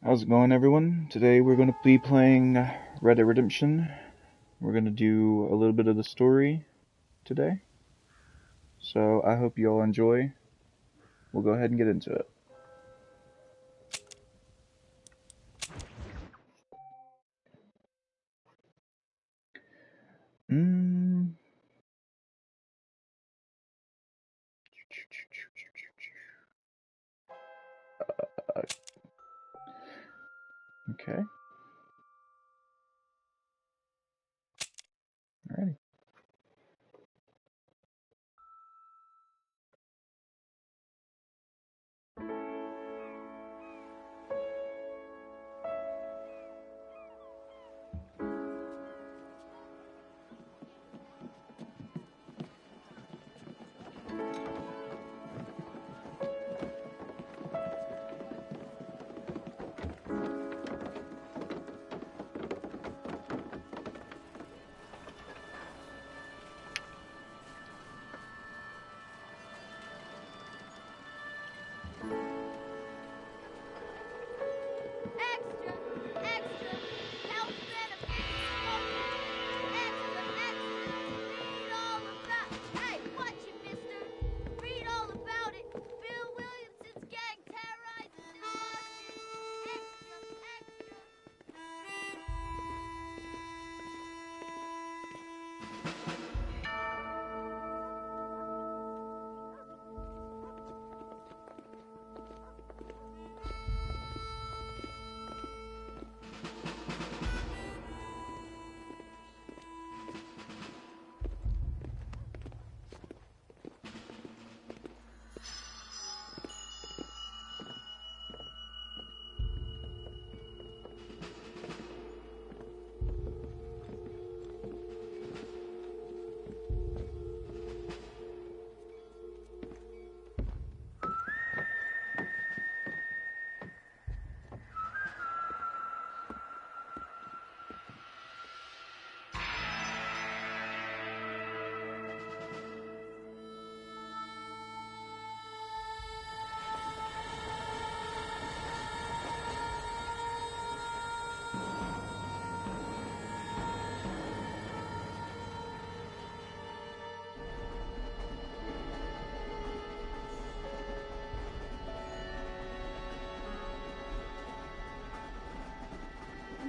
How's it going, everyone? Today we're going to be playing Red Dead Redemption. We're going to do a little bit of the story today. So I hope you all enjoy. We'll go ahead and get into it. Mm. Okay. Alrighty.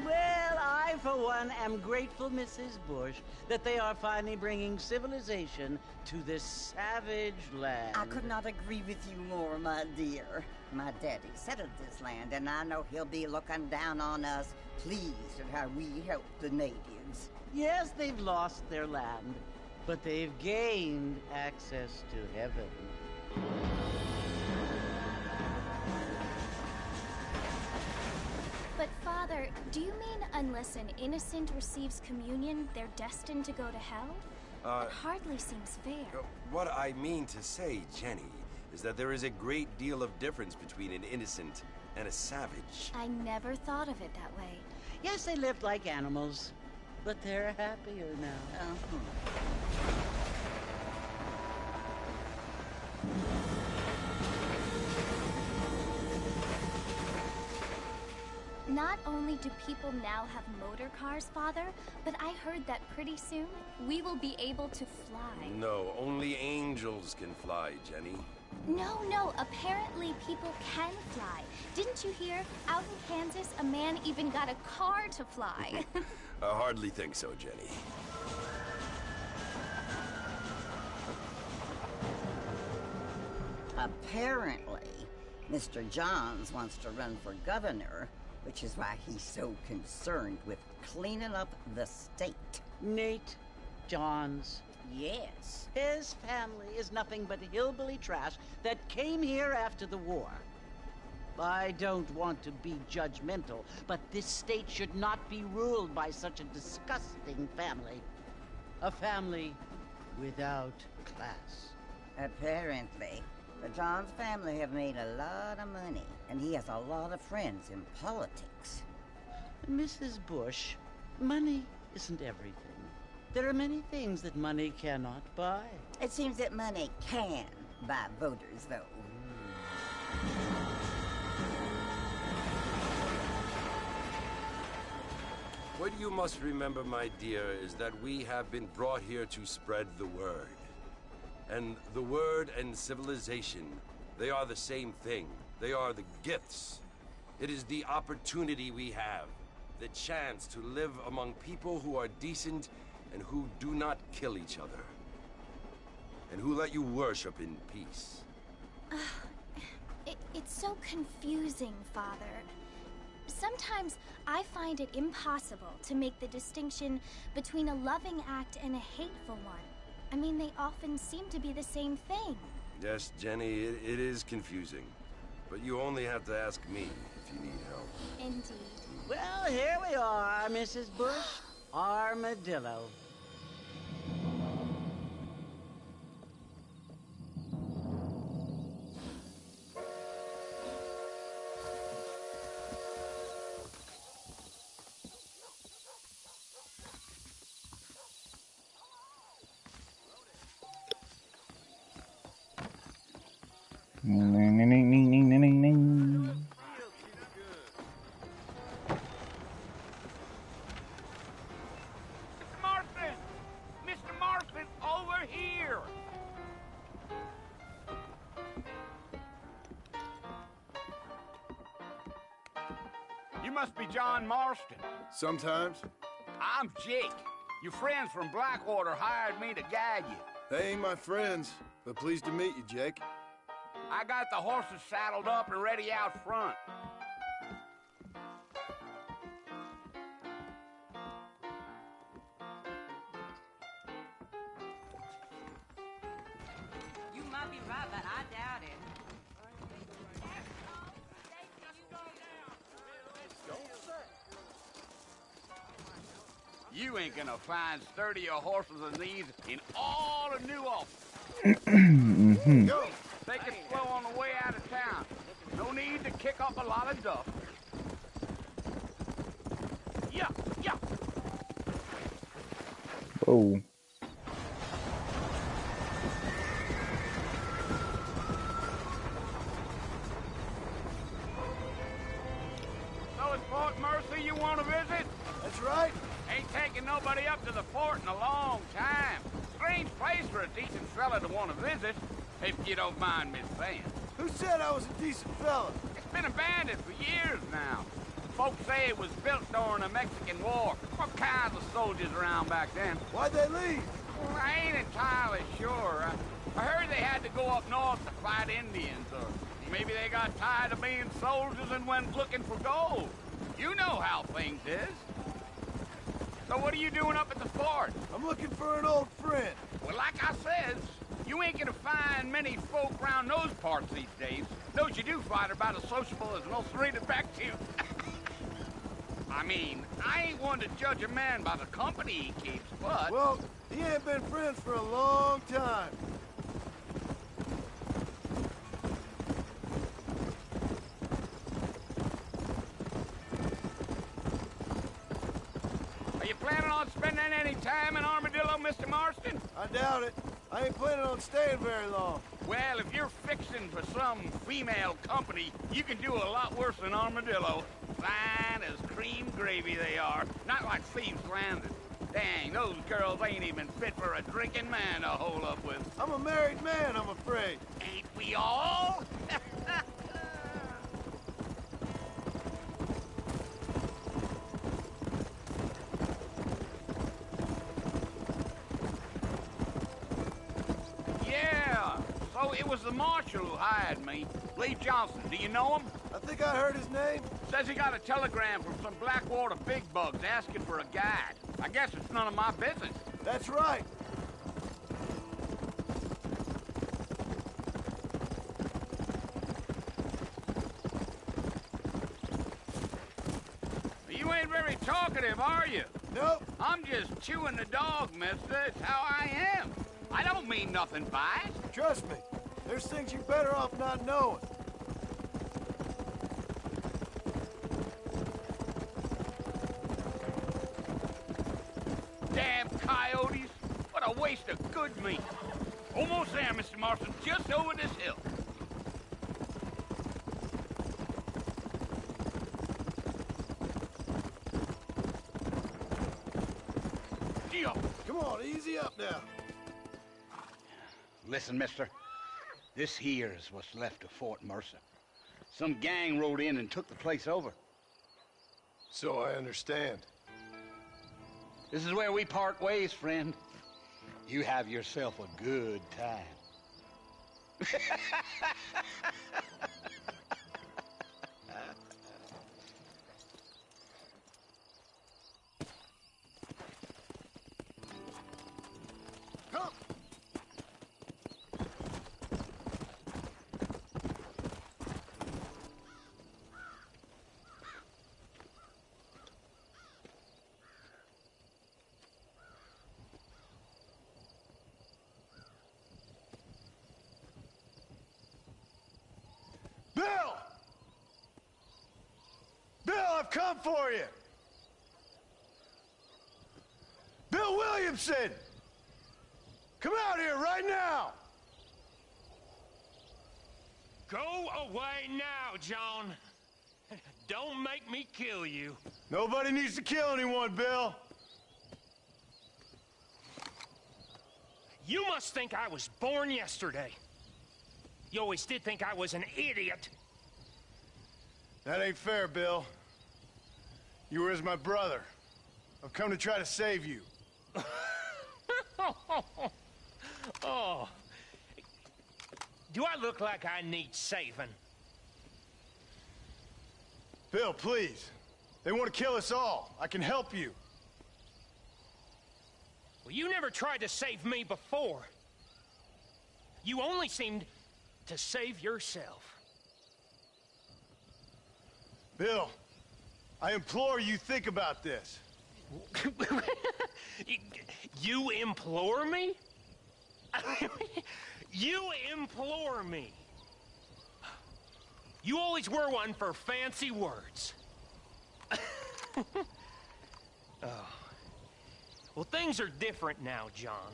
Well, I, for one, am grateful, Mrs. Bush, that they are finally bringing civilization to this savage land. I could not agree with you more, my dear. My daddy settled this land, and I know he'll be looking down on us, pleased at how we help the natives. Yes, they've lost their land, but they've gained access to heaven. But Father, do you mean unless an innocent receives communion, they're destined to go to hell? That hardly seems fair. What I mean to say, Jenny, is that there is a great deal of difference between an innocent and a savage. I never thought of it that way. Yes, they lived like animals, but they're happier now. Not only do people now have motor cars, Father, but I heard that pretty soon we will be able to fly. No, only angels can fly, Jenny. No, apparently people can fly. Didn't you hear? Out in Kansas, a man even got a car to fly. I hardly think so, Jenny. Apparently, Mr. Johns wants to run for governor, which is why he's so concerned with cleaning up the state. Nate Johns. Yes. His family is nothing but hillbilly trash that came here after the war. I don't want to be judgmental, but this state should not be ruled by such a disgusting family. A family without class. Apparently. The Johns family have made a lot of money, and he has a lot of friends in politics. Mrs. Bush, money isn't everything. There are many things that money cannot buy. It seems that money can buy voters, though. What you must remember, my dear, is that we have been brought here to spread the word. And the word and civilization, they are the same thing. They are the gifts. It is the opportunity we have, the chance to live among people who are decent and who do not kill each other. And who let you worship in peace. It's so confusing, Father. Sometimes I find it impossible to make the distinction between a loving act and a hateful one. I mean, they often seem to be the same thing. Yes, Jenny, it is confusing. But you only have to ask me if you need help. Indeed. Well, here we are, Mrs. Bush. Armadillo. Mr. Marston, over here! You must be John Marston. Sometimes. I'm Jake. Your friends from Blackwater hired me to guide you. They ain't my friends, but pleased to meet you, Jake. I got the horses saddled up and ready out front. You might be right, but I doubt it. You ain't gonna find sturdier horses than these in all of New Ulster. Go! Take it slow on the way out of town. No need to kick up a lot of dust. Yeah, yeah. Oh. So it's Fort Mercy you want to visit? That's right. Ain't taking nobody up to the fort in a long time. Strange place for a decent fella to want to visit, if you don't mind me saying. Who said I was a decent fella? It's been abandoned for years now. Folks say it was built during the Mexican War. All kinds of soldiers around back then. Why'd they leave? Well, I ain't entirely sure. I heard they had to go up north to fight Indians, or maybe they got tired of being soldiers and went looking for gold. You know how things is. So what are you doing up at the fort? I'm looking for an old friend. Well, like I says, you ain't gonna find many folk around those parts these days. Those you do find are about as sociable as most rated back to you. I mean, I ain't one to judge a man by the company he keeps, but... Well, he ain't been friends for a long time. Are you planning on spending any time in Armadillo, Mr. Marston? I doubt it. I ain't planning on staying very long. Well, if you're fixing for some female company, you can do a lot worse than Armadillo. Fine as cream gravy they are, not like Thieves' Landing. Dang, those girls ain't even fit for a drinking man to hole up with. I'm a married man, I'm afraid. Ain't we all? Yeah, so it was the marshal who hired me. Lee Johnson, do you know him? I think I heard his name. Says he got a telegram from some Blackwater big bugs asking for a guide. I guess it's none of my business. That's right. You ain't very talkative, are you? Nope. I'm just chewing the dog, mister. It's how I am. I don't mean nothing by it. Trust me. There's things you're better off not knowing. Damn coyotes. What a waste of good meat. Almost there, Mr. Marston. Just over this hill. Come on, easy up now. Listen, mister. This here is what's left of Fort Mercer. Some gang rode in and took the place over. So I understand. This is where we part ways, friend. You have yourself a good time. Come! Bill! Bill, I've come for you! Bill Williamson! Come out here right now! Go away now, John. Don't make me kill you. Nobody needs to kill anyone, Bill. You must think I was born yesterday. You always did think I was an idiot. That ain't fair, Bill. You were as my brother. I've come to try to save you. Oh. Do I look like I need saving? Bill, please. They want to kill us all. I can help you. Well, you never tried to save me before. You only seemed to save yourself. Bill, I implore you think about this. You implore me? You implore me. You always were one for fancy words. Oh. Well, things are different now, John.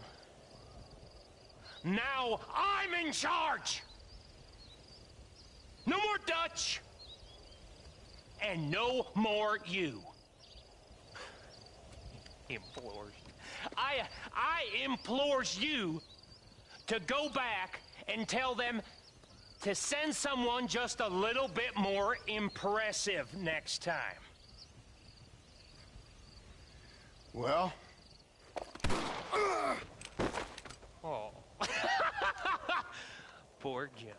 Now I'm in charge! No more Dutch! And no more you. Implores. I implores you to go back and tell them to send someone just a little bit more impressive next time. Well? Oh. Poor John.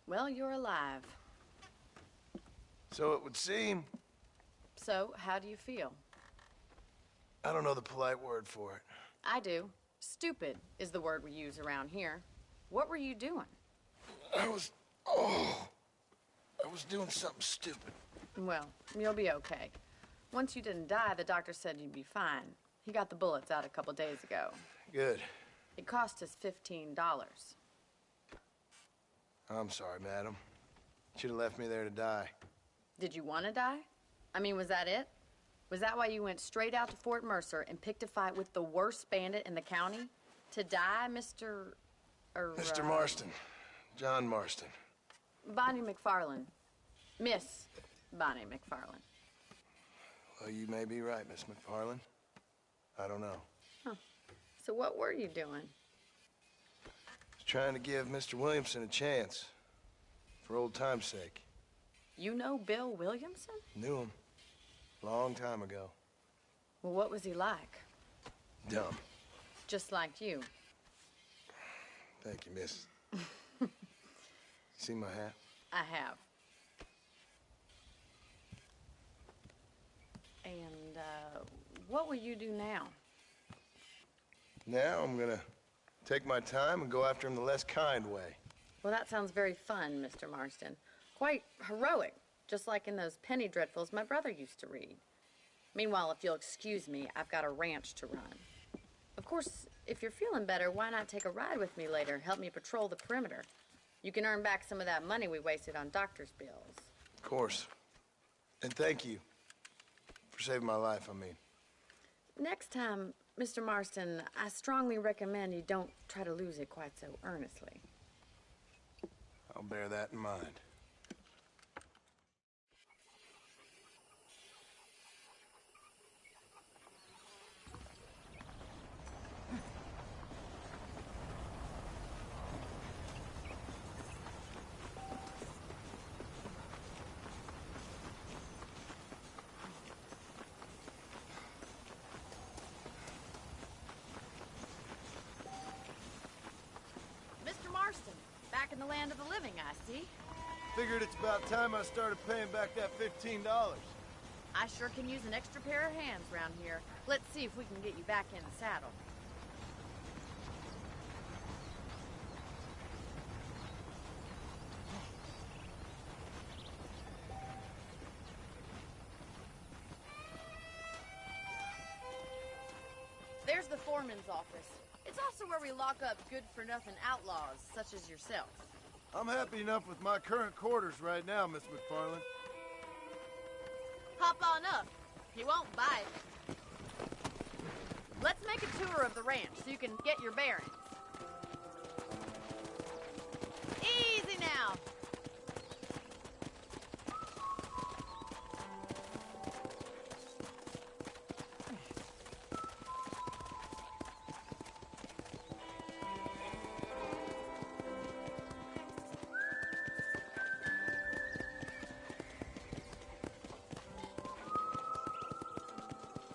Well, you're alive. So it would seem. So, how do you feel? I don't know the polite word for it. I do. Stupid is the word we use around here. What were you doing? I was doing something stupid. Well, you'll be okay. Once you didn't die, the doctor said you'd be fine. He got the bullets out a couple days ago. Good. It cost us $15. I'm sorry, madam. Should have left me there to die. Did you want to die? I mean, was that it? Was that why you went straight out to Fort Mercer and picked a fight with the worst bandit in the county? To die, Mr. Mr. Marston. John Marston. Bonnie McFarland. Miss Bonnie McFarland. Well, you may be right, Miss McFarland. I don't know. Huh. So what were you doing? Trying to give Mr. Williamson a chance. For old time's sake. You know Bill Williamson? Knew him. Long time ago. Well, what was he like? Dumb. Just like you. Thank you, miss. See my hat? I have. And, what will you do now? Now I'm gonna take my time and go after him the less kind way. Well, that sounds very fun, Mr. Marston. Quite heroic, just like in those penny dreadfuls my brother used to read. Meanwhile, if you'll excuse me, I've got a ranch to run. Of course, if you're feeling better, why not take a ride with me later? Help me patrol the perimeter. You can earn back some of that money we wasted on doctor's bills. Of course. And thank you for saving my life, I mean. Next time, Mr. Marston, I strongly recommend you don't try to lose it quite so earnestly. I'll bear that in mind. Mr. Marston, back in the land of the living, I see. Figured it's about time I started paying back that $15. I sure can use an extra pair of hands around here. Let's see if we can get you back in the saddle. There's the foreman's office. It's also where we lock up good-for-nothing outlaws, such as yourself. I'm happy enough with my current quarters right now, Miss McFarland. Hop on up. He won't bite. Let's make a tour of the ranch so you can get your bearings. Easy now.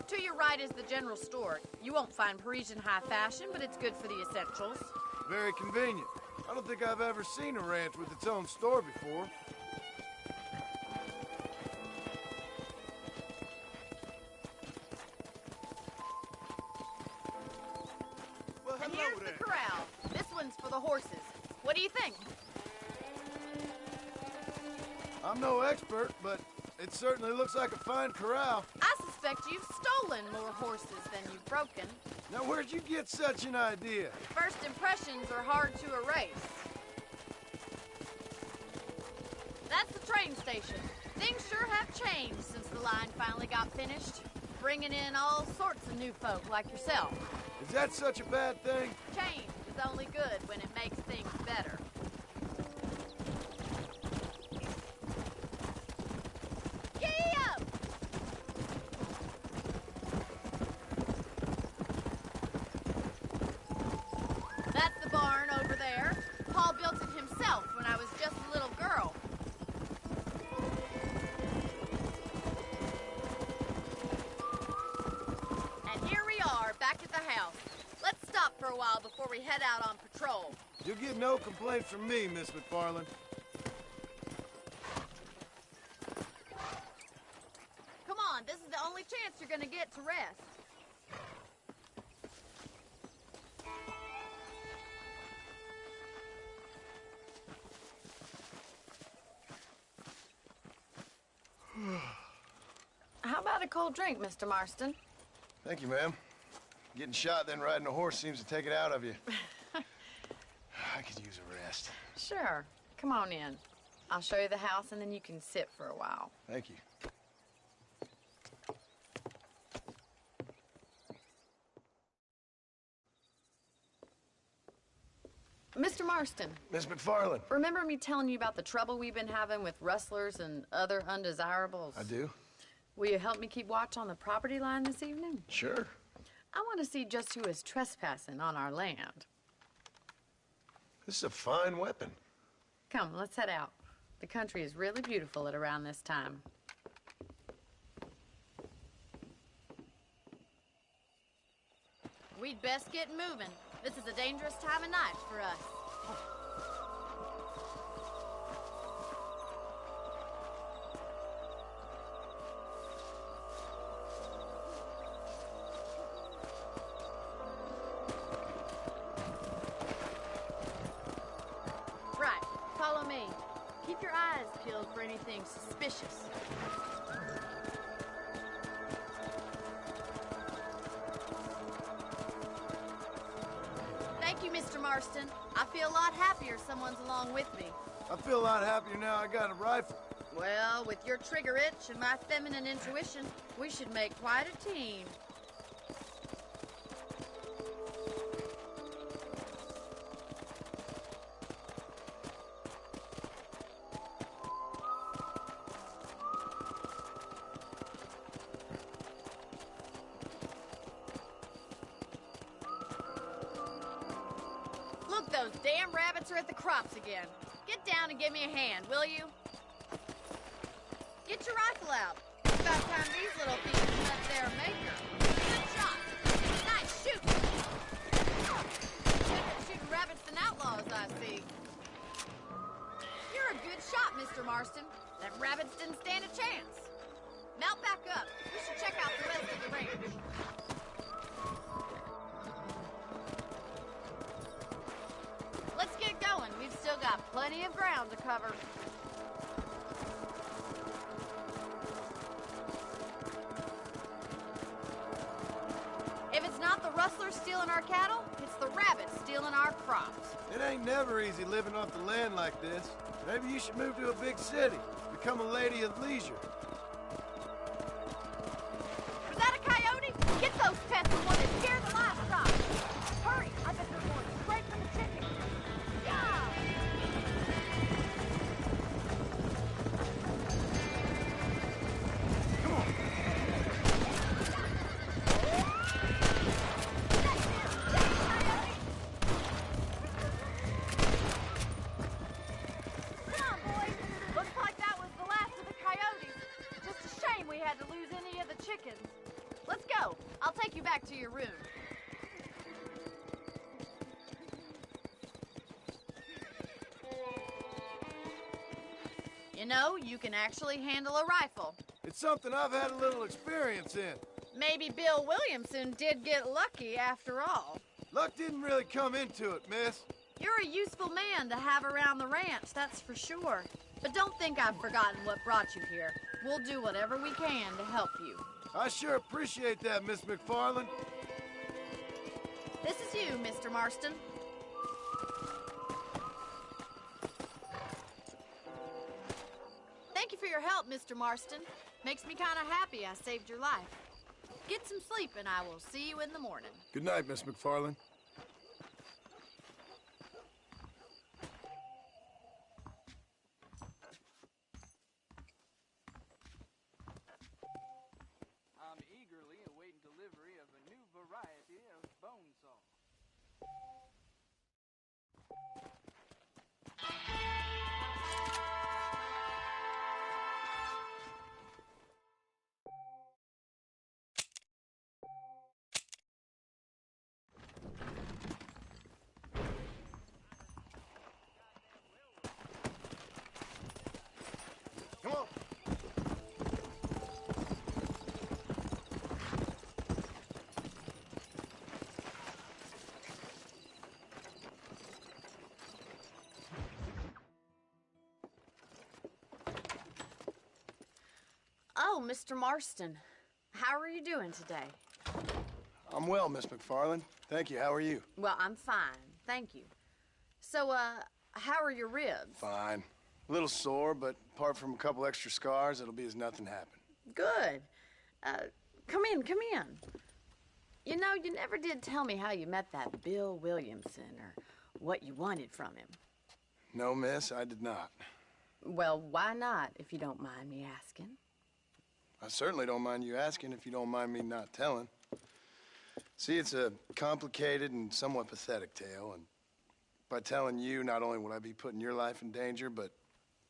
To your right is the general store. You won't find Parisian high fashion, but it's good for the essentials. Very convenient. I don't think I've ever seen a ranch with its own store before. Well, And hello here's there. the corral. This one's for the horses. What do you think? I'm no expert, but it certainly looks like a fine corral. I suspect you've stolen more horses than you've broken. Now, where'd you get such an idea? First impressions are hard to erase. That's the train station. Things sure have changed since the line finally got finished, bringing in all sorts of new folk like yourself. Is that such a bad thing? Change is only good when it makes things better. Giddy up! That's the barn over there. Paul built it himself when I was just a little girl. And here we are, back at the house. Let's stop for a while before we head out on patrol. You'll get no complaints from me, Miss McFarland. Come on, this is the only chance you're gonna get to rest. How about a cold drink, Mr. Marston? Thank you, ma'am. Getting shot, then riding a horse seems to take it out of you. I could use a rest. Sure. Come on in. I'll show you the house, and then you can sit for a while. Thank you. Mr. Marston, Miss McFarland. remember me telling you about the trouble we've been having with rustlers and other undesirables? I do? Will you help me keep watch on the property line this evening? Sure. I want to see just who is trespassing on our land. This is a fine weapon. Come, let's head out. The country is really beautiful at around this time. we'd best get moving. This is a dangerous time of night for us. Right, follow me. Keep your eyes peeled for anything suspicious. Thank you, Mr. Marston. I feel a lot happier someone's along with me. I feel a lot happier now I got a rifle. Well, with your trigger itch and my feminine intuition, we should make quite a team. Look, those damn rabbits are at the crops again. Get down and give me a hand, will you? Get your rifle out. It's about time these little thieves met their maker. Good shot. Nice shooting. Better shooting rabbits than outlaws, I see. You're a good shot, Mr. Marston. Them rabbits didn't stand a chance. Mount back up. We should check out the rest of the range. Let's get going. We've still got plenty of ground to cover. If it's not the rustlers stealing our cattle, it's the rabbits stealing our crops. It ain't never easy living off the land like this. Maybe you should move to a big city. Become a lady of leisure. Was that a coyote? Get those pests before they scare the livestock. Hurry, I bet they're going straight for the chicken. Yeah! Come on. Come on, boys. Looks like that was the last of the coyotes. Just a shame we had to lose any of the chickens. Let's go. I'll take you back to your room. You know, you can actually handle a rifle. It's something I've had a little experience in. Maybe Bill Williamson did get lucky after all. Luck didn't really come into it, miss. You're a useful man to have around the ranch, that's for sure. But don't think I've forgotten what brought you here. We'll do whatever we can to help you. I sure appreciate that, Miss McFarland. This is you, Mr. Marston. Thank you for your help, Mr. Marston. Makes me kind of happy I saved your life. Get some sleep and I will see you in the morning. Good night, Miss McFarland. I'm eagerly awaiting delivery of a new variety of bone saw. Come on. Oh, Mr. Marston. How are you doing today? I'm well, Miss McFarland. Thank you. How are you? Well, I'm fine. Thank you. So, how are your ribs? Fine. A little sore, but apart from a couple extra scars, it'll be as nothing happened. Good. Come in, come in. You know, you never did tell me how you met that Bill Williamson or what you wanted from him. No, miss, I did not. Well, why not, if you don't mind me asking? I certainly don't mind you asking if you don't mind me not telling. See, it's a complicated and somewhat pathetic tale, and by telling you, not only would I be putting your life in danger, but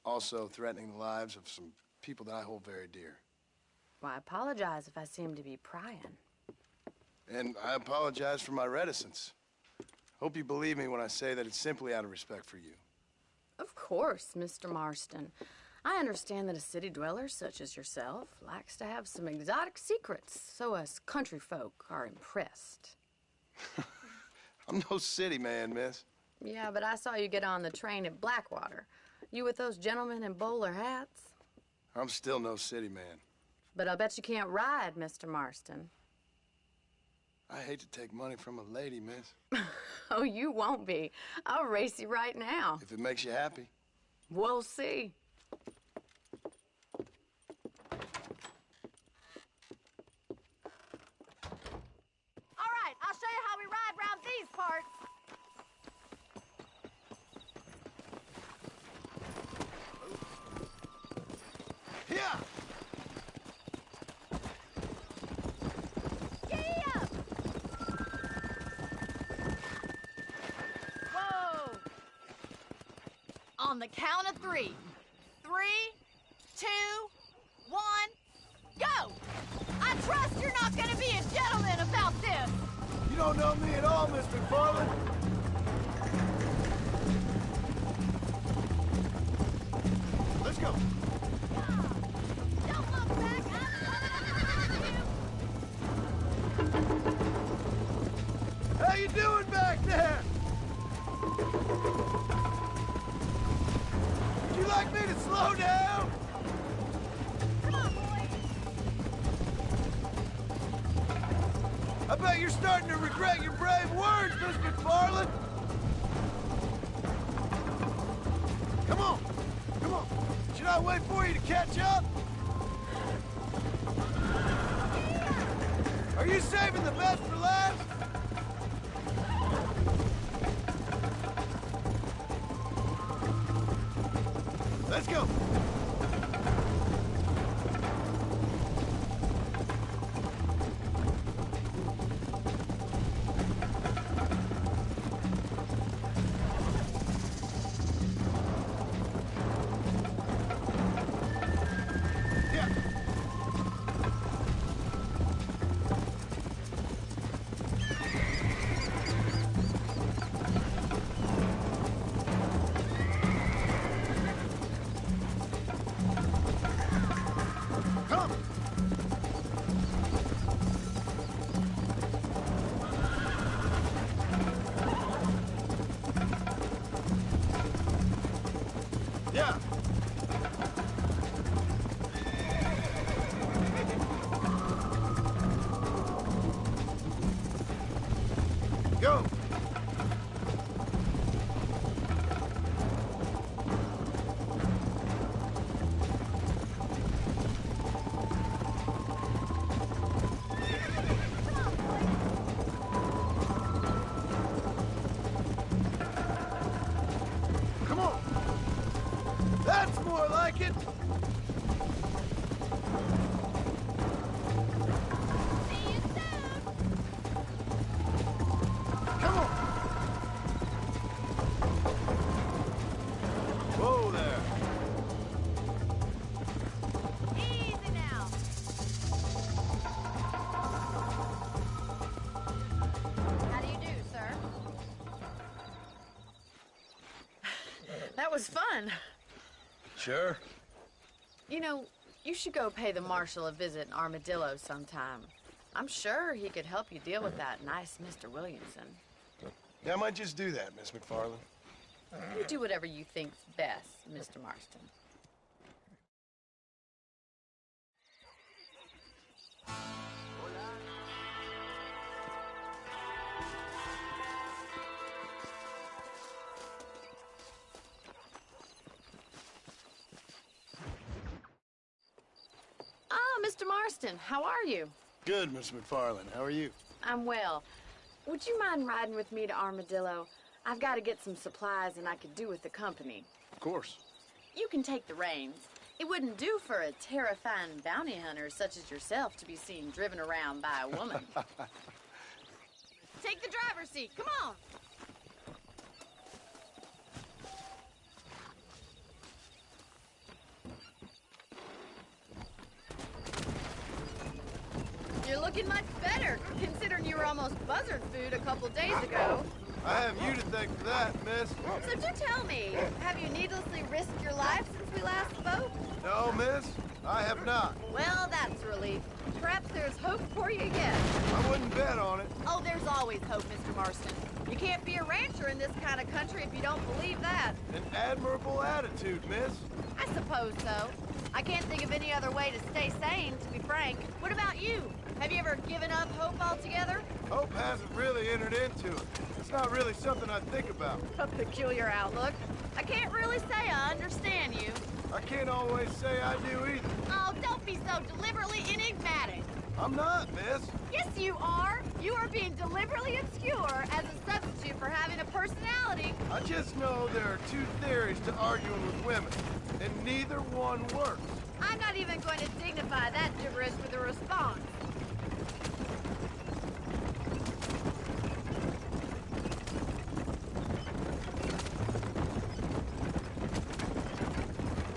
also threatening the lives of some people that I hold very dear. Well, I apologize if I seem to be prying. And I apologize for my reticence. Hope you believe me when I say that it's simply out of respect for you. Of course, Mr. Marston. I understand that a city dweller such as yourself likes to have some exotic secrets, so us country folk are impressed. I'm no city man, miss. Yeah, but I saw you get on the train at Blackwater. You with those gentlemen in bowler hats? I'm still no city man. But I'll bet you can't ride, Mr. Marston. I hate to take money from a lady, miss. Oh, you won't be. I'll race you right now. If it makes you happy. We'll see. All right, I'll show you how we ride round these parts. Yeah! On the count of 3. 3, 2, 1, go! I trust you're not gonna be a gentleman about this! You don't know me at all, Miss McFarland. Let's go. Don't look back, How you doing back there? Would you like me to slow down? Come on, boy! I bet you're starting to regret your brave words, Miss McFarland. Come on. Come on. Should I wait for you to catch up? Are you saving the best for last? Let's go. Yeah. Go. Come on. That's more like it. See you soon! Come on. Whoa there. Easy now! How do you do, sir? That was fun. Sure. You know, you should go pay the marshal a visit in Armadillo sometime. I'm sure he could help you deal with that nice Mr. Williamson. Yeah, I might just do that, Miss McFarland. You do whatever you think's best, Mr. Marston. Ah, Mr. Marston, how are you? Good, Miss McFarland. How are you? I'm well. Would you mind riding with me to Armadillo? I've got to get some supplies and I could do with the company. Of course. You can take the reins. It wouldn't do for a terrifying bounty hunter such as yourself to be seen driven around by a woman. Take the driver's seat, come on! You're looking much better, considering you were almost buzzard food a couple days ago. I have you to thank for that, miss. So do tell me, have you needlessly risked your life since we last spoke? No, miss, I have not. Well, that's a relief. Perhaps there's hope for you yet. I wouldn't bet on it. Oh, there's always hope, Mr. Marston. You can't be a rancher in this kind of country if you don't believe that. An admirable attitude, miss. I suppose so. I can't think of any other way to stay sane, to be frank. What about you? Have you ever given up hope altogether? Hope hasn't really entered into it. It's not really something I think about. A peculiar outlook. I can't really say I understand you. I can't always say I do either. Oh, don't be so deliberately enigmatic. I'm not, miss. Yes, you are. You are being deliberately obscure as a substitute for having a personality. I just know there are two theories to arguing with women, and neither one works. I'm not even going to dignify that gibberish with a response.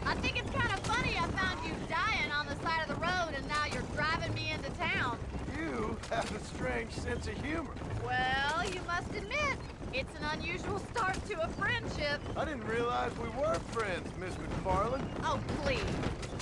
I think it's kind of funny I found you dying on the side of the road and now you're driving me into town. You have a strange sense of humor. Well, you must admit, it's an unusual start to a friendship. I didn't realize we were friends, Miss McFarland. Oh, please.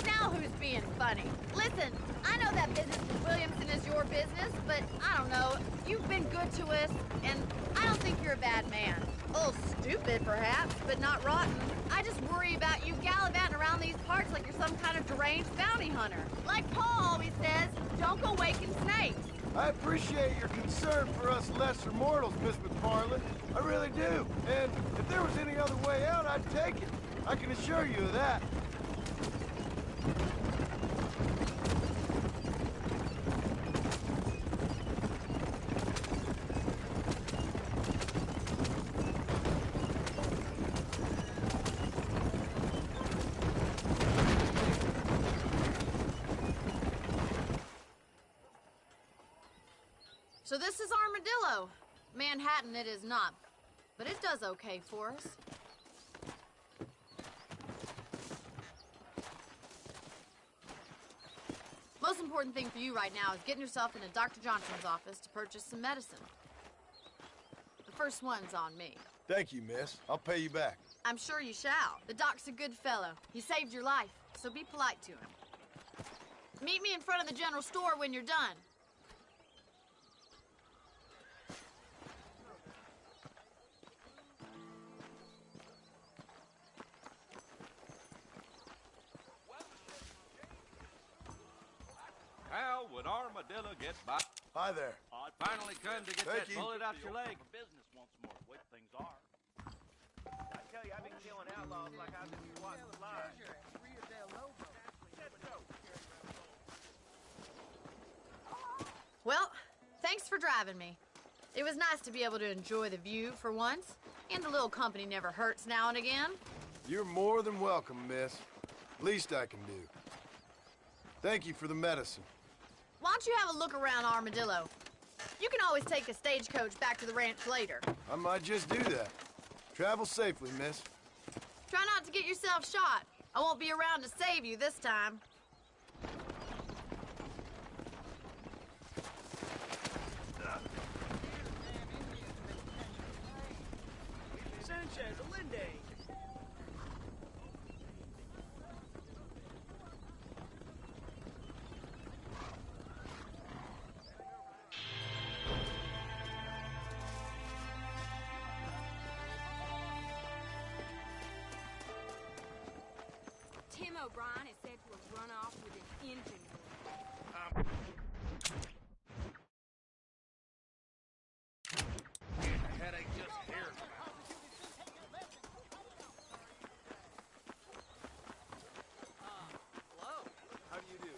Now who's being funny? Listen, I know that business with Williamson is your business, but I don't know. You've been good to us, and I don't think you're a bad man. A little stupid, perhaps, but not rotten. I just worry about you gallivanting around these parts like you're some kind of deranged bounty hunter. Like Paul always says, don't go waking snakes. I appreciate your concern for us lesser mortals, Miss McFarland. I really do. And if there was any other way out, I'd take it. I can assure you of that. So this is Armadillo. Manhattan it is not, but it does okay for us. Most important thing for you right now is getting yourself into Dr. Johnson's office to purchase some medicine. The first one's on me. Thank you, miss. I'll pay you back. I'm sure you shall. The doc's a good fellow. He saved your life, so be polite to him. Meet me in front of the general store when you're done. How would Armadillo get by? Hi there. I finally come to get Thank that you. bullet out your leg. Business once more, the way things are. I tell you, I've been killing outlaws like I've been watching the line. Well, thanks for driving me. It was nice to be able to enjoy the view for once, and a little company never hurts now and again. You're more than welcome, miss. Least I can do. Thank you for the medicine. Why don't you have a look around Armadillo? You can always take a stagecoach back to the ranch later. I might just do that. Travel safely, miss. Try not to get yourself shot. I won't be around to save you this time. Sanchez, Allende. Tim O'Brien is said to have run off with an engine Headache just here. Hello. How do you do?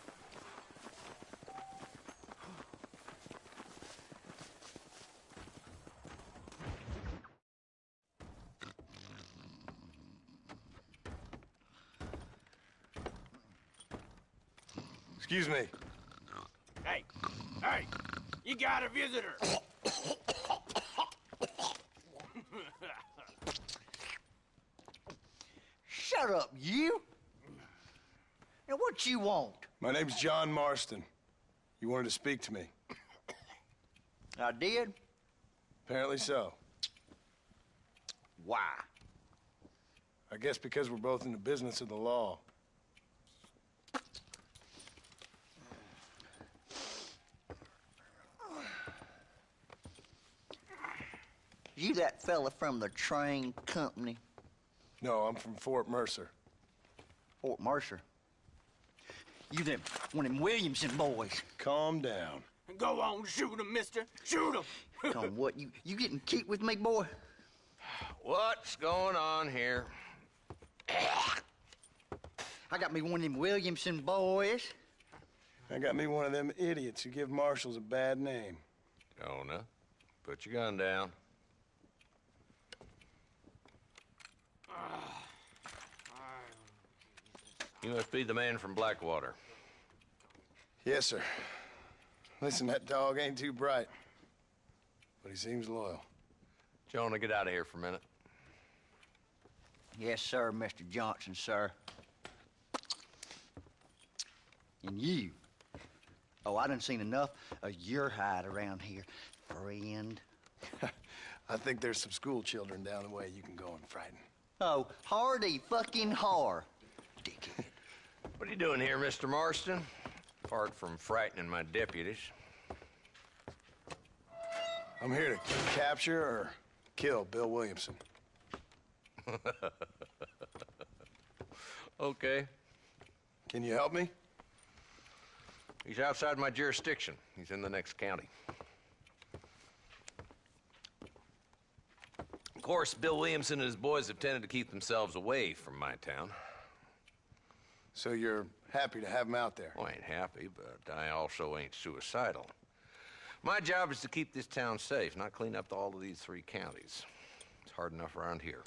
Excuse me. Hey, hey, you got a visitor. Shut up, you! Now, what you want? My name's John Marston. You wanted to speak to me. I did? Apparently so. Why? I guess because we're both in the business of the law. You that fella from the train company? No, I'm from Fort Mercer. Fort Mercer? You them one of them Williamson boys. Calm down. Go on, shoot him, mister. Shoot him. Tom, what, you getting kicked with me, boy? What's going on here? I got me one of them Williamson boys. I got me one of them idiots who give marshals a bad name. Jonah, put your gun down. You must be the man from Blackwater. Yes, sir. Listen, that dog ain't too bright, but he seems loyal. Jonah, get out of here for a minute. Yes, sir, Mr. Johnson, sir. And you. Oh, I done seen enough of your hide around here, friend. I think there's some school children down the way you can go and frighten. Oh, hardy fucking har. Dickhead. What are you doing here, Mr. Marston? Apart from frightening my deputies. I'm here to capture or kill Bill Williamson. Okay. Can you help me? He's outside my jurisdiction. He's in the next county. Of course, Bill Williamson and his boys have tended to keep themselves away from my town. So you're happy to have him out there? Well, I ain't happy, but I also ain't suicidal. My job is to keep this town safe, not clean up all of these 3 counties. It's hard enough around here.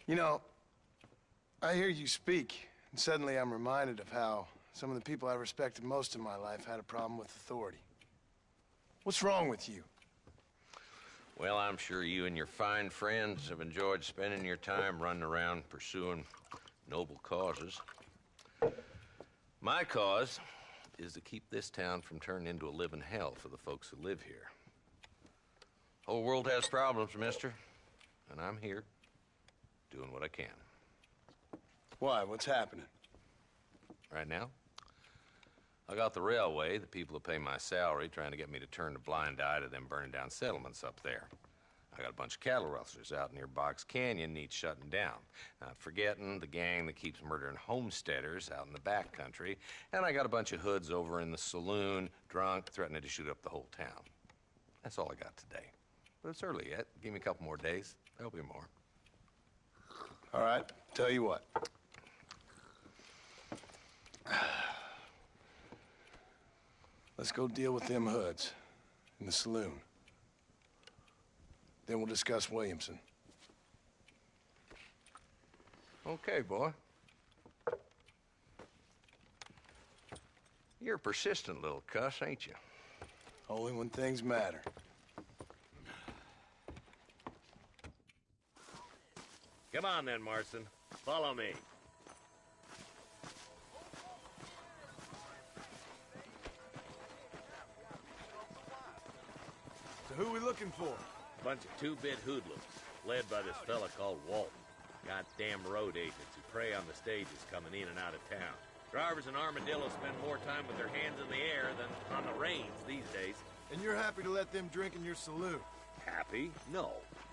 You know, I hear you speak, and suddenly I'm reminded of how some of the people I respected most in my life had a problem with authority. What's wrong with you? Well, I'm sure you and your fine friends have enjoyed spending your time running around pursuing noble causes. My cause is to keep this town from turning into a living hell for the folks who live here. Whole world has problems, mister, and I'm here doing what I can. Why? What's happening? Right now, I got the railway, the people who pay my salary, trying to get me to turn a blind eye to them burning down settlements up there. I got a bunch of cattle rustlers out near Box Canyon needs shutting down. Not forgetting the gang that keeps murdering homesteaders out in the back country. And I got a bunch of hoods over in the saloon, drunk, threatening to shoot up the whole town. That's all I got today. But it's early yet. Give me a couple more days. There'll be more. All right, tell you what. Let's go deal with them hoods in the saloon. Then we'll discuss Williamson. Okay, boy. You're a persistent little cuss, ain't you? Only when things matter. Come on then, Marston. Follow me. So who we looking for? Bunch of two-bit hoodlums, led by this fella called Walton. Goddamn road agents who prey on the stages coming in and out of town. Drivers in Armadillo spend more time with their hands in the air than on the reins these days. And you're happy to let them drink in your saloon? Happy? No.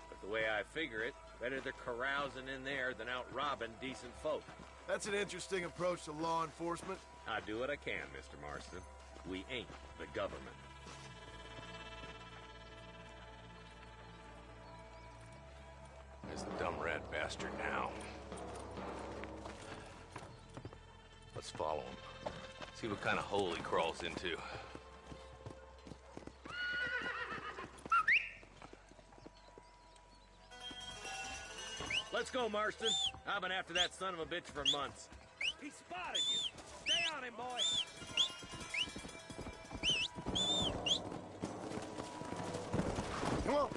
But the way I figure it, better they're carousing in there than out robbing decent folk. That's an interesting approach to law enforcement. I do what I can, Mr. Marston. We ain't the government. There's the dumb rat bastard now. Let's follow him. See what kind of hole he crawls into. Let's go, Marston. I've been after that son of a bitch for months. He spotted you. Stay on him, boy. Come on.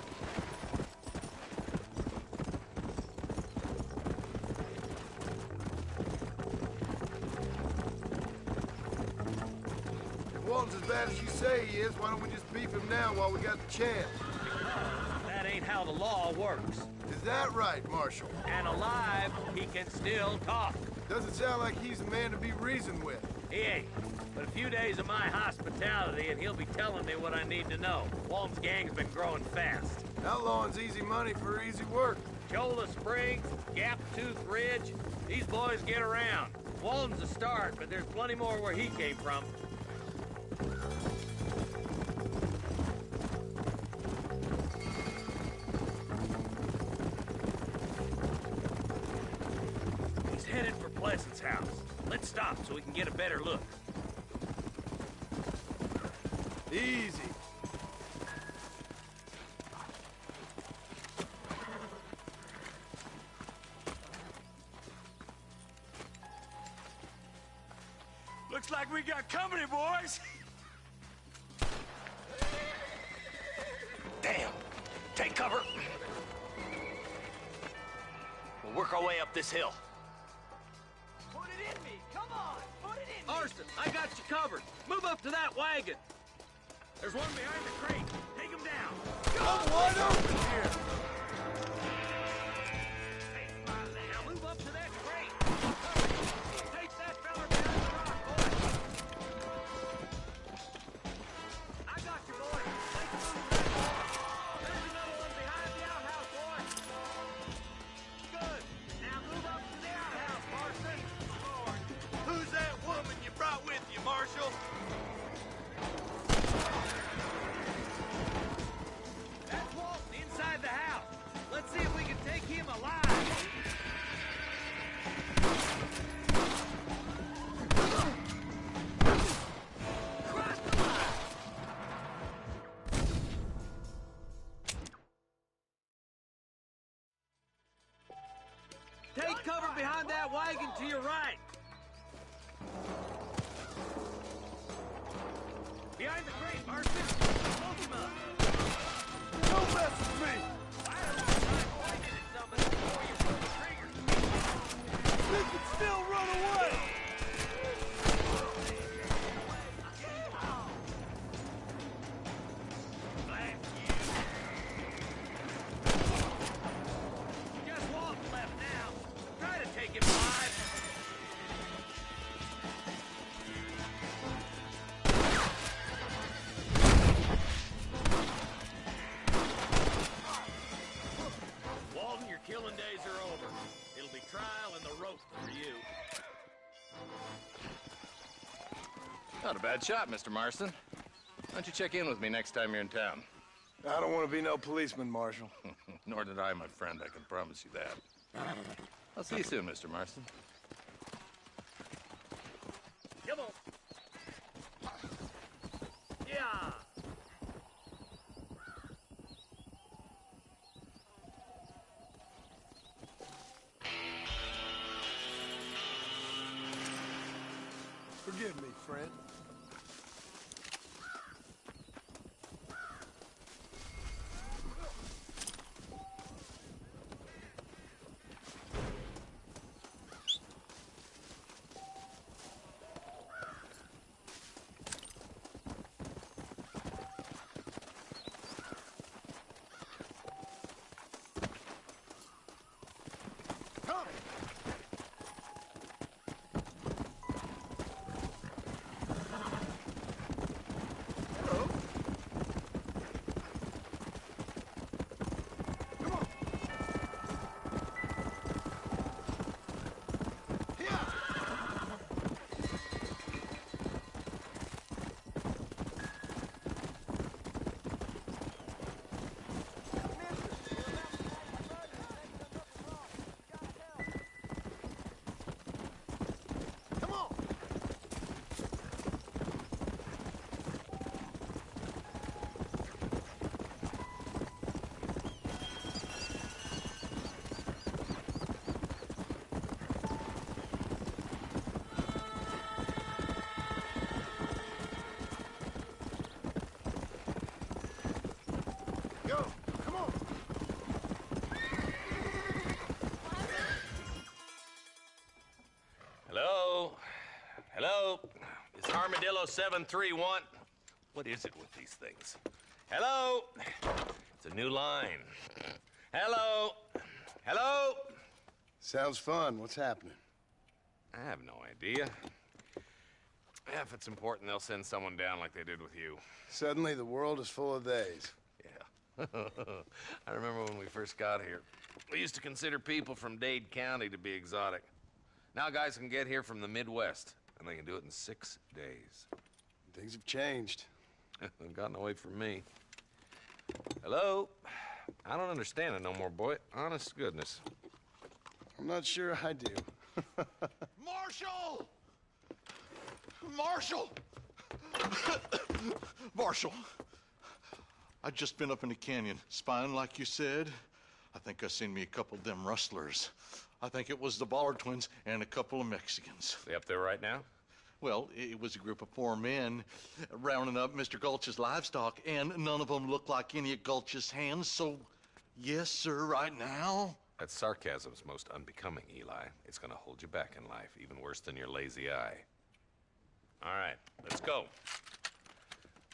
Walton's as bad as you say he is, why don't we just beef him now while we got the chance? That ain't how the law works. Is that right, Marshal? And alive, he can still talk. Doesn't sound like he's a man to be reasoned with. He ain't. But a few days of my hospitality and he'll be telling me what I need to know. Walton's gang's been growing fast. Outlawing's easy money for easy work. Cholla Springs, Gap Tooth Ridge, these boys get around. Walton's a start, but there's plenty more where he came from. He's headed for Pleasant's house. Let's stop so we can get a better look. Easy. Looks like we got company, boys. Damn. Take cover. We'll work our way up this hill. Put it in me. Come on. Put it in Marston, I got you covered. Move up to that wagon. There's one behind the crate. Take him down. I'm wide open here. Now move up to that crate. Take that fella behind the rock, boy. I got you, boy. Take him on the ground. There's another one behind the outhouse, boy. Good. Now move up to the outhouse, Marston. Lord, who's that woman you brought with you, Marshal? That's Walton inside the house. Let's see if we can take him alive. Cross the line. Take cover behind that wagon to your right. Behind the crate, Marston. Smoke him up. Don't mess with me. We can still run away. Just Walton left now. Try to take him alive. Walton, your killing days are over. It'll be trial and the rope for you. Not a bad shot, Mr. Marston. Why don't you check in with me next time you're in town? I don't want to be no policeman, Marshal. Nor did I, my friend. I can promise you that. I'll see you soon, Mr. Marston. Come on. Yeah. Forgive me, friend. Is Armadillo 731? What is it with these things? Hello? It's a new line. Hello? Hello? Sounds fun. What's happening? I have no idea. If it's important, they'll send someone down like they did with you. Suddenly, the world is full of theys. Yeah. I remember when we first got here. We used to consider people from Dade County to be exotic. Now guys can get here from the Midwest, and they can do it in 6 days. Things have changed. They've gotten away from me. Hello? I don't understand it no more, boy. Honest to goodness. I'm not sure I do. Marshal! Marshal! Marshal! I just been up in the canyon, spying like you said. I think I seen me a couple of them rustlers. I think it was the Ballard twins and a couple of Mexicans. They up there right now? Well, it was a group of 4 men rounding up Mr. Gulch's livestock, and none of them looked like any of Gulch's hands, so yes, sir, right now. That sarcasm's most unbecoming, Eli. It's gonna hold you back in life, even worse than your lazy eye. All right, let's go.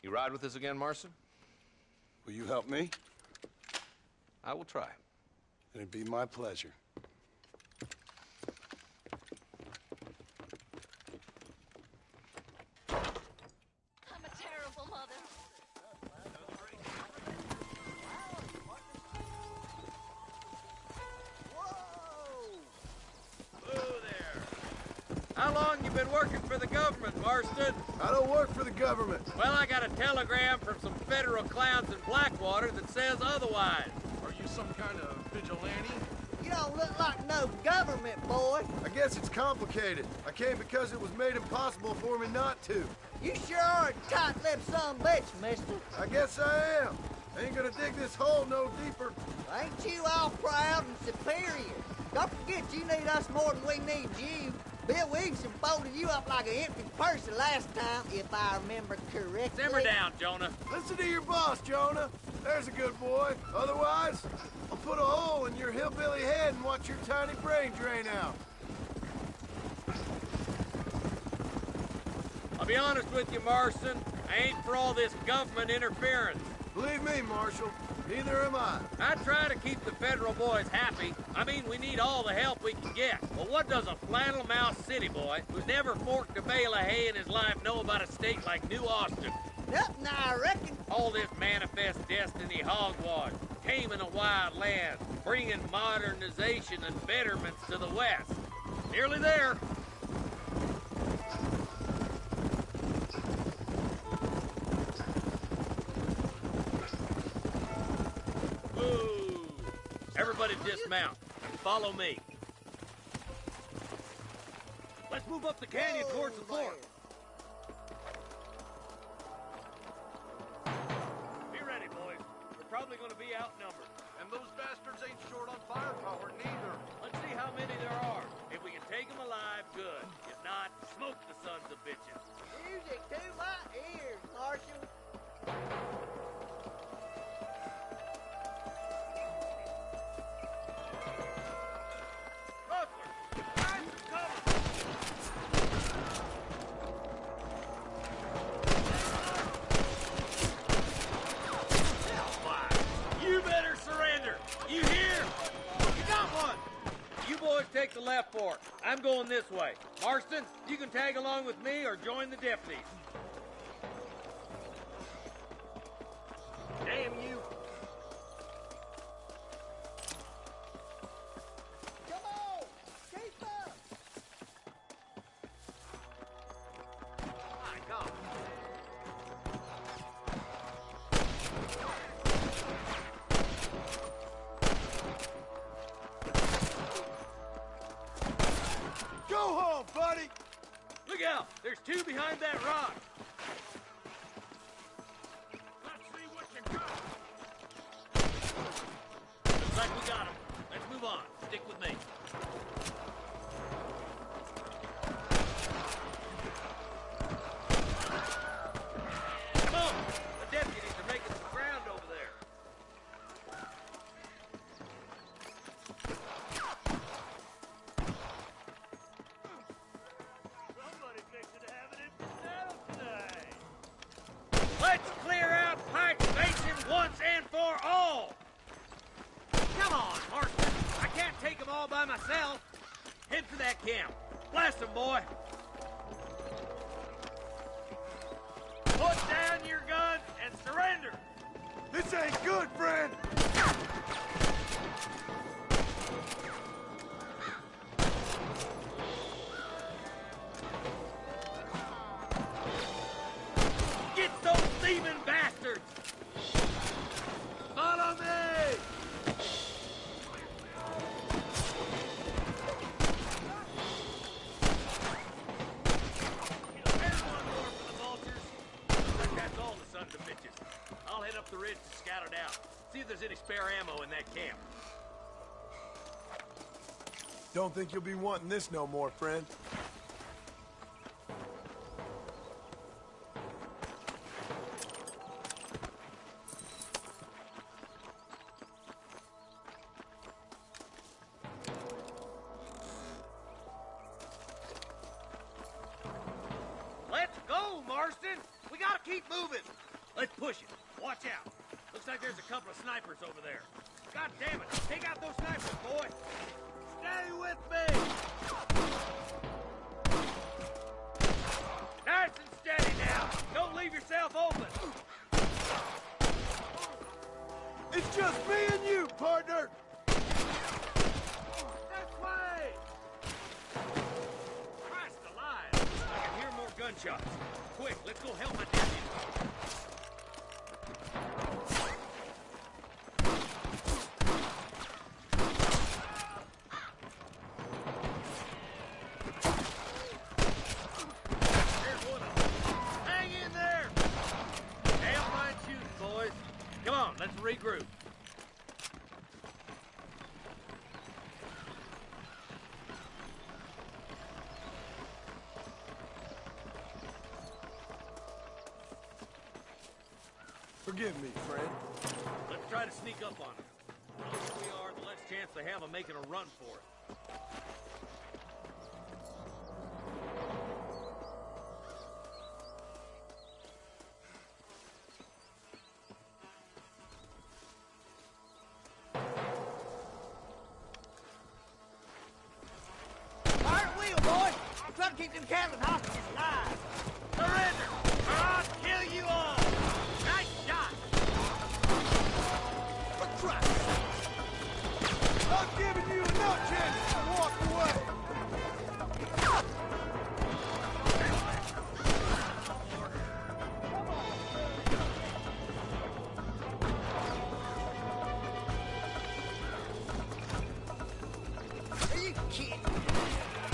You ride with us again, Marston? Will you help me? I will try. It'd be my pleasure. I'm a terrible mother. How long you been working for the government, Marston? I don't work for the government. Well, I got a telegram from some federal clowns in Blackwater that says otherwise. Are you some kind of vigilante? You don't look like no government, boy. I guess it's complicated. I came because it was made impossible for me not to. You sure are a tight-lipped son of a bitch, mister. I guess I am. I ain't gonna dig this hole no deeper. Ain't you all proud and superior? Don't forget you need us more than we need you. Bill Williamson folded you up like an empty purse the last time, if I remember correctly. Simmer down, Jonah. Listen to your boss, Jonah. There's a good boy. Otherwise, I'll put a hole in your hillbilly head and watch your tiny brain drain out. I'll be honest with you, Marston. I ain't for all this government interference. Believe me, Marshal, neither am I. I try to keep the federal boys happy. I mean, we need all the help we can get. But what does a flannel-mouthed city boy who's never forked a bale of hay in his life know about a state like New Austin? Nothing, I reckon. All this manifest destiny hogwash, taming a wild land, bringing modernization and betterments to the West. Nearly there. Ooh. Everybody dismount. Follow me. Let's move up the canyon towards the fort. Be ready, boys. We're probably going to be outnumbered. And those bastards ain't short on firepower, neither. Let's see how many there are. If we can take them alive, good. If not, smoke the sons of bitches. Music to my ears, Marshal. You better surrender. You hear? You got one. You boys take the left fork. I'm going this way. Marston, you can tag along with me or join the deputies. Damn you. Come on, keep up. My God. Go home, buddy! Look out! There's 2 behind that rock. Let's see what you got. Looks like we got him. Let's move on. Stick with me. Come on! The deputies are making some ground over there. Somebody fixing to have it in possession. Let's clear out Pike's Basin once and for all! Come on, Marston. I can't take them all by myself. Head for that camp. Blast them, boy. Put down your guns and surrender. This ain't good, friend. Get those thieving bastards! Follow me! There's one more for the vultures. That's all the sons of bitches. I'll head up the ridge to scout it out. See if there's any spare ammo in that camp. Don't think you'll be wanting this no more, friend. Let's go, Marston! We gotta keep moving! Let's push it. Watch out. Looks like there's a couple of snipers over there. God damn it! Take out those snipers, boy! Stay with me! Nice and steady now! Don't leave yourself open! It's just me and you, partner! This way! Christ alive! I can hear more gunshots. Quick, let's go help my nephew. There's one of them. Hang in there! Damn fine shooting, boys. Come on, let's regroup. Forgive me, friend. Let's try to sneak up on them. The closer we are, the less chance they have of making a run for it. Fire at wheel, boy! Try to keep them cattle and hostages alive. Surrender, or I'll kill you all! Nice shot! For Christ's sake! I've given you enough chances to walk away! Are you kidding?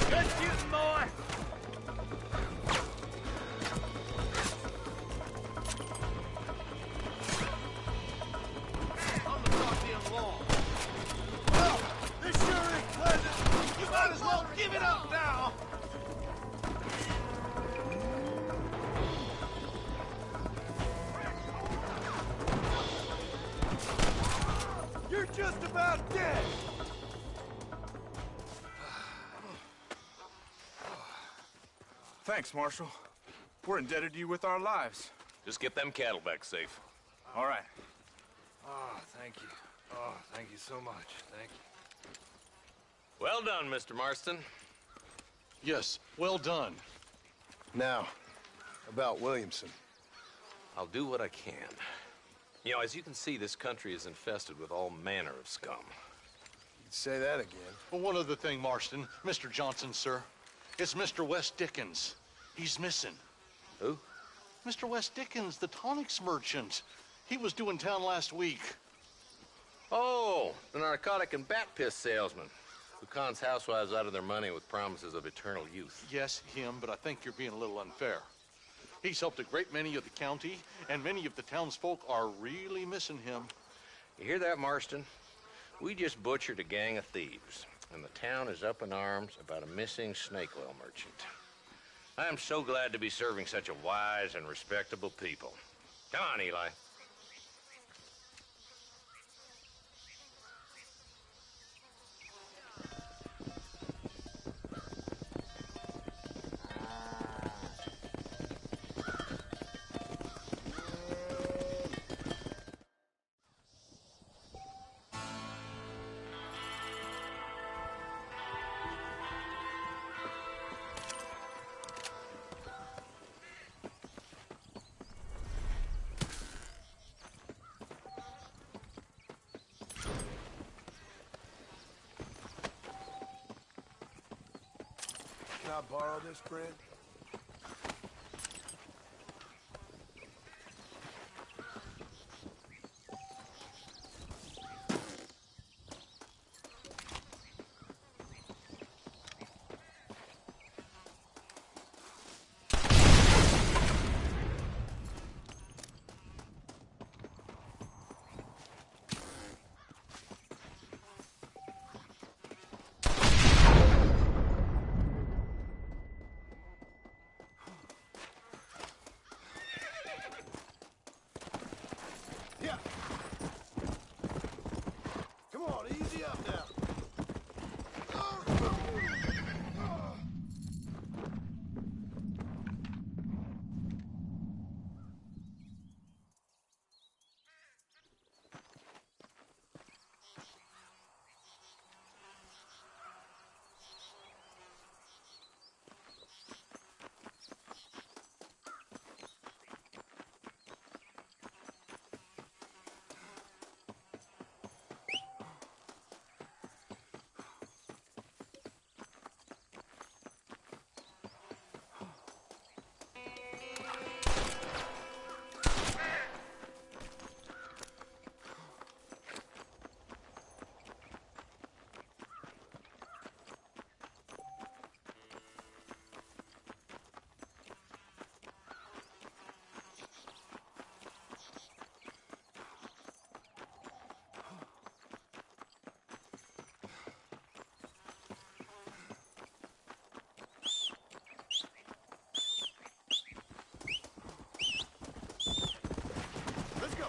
Good shooting, boy! I'm gonna talk to him long. Well, this sure is pleasant. You might as well give it up now. You're just about dead. Thanks, Marshal. We're indebted to you with our lives. Just get them cattle back safe. All right. Oh, thank you. Oh, thank you so much. Thank you. Well done, Mr. Marston. Yes, well done. Now, about Williamson. I'll do what I can. You know, as you can see, this country is infested with all manner of scum. You'd say that again. Well, one other thing, Marston. Mr. Johnson, sir. It's Mr. West Dickens. He's missing. Who? Mr. West Dickens, the tonics merchant. He was due in town last week. Oh, the narcotic and bat piss salesman who cons housewives out of their money with promises of eternal youth. Yes, him, but I think you're being a little unfair. He's helped a great many of the county, and many of the townsfolk are really missing him. You hear that, Marston? We just butchered a gang of thieves, and the town is up in arms about a missing snake oil merchant. I am so glad to be serving such a wise and respectable people. Come on, Eli. Can I borrow this, friend? Yeah. Come on, easy up now. Let's go!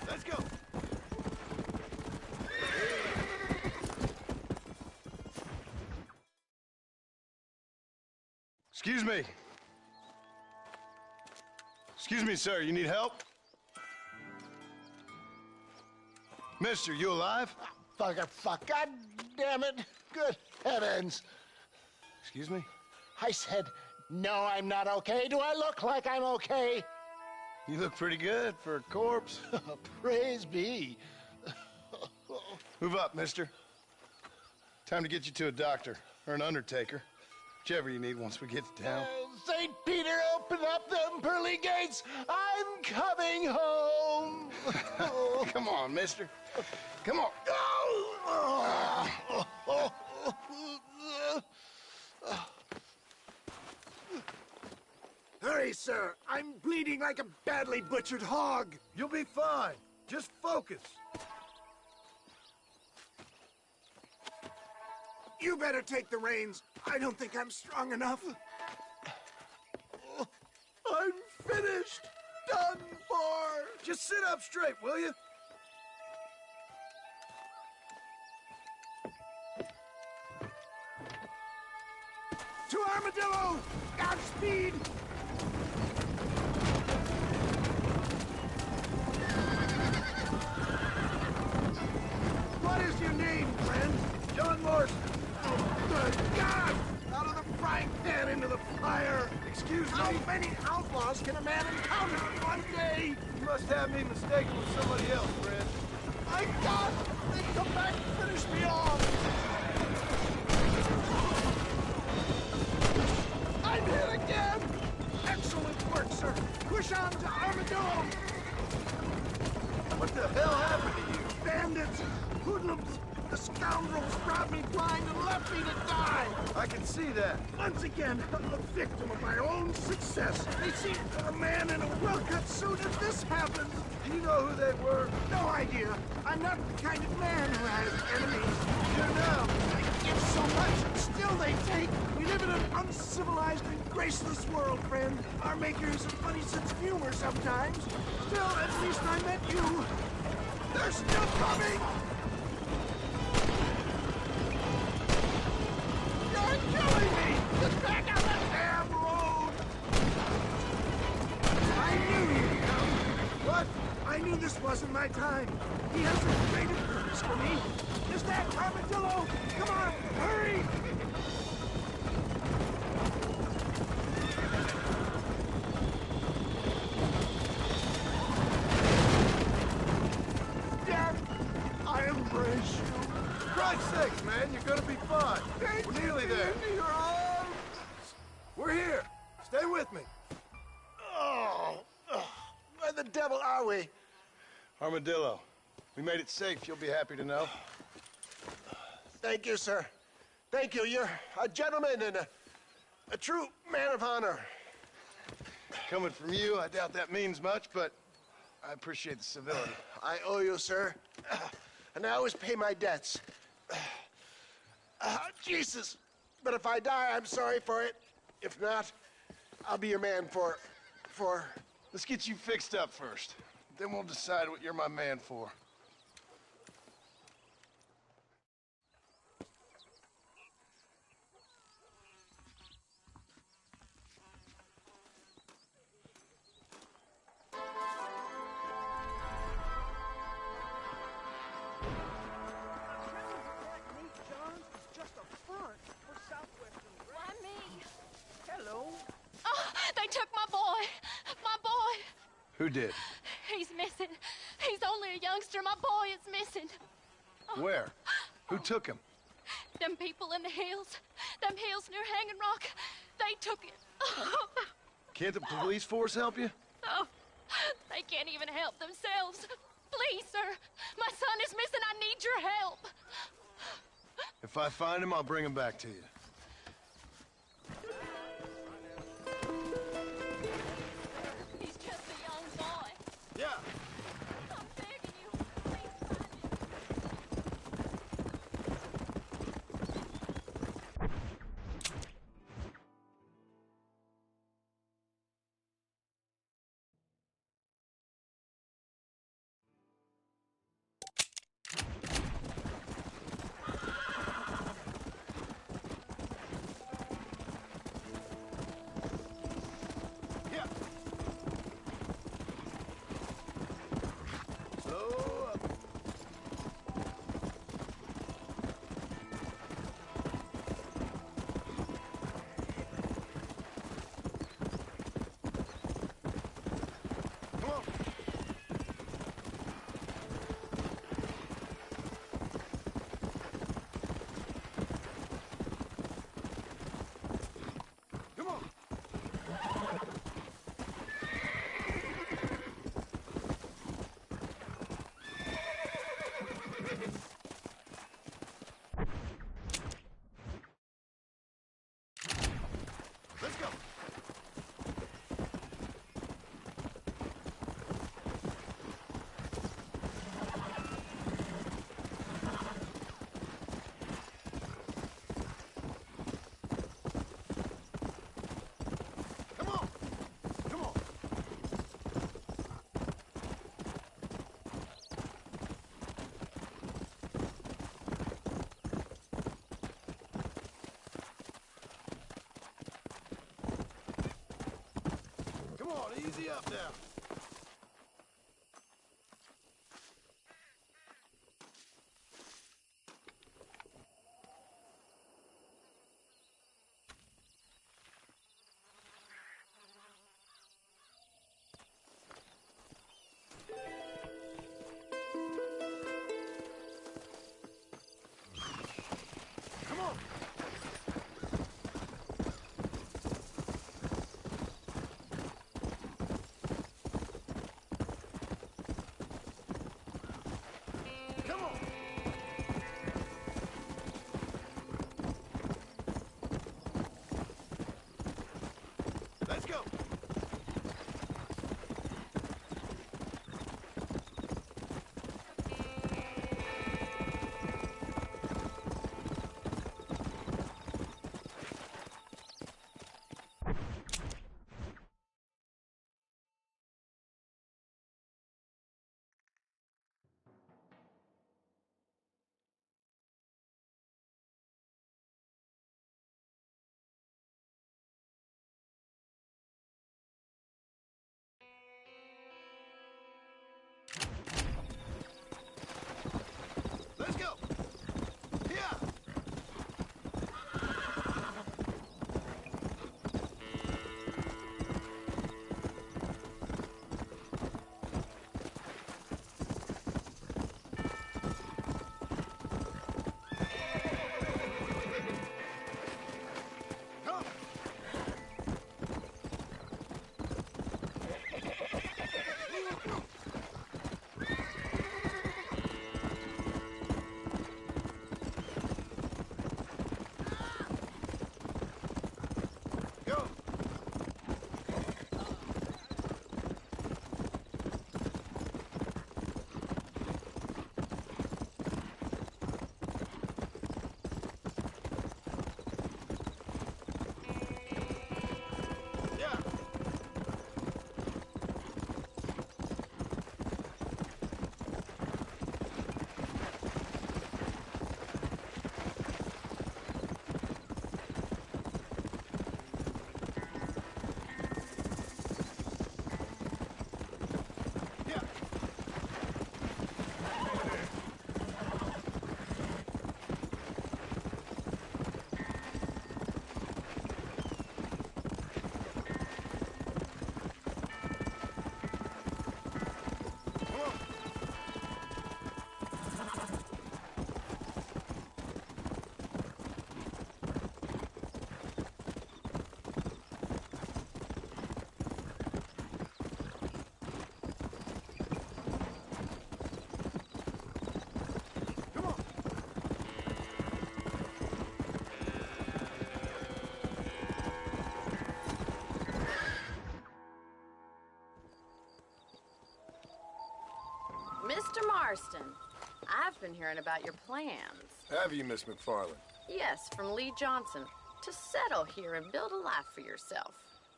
Let's go! Excuse me. Excuse me, sir. You need help? Mister, you alive? Fuck. God damn it. Good heavens. Excuse me? I said, no, I'm not okay. Do I look like I'm okay? You look pretty good for a corpse. Praise be. Move up, mister. Time to get you to a doctor or an undertaker. Whichever you need once we get to town. St. Peter, open up them pearly gates. I'm coming home. Come on, mister. Come on. Hurry, sir. I'm bleeding like a badly butchered hog. You'll be fine. Just focus. You better take the reins. I don't think I'm strong enough. I'm finished. Done for. Just sit up straight, will you? To Armadillo! Godspeed! What is your name, friend? John Marston. Good God! Out of the frying pan into the fire! Excuse me? How many outlaws can a man encounter in one day? You must have me mistaken with somebody else, friend. My God! They come back and finish me off! I'm hit again! Excellent work, sir. Push on to Armadillo! What the hell happened to you? Bandits! Hoodlums! The scoundrels brought me blind and left me to die! I can see that. Once again, a victim of my own success. They seem a man in a well-cut suit if this happens. Do you know who they were? No idea. I'm not the kind of man who has enemies. You know. I give so much, and still they take. We live in an uncivilized and graceless world, friend. Our maker has a funny sense of humor sometimes. Still, at least I met you. They're still coming! You're killing me! Get back on the damn road! I knew you'd come. What? I knew this wasn't my time. He has a greater purpose for me. Is that Armadillo? Come on, hurry! Dad, I embrace you. Christ's sakes, man, you're gonna be fine. We're nearly there. Into your arms. We're here. Stay with me. Oh, where the devil are we? Armadillo, we made it safe, you'll be happy to know. Thank you, sir. Thank you. You're a gentleman and a true man of honor. Coming from you, I doubt that means much, but I appreciate the civility. I owe you, sir. And I always pay my debts. Jesus. But if I die, I'm sorry for it. If not, I'll be your man for... Let's get you fixed up first. Then we'll decide what you're my man for. Why me? Hello. Oh, they took my boy. My boy. Who did? He's missing. He's only a youngster. My boy is missing. Where? Who took him? Them people in the hills. Them hills near Hanging Rock. They took it. Can't the police force help you? Oh, they can't even help themselves. Please, sir. My son is missing. I need your help. If I find him, I'll bring him back to you. He's just a young boy. Yeah. I'm begging you. Please find him. Let's go. Come on. Come on. Come on, easy up now. Marston, I've been hearing about your plans. Have you, Miss McFarland? Yes, from Lee Johnson, to settle here and build a life for yourself.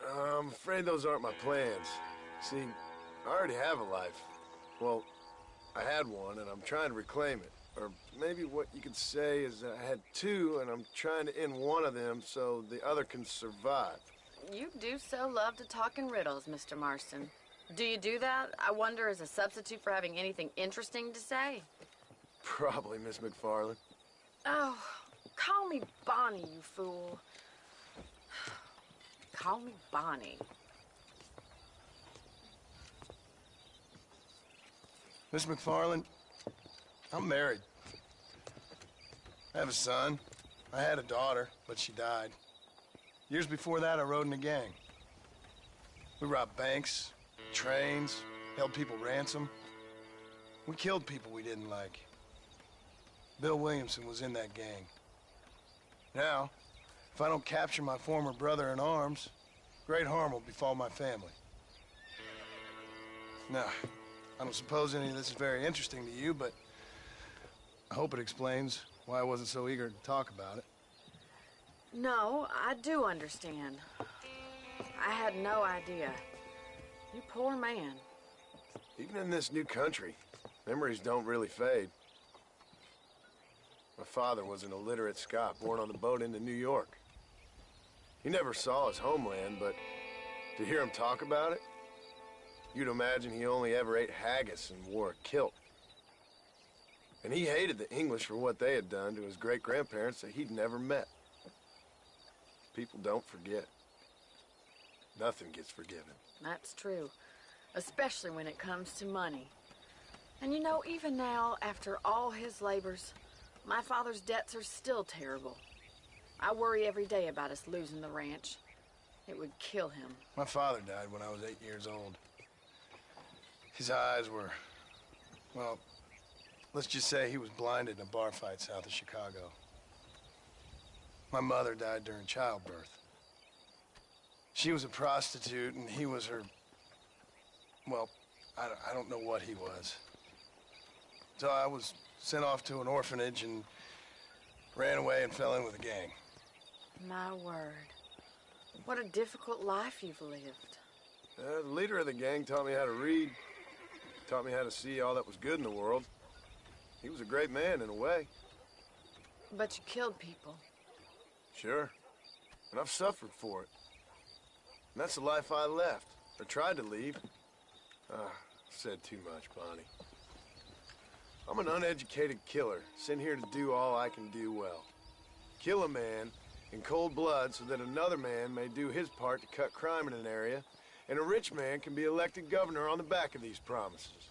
I'm afraid those aren't my plans. See, I already have a life. Well, I had one, and I'm trying to reclaim it. Or maybe what you could say is that I had two, and I'm trying to end one of them so the other can survive. You do so love to talk in riddles, Mr. Marston. Do you do that, I wonder, as a substitute for having anything interesting to say? Probably, Miss McFarland. Oh, call me Bonnie, you fool. Call me Bonnie. Miss McFarland, I'm married. I have a son. I had a daughter, but she died. Years before that, I rode in a gang. We robbed banks, trains, held people ransom. We killed people we didn't like. Bill Williamson was in that gang. Now, if I don't capture my former brother in arms, great harm will befall my family. Now, I don't suppose any of this is very interesting to you, but I hope it explains why I wasn't so eager to talk about it. No, I do understand. I had no idea. You poor man. Even in this new country, memories don't really fade. My father was an illiterate Scot born on the boat into New York. He never saw his homeland, but to hear him talk about it, you'd imagine he only ever ate haggis and wore a kilt. And he hated the English for what they had done to his great-grandparents that he'd never met. People don't forget. Nothing gets forgiven. That's true, especially when it comes to money. And you know, even now, after all his labors, my father's debts are still terrible. I worry every day about us losing the ranch. It would kill him. My father died when I was 8 years old. His eyes were, well, let's just say he was blinded in a bar fight south of Chicago. My mother died during childbirth. She was a prostitute, and he was her, well, I don't know what he was. So I was sent off to an orphanage and ran away and fell in with a gang. My word. What a difficult life you've lived. The leader of the gang taught me how to read, taught me how to see all that was good in the world. He was a great man in a way. But you killed people. Sure. And I've suffered for it. And that's the life I left, or tried to leave. Said too much, Bonnie. I'm an uneducated killer, sent here to do all I can do well. Kill a man in cold blood so that another man may do his part to cut crime in an area, and a rich man can be elected governor on the back of these promises.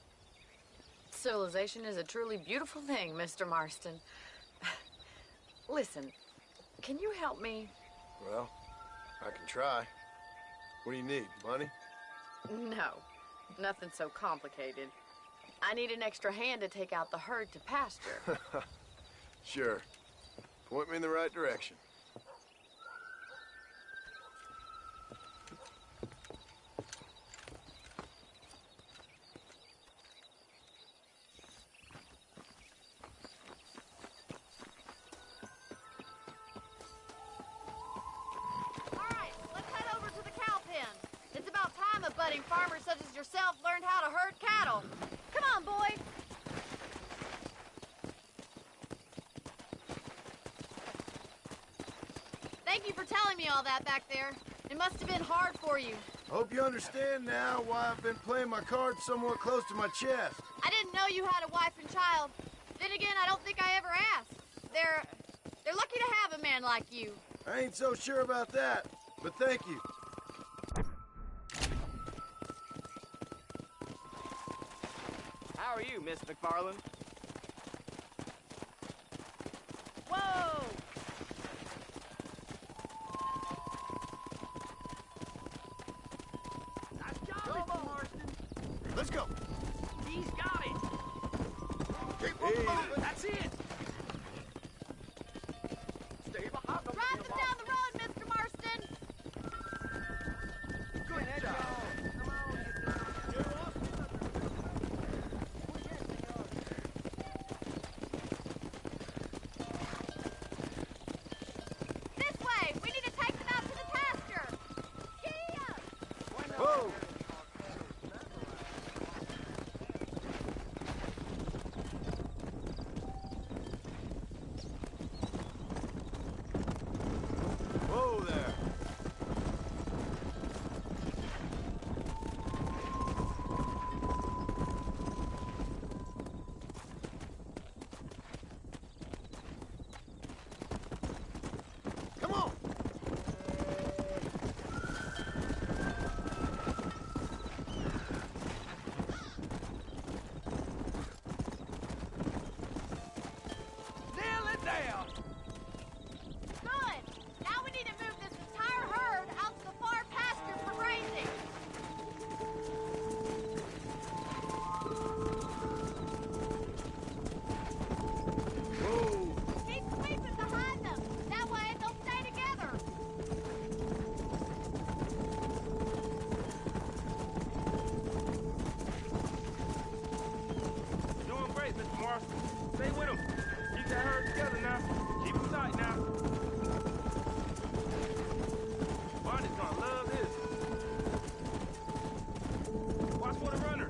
Civilization is a truly beautiful thing, Mr. Marston. Listen, can you help me? Well, I can try. What do you need, money? No, nothing so complicated. I need an extra hand to take out the herd to pasture. Sure. Point me in the right direction. Budding farmers such as yourself learned how to herd cattle. Come on, boy. Thank you for telling me all that back there. It must have been hard for you. Hope you understand now why I've been playing my cards somewhat close to my chest. I didn't know you had a wife and child. Then again, I don't think I ever asked. They're lucky to have a man like you. I ain't so sure about that, but thank you. How are you, Miss McFarland? Whoa! Nice job, Mr. Marston. Let's go. He's got it. Keep moving. That's it. Stay behind them. Drive them down the road, Mr. Marston. Good job. Come on, Marston. Stay with him. Keep that herd together now. Keep him tight now. Barney's gonna love this. Watch for the runner.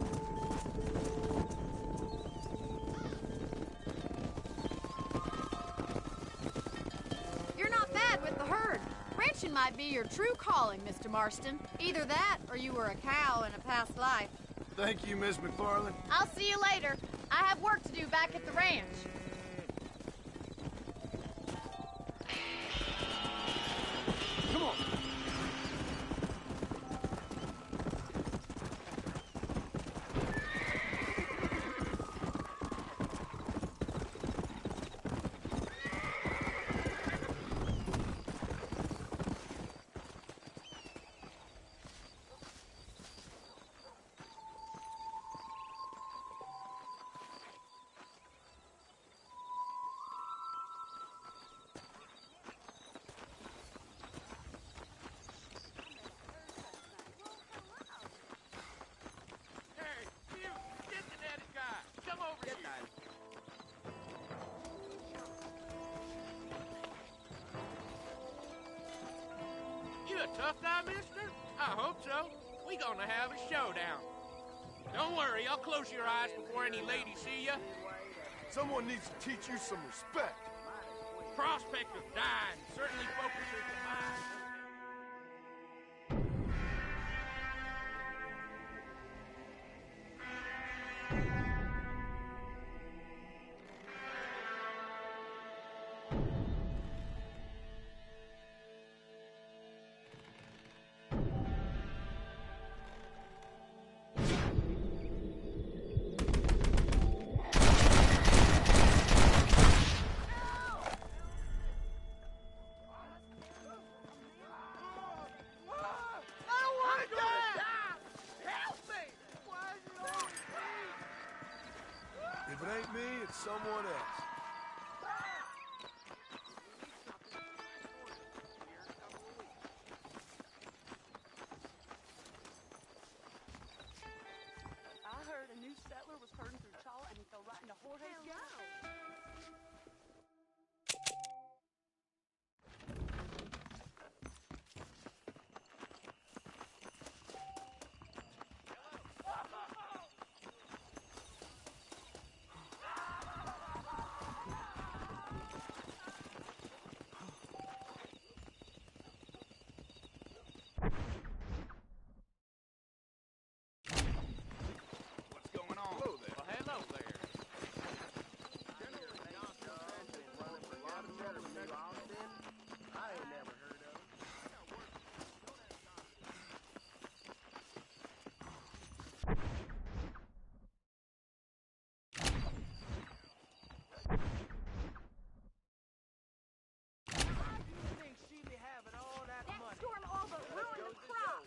You're not bad with the herd. Ranching might be your true calling, Mr. Marston. Either that, or you were a cow in a past life. Thank you, Miss McFarland. I'll see you later. I have work to do back at the ranch. Come on. Hey, you! Get the netted guy! Come over here! You a tough guy, mister? I hope so. We gonna have a showdown. Don't worry, I'll close your eyes before any ladies see you. Someone needs to teach you some respect. Prospect of dying certainly focuses the mind. If it ain't me, it's someone else. I heard a new settler was herding through Chaw and he fell right into Jorge's gap. What's going on? Hello there. Well, hello there. That storm all but ruined the crop.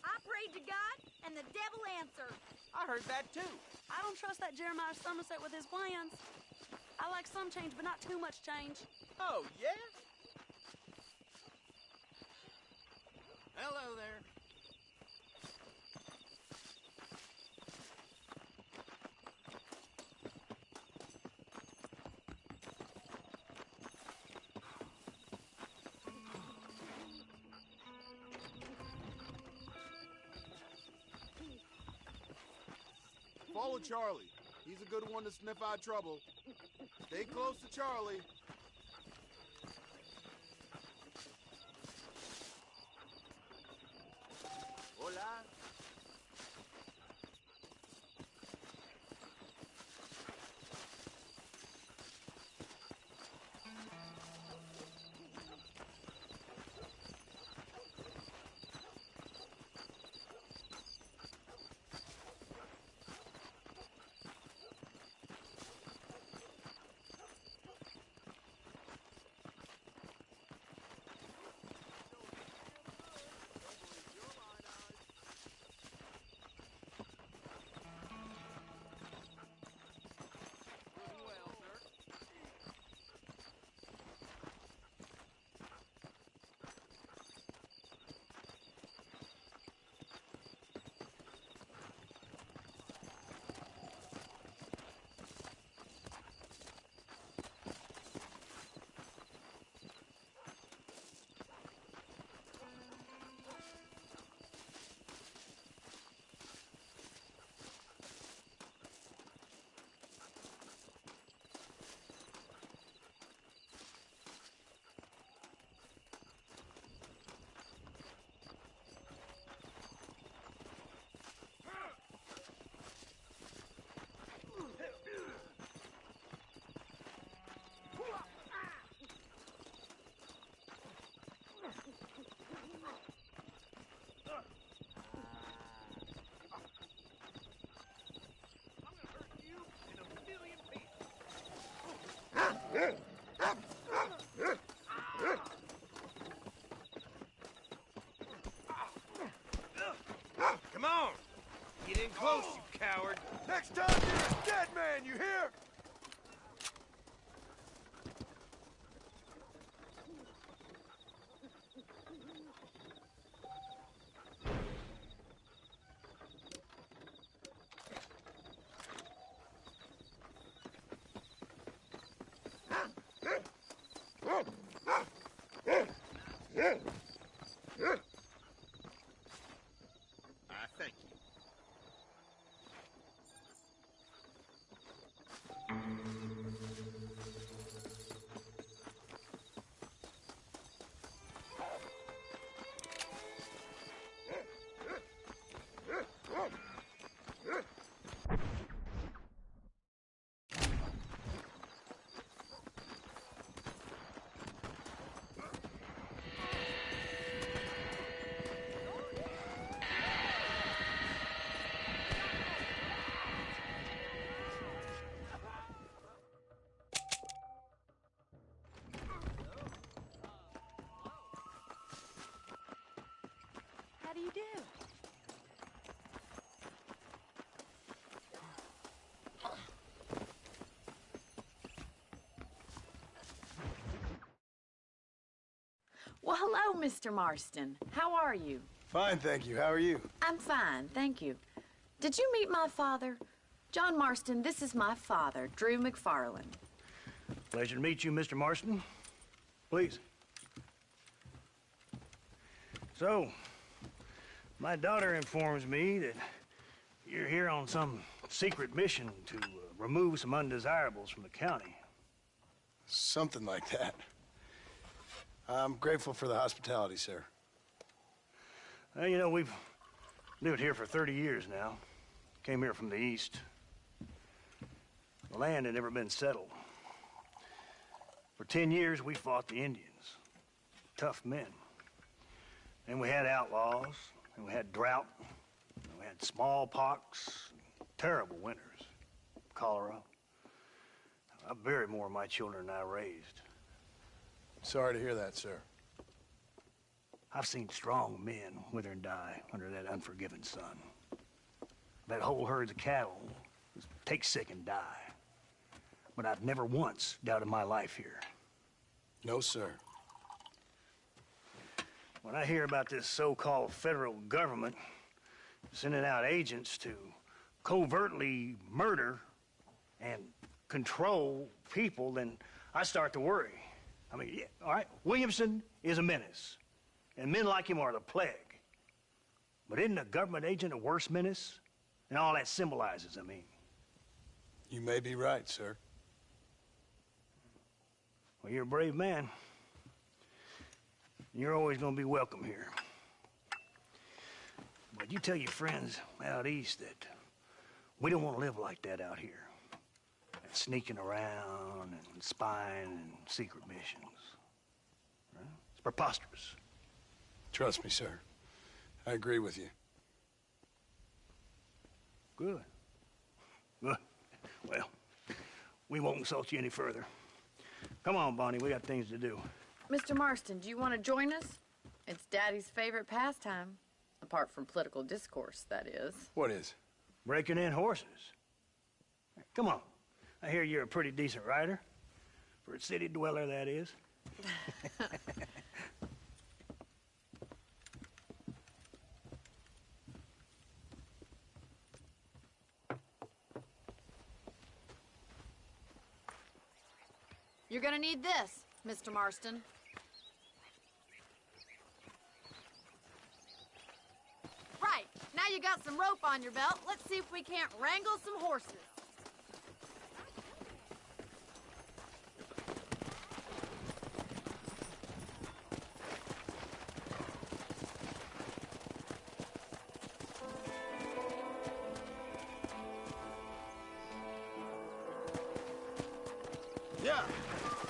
I prayed to God, and the devil answered. I heard that too. I don't trust that Jeremiah Somerset with his plans. I like some change, but not too much change. Oh, yeah? Hello there. Follow Charlie. He's a good one to sniff out trouble. Stay close to Charlie. Hola. Come on! Get in close, you coward! Next time you're a dead man, you hear? Thank you. How do you do? Well, hello, Mr. Marston. How are you? Fine, thank you. How are you? I'm fine, thank you. Did you meet my father? John Marston, this is my father, Drew McFarland. Pleasure to meet you, Mr. Marston. Please. So, my daughter informs me that you're here on some secret mission to remove some undesirables from the county. Something like that. I'm grateful for the hospitality, sir. Well, you know, we've lived here for 30 years now. Came here from the east. The land had never been settled. For 10 years, we fought the Indians. Tough men. And we had outlaws, and we had drought, and we had smallpox, terrible winters, cholera. I buried more of my children than I raised. Sorry to hear that, sir. I've seen strong men wither and die under that unforgiving sun. That whole herds of cattle just take sick and die. But I've never once doubted my life here. No, sir. When I hear about this so-called federal government sending out agents to covertly murder and control people, then I start to worry. I mean, yeah, all right, Williamson is a menace, and men like him are the plague. But isn't a government agent a worse menace? And all that symbolizes, I mean. You may be right, sir. Well, you're a brave man. You're always going to be welcome here. But you tell your friends out east that we don't want to live like that out here. Sneaking around and spying and secret missions. Right? It's preposterous. Trust me, sir. I agree with you. Good. Good. Well, we won't insult you any further. Come on, Bonnie, we got things to do. Mr. Marston, do you want to join us? It's Daddy's favorite pastime. Apart from political discourse, that is. What is? Breaking in horses. Come on. I hear you're a pretty decent rider. For a city dweller, that is. You're gonna need this, Mr. Marston. Right, now you got some rope on your belt, let's see if we can't wrangle some horses. Yeah,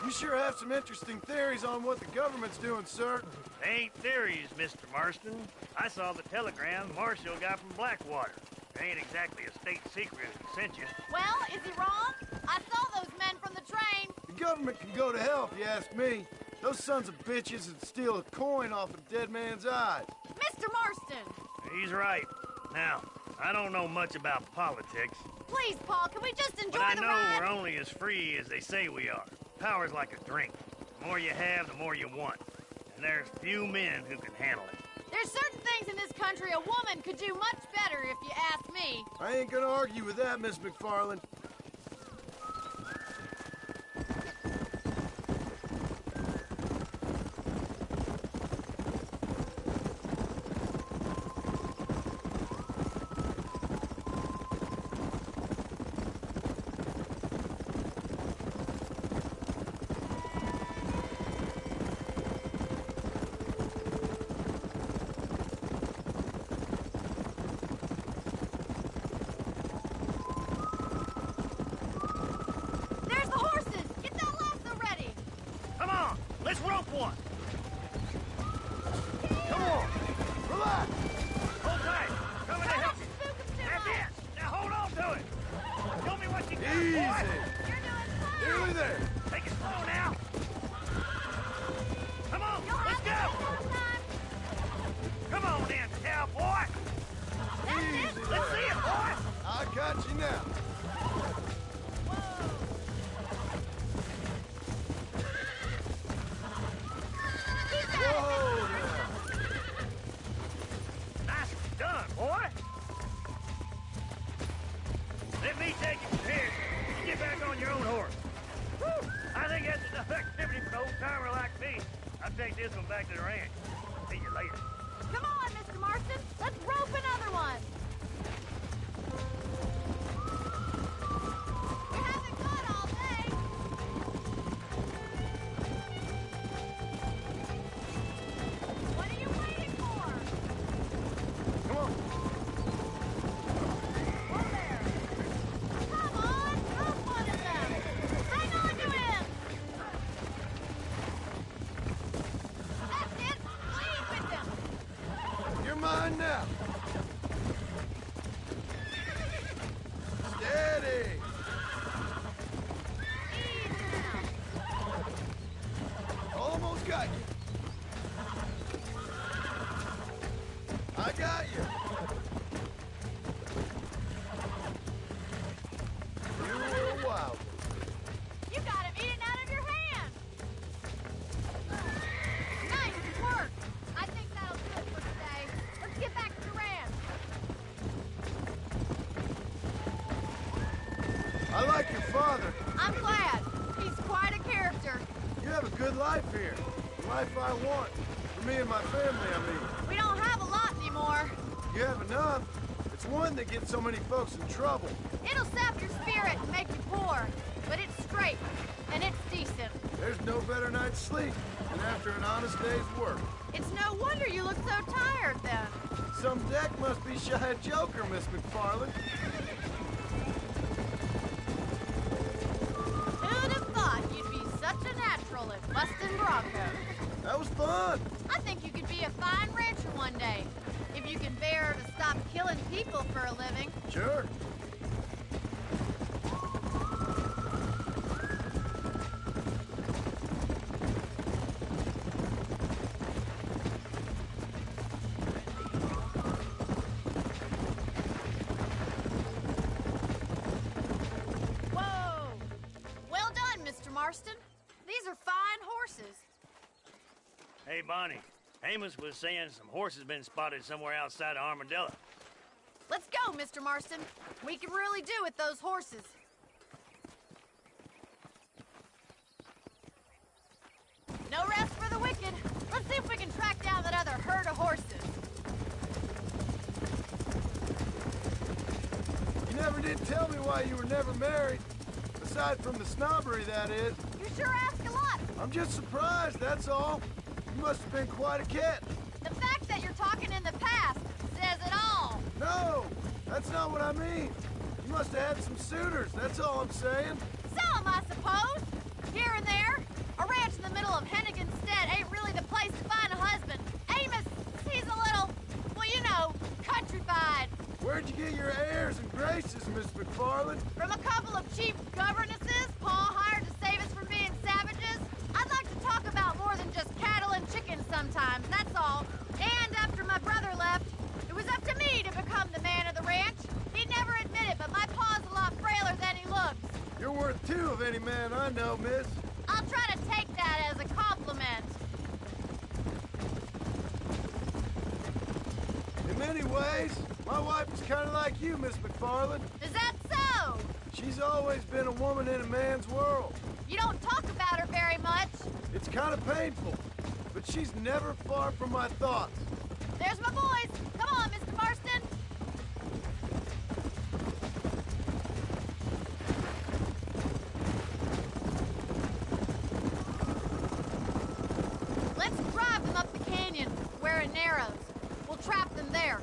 you sure have some interesting theories on what the government's doing, sir. They ain't theories, Mr. Marston. I saw the telegram Marshall got from Blackwater. It ain't exactly a state secret if he sent you. Well, is he wrong? I saw those men from the train. The government government can go to hell if you ask me. Those sons of bitches would steal a coin off a dead man's eyes. Mr. Marston! He's right. Now, I don't know much about politics. Please, Paul, can we just enjoy but I the know ride? we're only as free as they say we are. Power's like a drink. The more you have, the more you want. And there's few men who can handle it. There's certain things in this country a woman could do much better, if you ask me. I ain't gonna argue with that, Miss McFarland. Let's rope one. Come on. Relax. Hold tight. Coming to help you. That's it. Now hold on to it. Show me what you got, Easy. boy. You're doing fine. Nearly there. Take it slow now. Come on. Let's go. Come on then, cowboy. Easy. Let's see it, boy. I got you now. Nicely done, boy. Let me take you from here. You get back on your own horse. Whew. I think that's enough activity for an old-timer like me. I'll take this one back to the ranch. See you later. Come on, Mr. Marston. Let's rope another one. We haven't gone all day. What are you waiting for? Come on. Whoa there. Come on, rope one of them. Hang on to him. That's it. Lead with him. You're mine now. Steady. Almost got you. I got you. You were wild. You got him eaten out of your hand. Nice work. I think that'll do it for today. Let's get back to the ranch. I like your father. I'm glad. He's quite a character. You have a good life here. The life I want. For me and my family, I mean. We don't have a lot anymore. You have enough. It's one that gets so many folks in trouble. It'll sap your spirit and make you poor. But it's straight. And it's decent. There's no better night's sleep than after an honest day's work. It's no wonder you look so tired then. Some deck must be shy of Joker, Miss McFarland. Who'd have thought you'd be such a natural at busting Broncos? That was fun. I think you could be a fine rancher one day. If you can bear to stop killing people for a living. Sure. Whoa! Well done, Mr. Marston. These are fine horses. Hey, Bonnie. Amos was saying some horses been spotted somewhere outside of Armadillo. Let's go, Mr. Marston. We can really do with those horses. No rest for the wicked. Let's see if we can track down that other herd of horses. You never did tell me why you were never married. Aside from the snobbery, that is. You sure ask a lot. I'm just surprised, that's all. You must have been quite a cat. The fact that you're talking in the past says it all. No, that's not what I mean. You must have had some suitors, that's all I'm saying. Some, I suppose. Here and there. A ranch in the middle of Hennigan's Stead ain't really the place to find a husband. Amos, he's a little, well, you know, countrified. Where'd you get your airs and graces, Miss McFarland? From a couple of cheap governesses Paul hired to save us from being savage than I know, miss. I'll try to take that as a compliment. In many ways, my wife is kind of like you, Miss McFarland. Is that so? She's always been a woman in a man's world. You don't talk about her very much. It's kind of painful, but she's never far from my thoughts. There's my boys. Come on, Mr. Marston. Let's drive them up the canyon where it narrows. We'll trap them there.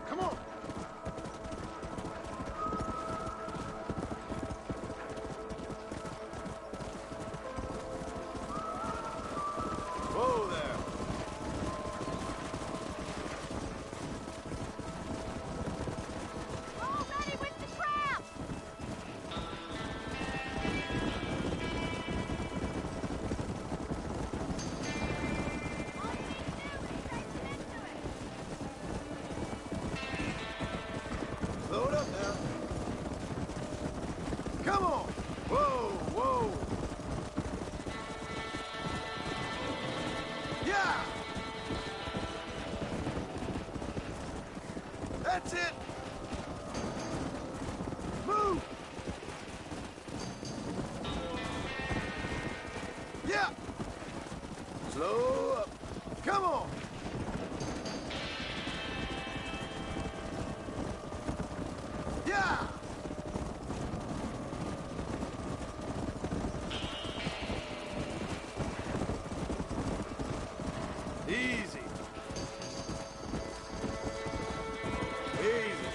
Come on. Whoa there. All ready with the trap. Slow it up now. Come on. Whoa, whoa. Yeah. That's it. Move. Yeah. Slow up. Come on. Yeah. Easy. Easy.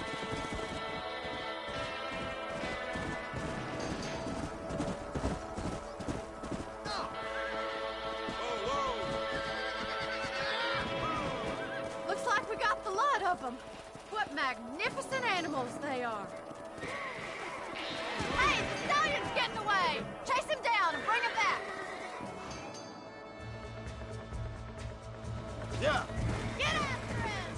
Looks like we got the lot of them. What magnificent animals they are. Hey, the stallion's getting away. Chase him down and bring him back. Yeah. Get after him.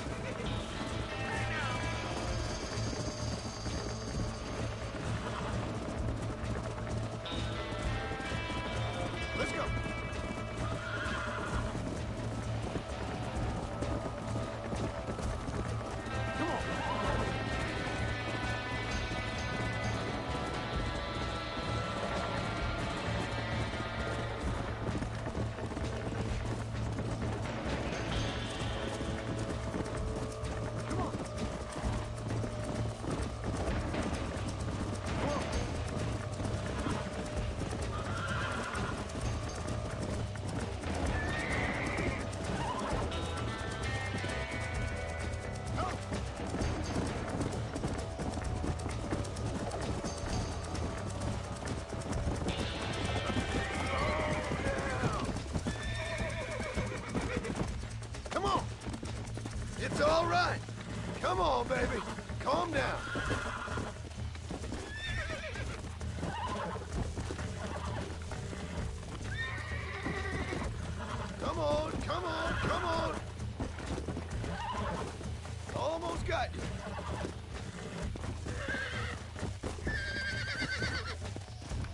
Let's go. Come on. Come on. It's all right. Come on, baby. Calm down. Come on, come on, come on. Almost got you.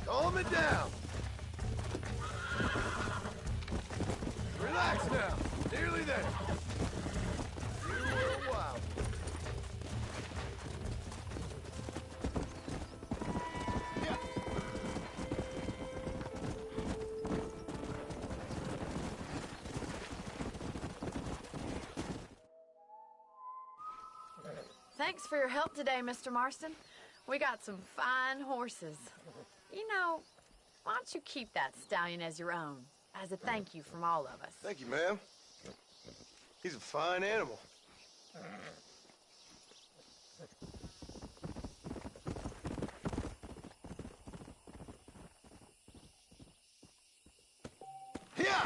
Calm it down. Relax now. Nearly there. You were wild. Yeah. Thanks for your help today, Mr. Marston. We got some fine horses. You know, why don't you keep that stallion as your own, as a thank you from all of us? Thank you, ma'am. He's a fine animal. Yeah!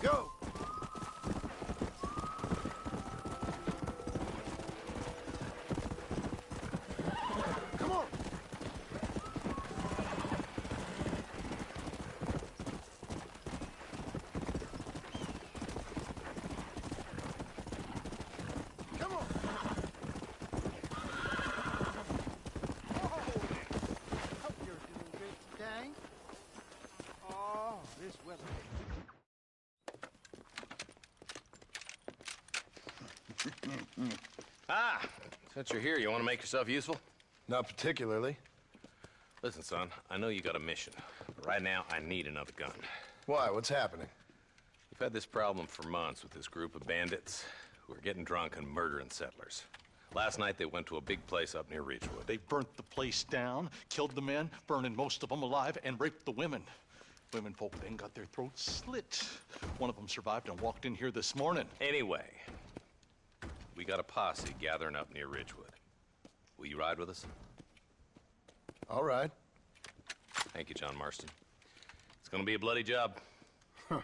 Go! Ah, since you're here, you want to make yourself useful? Not particularly. Listen, son, I know you got a mission. But right now, I need another gun. Why? What's happening? We've had this problem for months with this group of bandits who are getting drunk and murdering settlers. Last night, they went to a big place up near Ridgewood. They burnt the place down, killed the men, burning most of them alive, and raped the women. Women folk then got their throats slit. One of them survived and walked in here this morning. Anyway, we got a posse gathering up near Ridgewood. Will you ride with us? All right. Thank you, John Marston. It's gonna be a bloody job. Huh.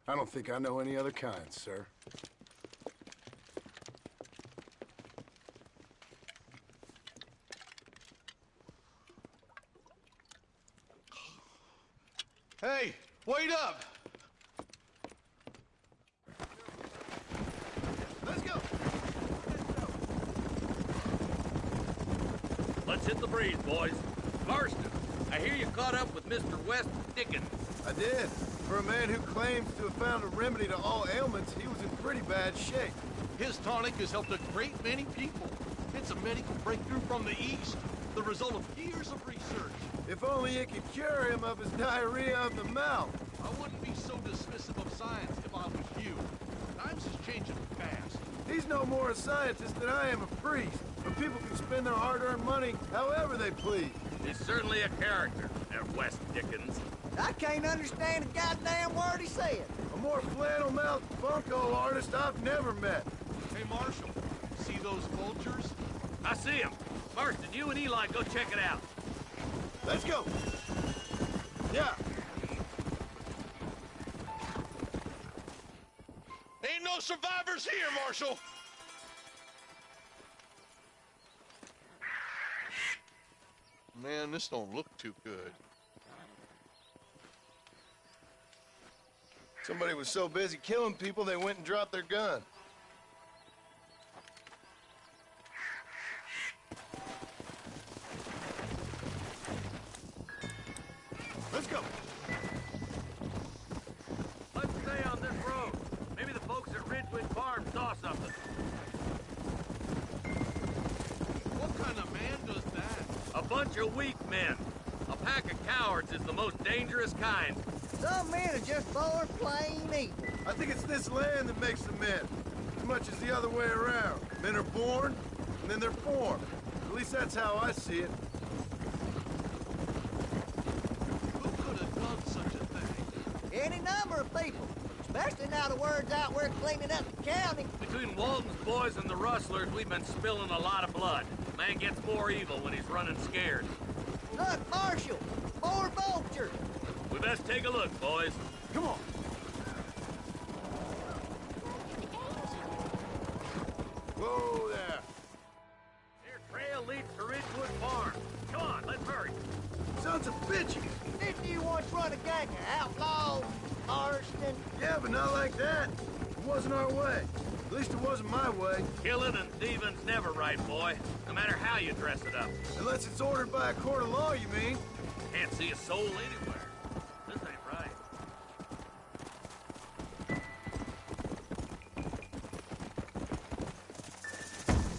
I don't think I know any other kind, sir. Hey, wait up! Let's go. Let's hit the breeze, boys. Marston, I hear you caught up with Mr. West Dickens. I did. For a man who claims to have found a remedy to all ailments, he was in pretty bad shape. His tonic has helped a great many people. It's a medical breakthrough from the East, the result of years of research. If only it could cure him of his diarrhea of the mouth. I wouldn't be so dismissive of science if I was you. Times is changing fast. He's no more a scientist than I am a priest. But people can spend their hard-earned money however they please. He's certainly a character, that West Dickens. I can't understand a goddamn word he said. A more flannel-mouthed bunko artist I've never met. Hey, Marshal, see those vultures? I see him. Marston, you and Eli go check it out. Let's go. Yeah. Ain't no survivors here, Marshal! Man, this don't look too good. Somebody was so busy killing people, they went and dropped their gun. Let's go. Let's stay on this road. Maybe the folks at Ridgewood Farm saw something. What kind of man does that? A bunch of weak men. A pack of cowards is the most dangerous kind. Some men are just born plain evil. I think it's this land that makes them men, as much as the other way around. Men are born, and then they're formed. At least that's how I see it. Who could have done such a thing? Any number of people, especially now the word's out we're cleaning up the county. Between Walton's boys and the rustlers, we've been spilling a lot of blood. Man gets more evil when he's running scared. Look, Marshal, more vultures. We best take a look, boys. Come on. Whoa there. Their trail leads to Ridgewood Farm. Come on, let's hurry. Sons of bitches. Didn't you once run a gang of outlaws, Marston? Yeah, but not like that. It wasn't our way. At least it wasn't my way. Killing and thieving's never right, boy. No matter how you dress it up. Unless it's ordered by a court of law, you mean? Can't see a soul anywhere. This ain't right.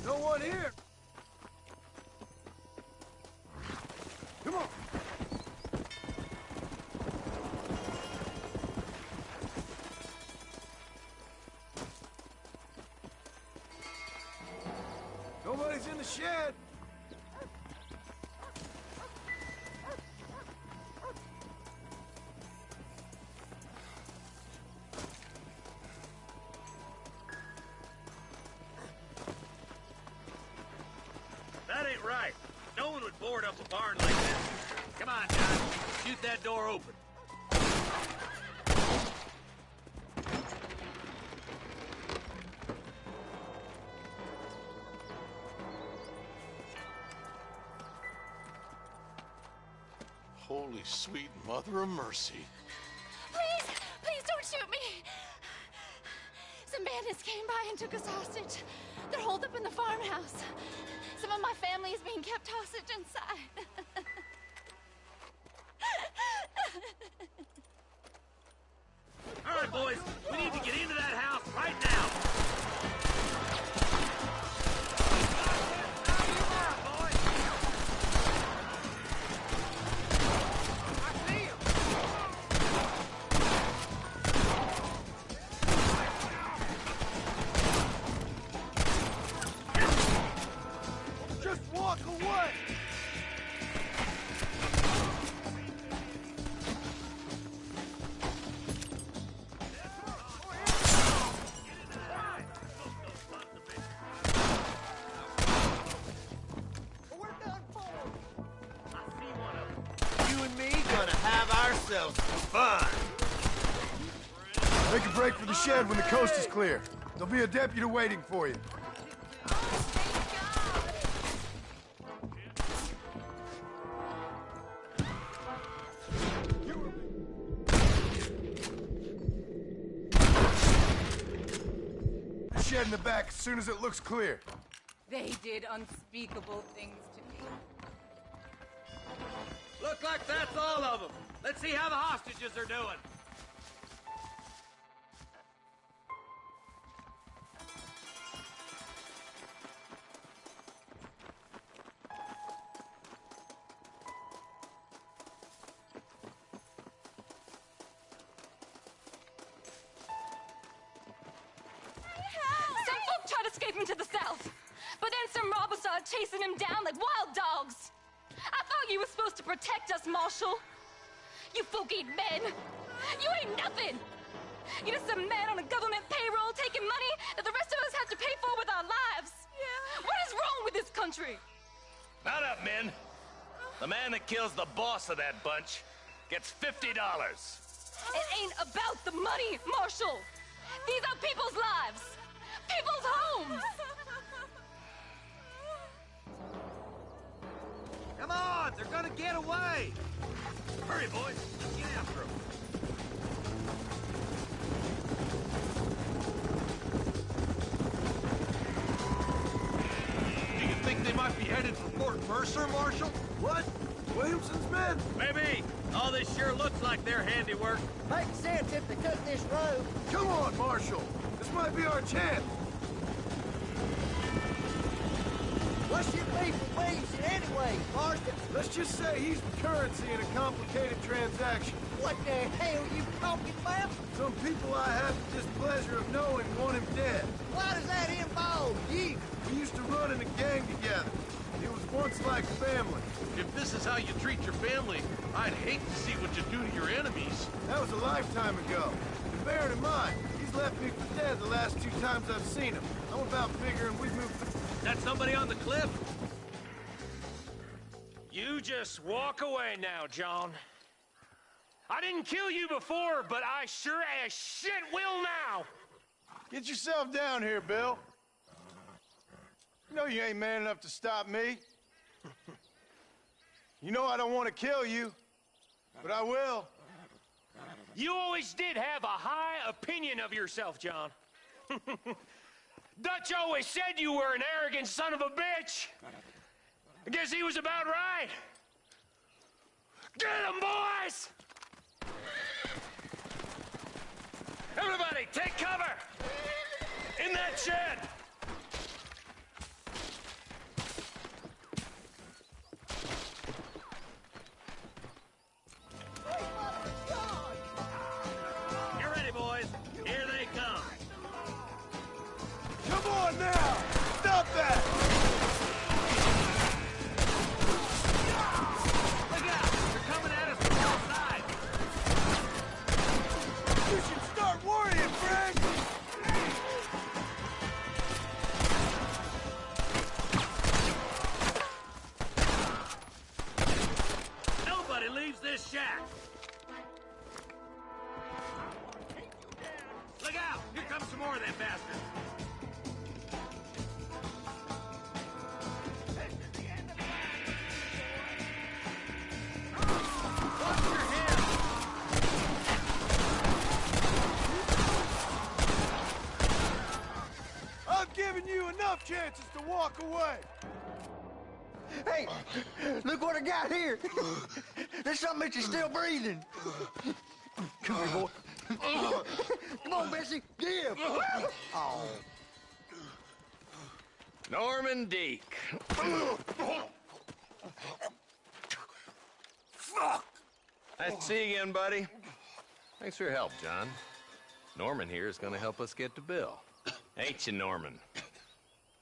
No one here. Come on. Nobody's in the shed. That ain't right. No one would board up a barn like this. Come on, John. Shoot that door open. Holy sweet mother of mercy. Please don't shoot me. Some bandits came by and took us hostage. They're holed up in the farmhouse. Some of my family is being kept hostage inside. All right, boys. We need to get into that house right now. fine. Make a break for the shed when the coast is clear. There'll be a deputy waiting for you. The shed in the back as soon as it looks clear. They did unspeakable things to me. Look like that's all of them. Let's see how the hostages are doing. Some folk tried to escape him to the south, but then some robbers started chasing him down like wild dogs. I thought you were supposed to protect us, Marshal. You folk ain't men. You ain't nothing. You're just some man on a government payroll taking money that the rest of us have to pay for with our lives. Yeah. What is wrong with this country? Mount up, men. The man that kills the boss of that bunch gets $50. It ain't about the money, Marshal. These are people's lives. People's homes. Come on, they're gonna get away. Hurry, boys. Let's get after them. Do you think they might be headed for Fort Mercer, Marshal? What? Williamson's men? Maybe. All this sure looks like their handiwork. Makes sense if they took this road. Come on, Marshal. This might be our chance. What's your beef with Williamson anyway, Marston? Let's just say he's the currency in a complicated transaction. What the hell are you talking about? Some people I have the displeasure of knowing want him dead. Why does that involve you? We used to run in a gang together. It was once like family. If this is how you treat your family, I'd hate to see what you do to your enemies. That was a lifetime ago. And bearing in mind, he's left me for dead the last 2 times I've seen him. I'm about figuring we've moved... That somebody on the cliff? You just walk away now, John. I didn't kill you before, but I sure as shit will now. Get yourself down here, Bill. You know you ain't man enough to stop me. You know I don't want to kill you, but I will. You always did have a high opinion of yourself, John. Dutch always said you were an arrogant son of a bitch. I guess he was about right. Get him, boys! Everybody, take cover! In that shed! Get ready, boys. Here they come. Come on now! Stop that! Look out! They're coming at us from all sides. You should start worrying, Frank! Nobody leaves this shack. Look out! Here comes some more of them bastards. Watch your head! I've given you enough chances to walk away. Hey, look what I got here. There's something that you're still breathing. Come here, boy. Come on, Bessie. Give. Oh. Norman Deek. Fuck! Nice to see you again, buddy. Thanks for your help, John. Norman here is going to help us get to Bill. Ain't you, Norman?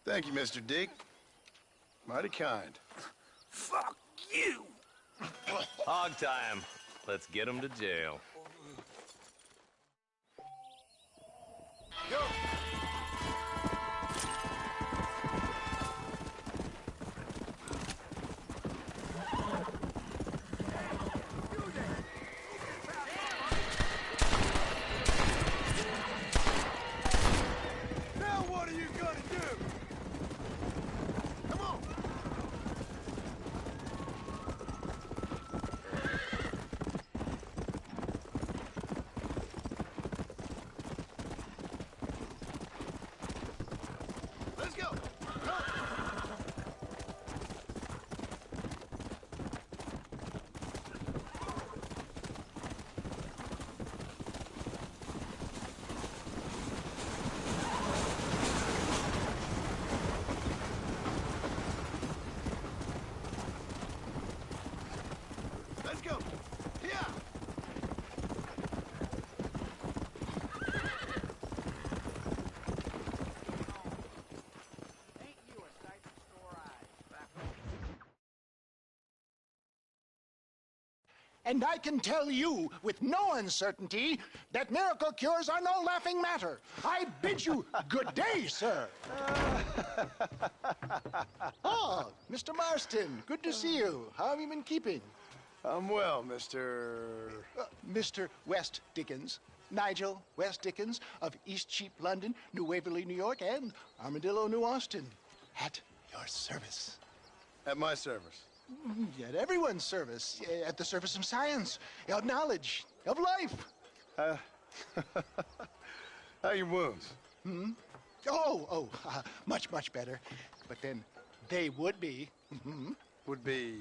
Thank you, Mr. Deke. Mighty kind. Fuck you! Hog time. Let's get him to jail. Go! And I can tell you with no uncertainty that miracle cures are no laughing matter. I bid you good day, sir. Oh, Mr. Marston, good to see you. How have you been keeping? I'm well, Mr. Mr. West Dickens. Nigel West Dickens of Eastcheap, London, New Waverly, New York, and Armadillo, New Austin. At your service. At my service? At everyone's service. At the service of science, of knowledge, of life. How are your wounds? Much, much better. But then they would be. Would be?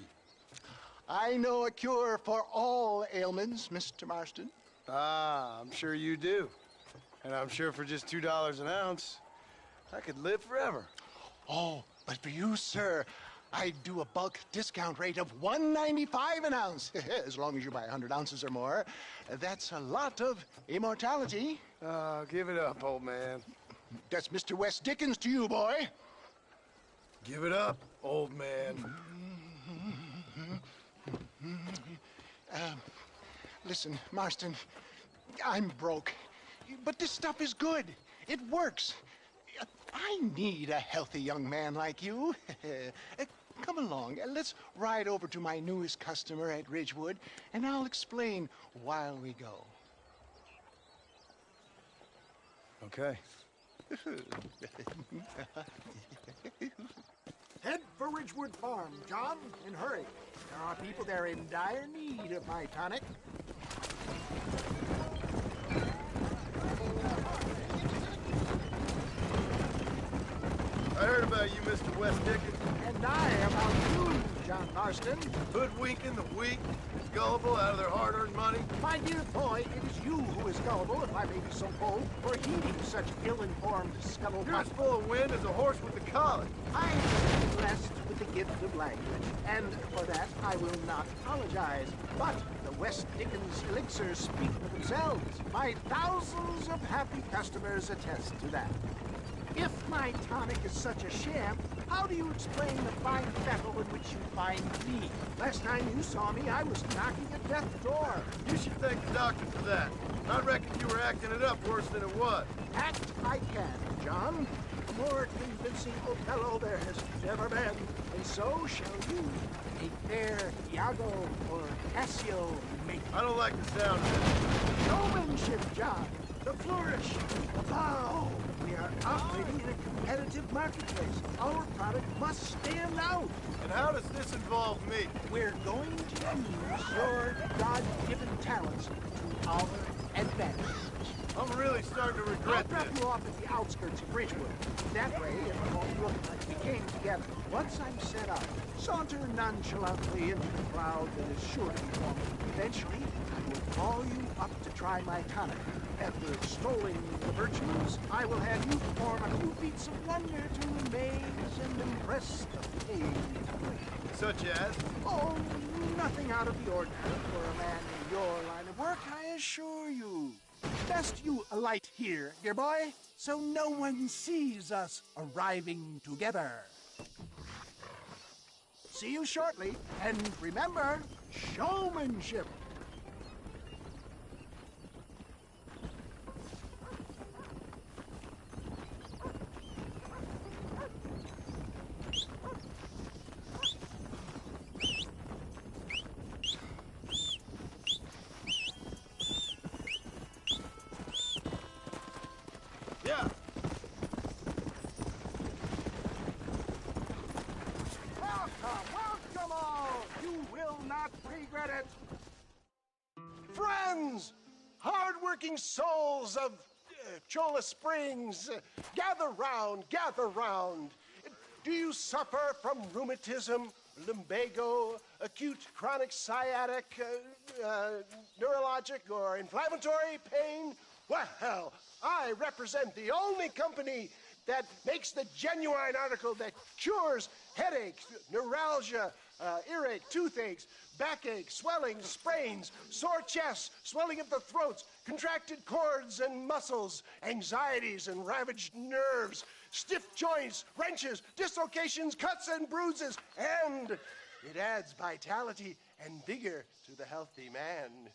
I know a cure for all ailments, Mr. Marston. Ah, I'm sure you do. And I'm sure for just $2 an ounce, I could live forever. Oh, but for you, sir, I'd do a bulk discount rate of $1.95 an ounce, as long as you buy 100 ounces or more. That's a lot of immortality. Give it up, old man. That's Mr. West Dickens to you, boy. Give it up, old man. Listen, Marston, I'm broke, but this stuff is good. It works. I need a healthy young man like you. Come along, let's ride over to my newest customer at Ridgewood, and I'll explain while we go. Okay. Head for Ridgewood Farm, John, and hurry. There are people there in dire need of my tonic. I heard about you, Mr. West Dickens. And I about you, John Marston. Hoodwinking the weak, gullible out of their hard-earned money. My dear boy, it is you who is gullible, if I may be so bold, for heeding such ill-informed scuttlebutt. You're as full of wind as a horse with the collar. I am blessed with the gift of language, and for that I will not apologize. But the West Dickens elixirs speak for themselves. My thousands of happy customers attest to that. If my tonic is such a sham, how do you explain the fine fettle in which you find me? Last time you saw me, I was knocking at death's door. You should thank the doctor for that. I reckon you were acting it up worse than it was. Act I can, John. A more convincing Othello there has never been. And so shall you. A fair Iago or Cassio make. I don't like the sound of it. Showmanship, John. The flourish. The bow. We are operating in a competitive marketplace. Our product must stand out. And how does this involve me? We're going to use your God-given talents to our advantage. I'm really starting to regret I'll drop this. you off at the outskirts of Ridgewood. That way, it won't look like we came together. Once I'm set up, saunter nonchalantly into the crowd that is sure to be forming. Eventually, I will call you up to try my tonic. After extolling the virtues, I will have you perform a few feats of wonder to amaze and impress the page. Such as? Oh, nothing out of the ordinary for a man in your line of work, I assure you. Best you alight here, dear boy, so no one sees us arriving together. See you shortly, and remember, showmanship. Yeah. Welcome all! You will not regret it. Friends, hard-working souls of Cholla Springs, gather round, gather round. Do you suffer from rheumatism, lumbago, acute chronic sciatic, neurologic, or inflammatory pain? Well, I represent the only company that makes the genuine article that cures headaches, neuralgia, earache, toothaches, backache, swelling, sprains, sore chests, swelling of the throats, contracted cords and muscles, anxieties and ravaged nerves, stiff joints, wrenches, dislocations, cuts and bruises, and It adds vitality and vigor to the healthy man.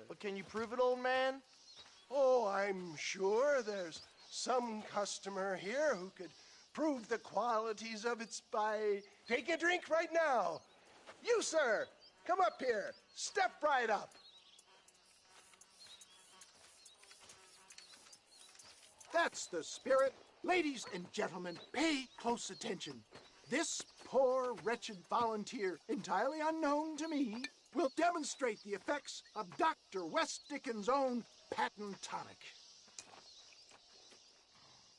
But can you prove it, old man? Oh, I'm sure there's some customer here who could prove the qualities of it by... Take a drink right now. You, sir, come up here. Step right up. That's the spirit. Ladies and gentlemen, pay close attention. This poor, wretched volunteer, entirely unknown to me, will demonstrate the effects of Dr. West Dickens' own patent tonic.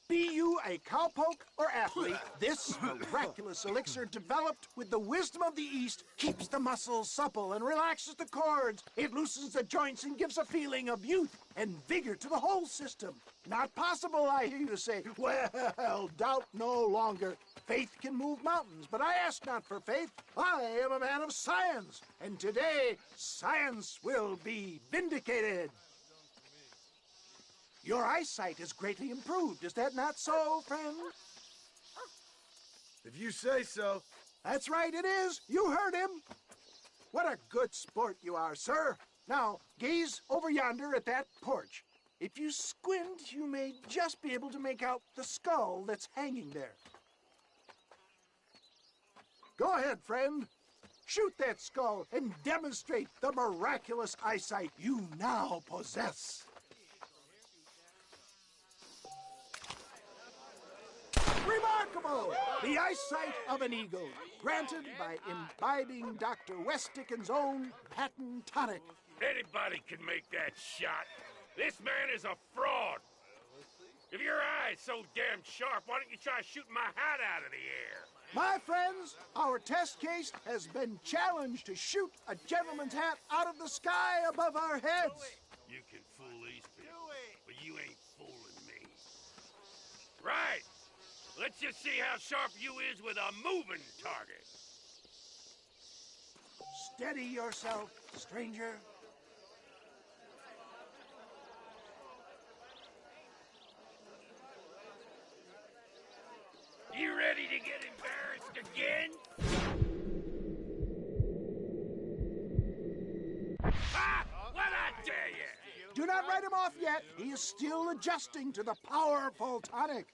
Be you a cowpoke or athlete, this miraculous elixir developed with the wisdom of the East keeps the muscles supple and relaxes the cords. It loosens the joints and gives a feeling of youth and vigor to the whole system. Not possible, I hear you say. Well, doubt no longer. Faith can move mountains, but I ask not for faith. I am a man of science, and today science will be vindicated. Your eyesight is greatly improved. Is that not so, friend? If you say so. That's right, it is. You heard him. What a good sport you are, sir. Now, gaze over yonder at that porch. If you squint, you may just be able to make out the skull that's hanging there. Go ahead, friend. Shoot that skull and demonstrate the miraculous eyesight you now possess. Remarkable! The eyesight of an eagle, granted by imbibing Dr. West Dickens' own patent tonic. Anybody can make that shot. This man is a fraud. If your eye's so damn sharp, why don't you try shooting my hat out of the air? My friends, our test case has been challenged to shoot a gentleman's hat out of the sky above our heads. You can fool these people, but you ain't fooling me. Right. Let's just see how sharp you is with a moving target. Steady yourself, stranger. You ready to get embarrassed again? Ah! What'd I tell you? Do not write him off yet. He is still adjusting to the powerful tonic.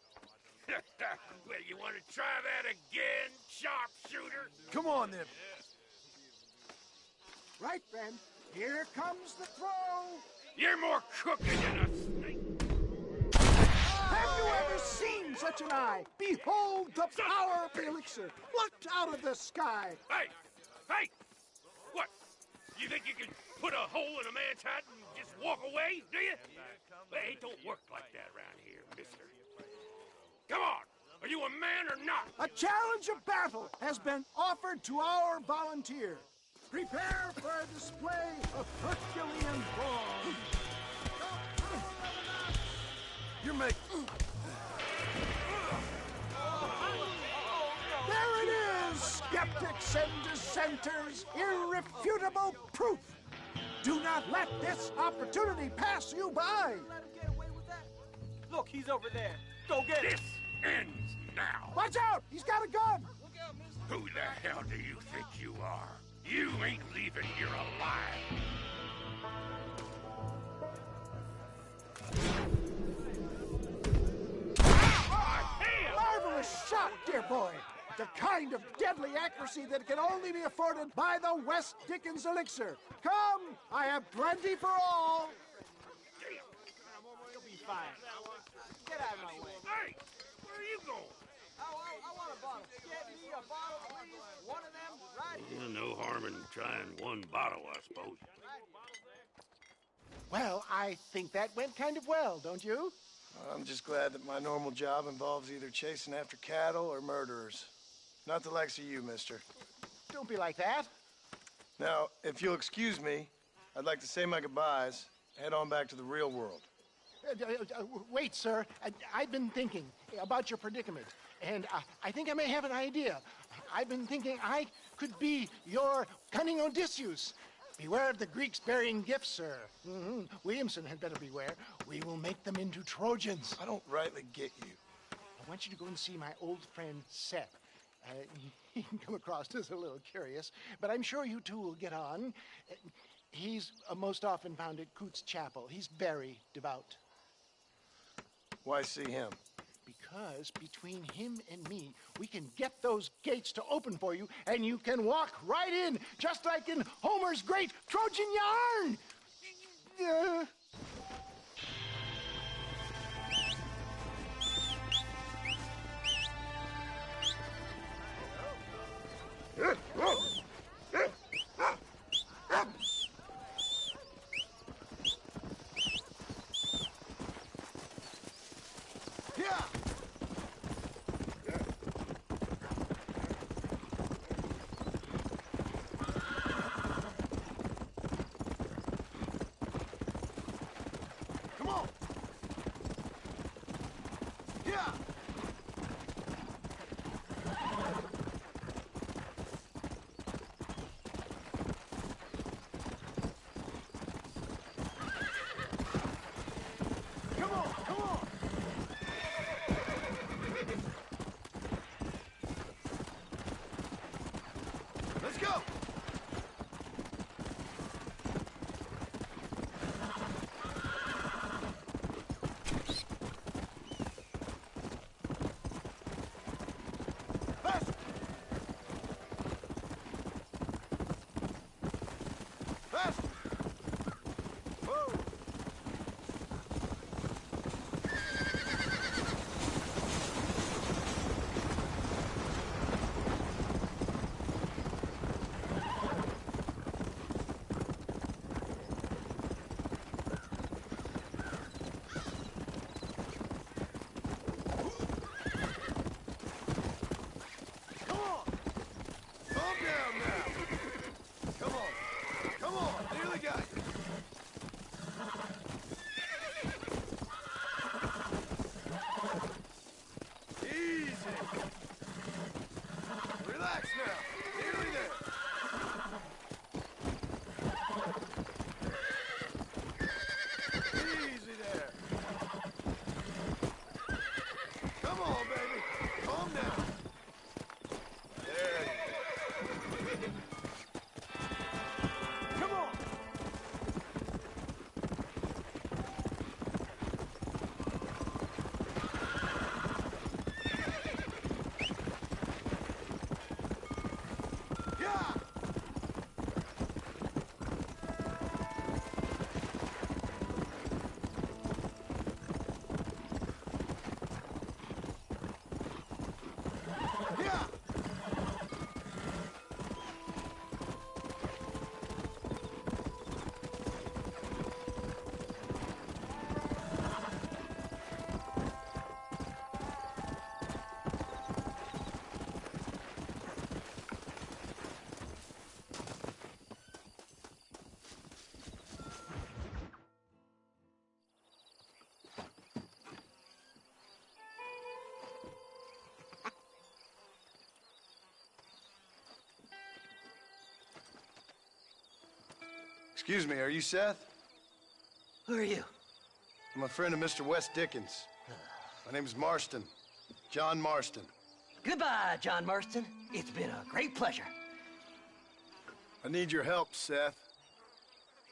Well, you want to try that again, sharpshooter? Come on, then. Right, friend. Here comes the throw. You're more crooked than a snake. Have you ever seen such an eye? Behold the power of the elixir, plucked out of the sky. Hey! Hey! What? You think you can put a hole in a man's hat and just walk away, do you? Well, it don't work like that around here, mister. Come on! Are you a man or not? A challenge of battle has been offered to our volunteer. Prepare for a display of Herculean brawn. You're making... There it is, skeptics and dissenters, irrefutable proof. Do not let this opportunity pass you by. Look, he's over there. Go get him. This ends now. Watch out! He's got a gun! Who the hell do you think you are? You ain't leaving here alive. Marvelous shot, dear boy. The kind of deadly accuracy that can only be afforded by the West Dickens elixir. Come, I have plenty for all. You'll be fine. Get out of my way. Hey, where are you going? I want a bottle. Get me a bottle, please. One of them, right here. No harm in trying one bottle, I suppose. Well, I think that went kind of well, don't you? I'm just glad that my normal job involves either chasing after cattle or murderers. Not the likes of you, mister. Don't be like that. Now, if you'll excuse me, I'd like to say my goodbyes, head on back to the real world. Wait, sir. I've been thinking about your predicament, and I think I may have an idea. I've been thinking I could be your cunning Odysseus. Beware of the Greeks burying gifts, sir. Williamson had better beware. We will make them into Trojans. I don't rightly get you. I want you to go and see my old friend Seth. He can come across as a little curious, but I'm sure you two will get on. He's most often found at Coots Chapel. He's very devout. Why see him? Because between him and me, we can get those gates to open for you, and you can walk right in, just like in Homer's great Trojan yarn! Let's go! Excuse me, are you Seth? Who are you? I'm a friend of Mr. Wes Dickens. My name is Marston. John Marston. Goodbye, John Marston. It's been a great pleasure. I need your help, Seth.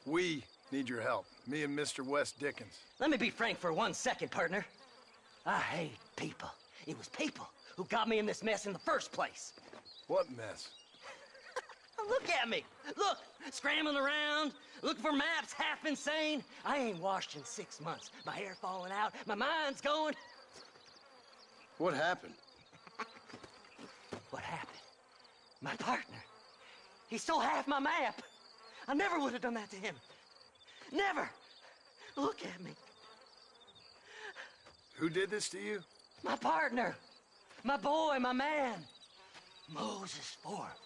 We need your help. Me and Mr. Wes Dickens. Let me be frank for 1 second, partner. I hate people. It was people who got me in this mess in the first place. What mess? Look at me. Look, scrambling around, looking for maps, half insane. I ain't washed in 6 months. My hair falling out, my mind's going. What happened? What happened? My partner. He stole half my map. I never would have done that to him. Never. Look at me. Who did this to you? My partner. My boy, my man. Moses Forth.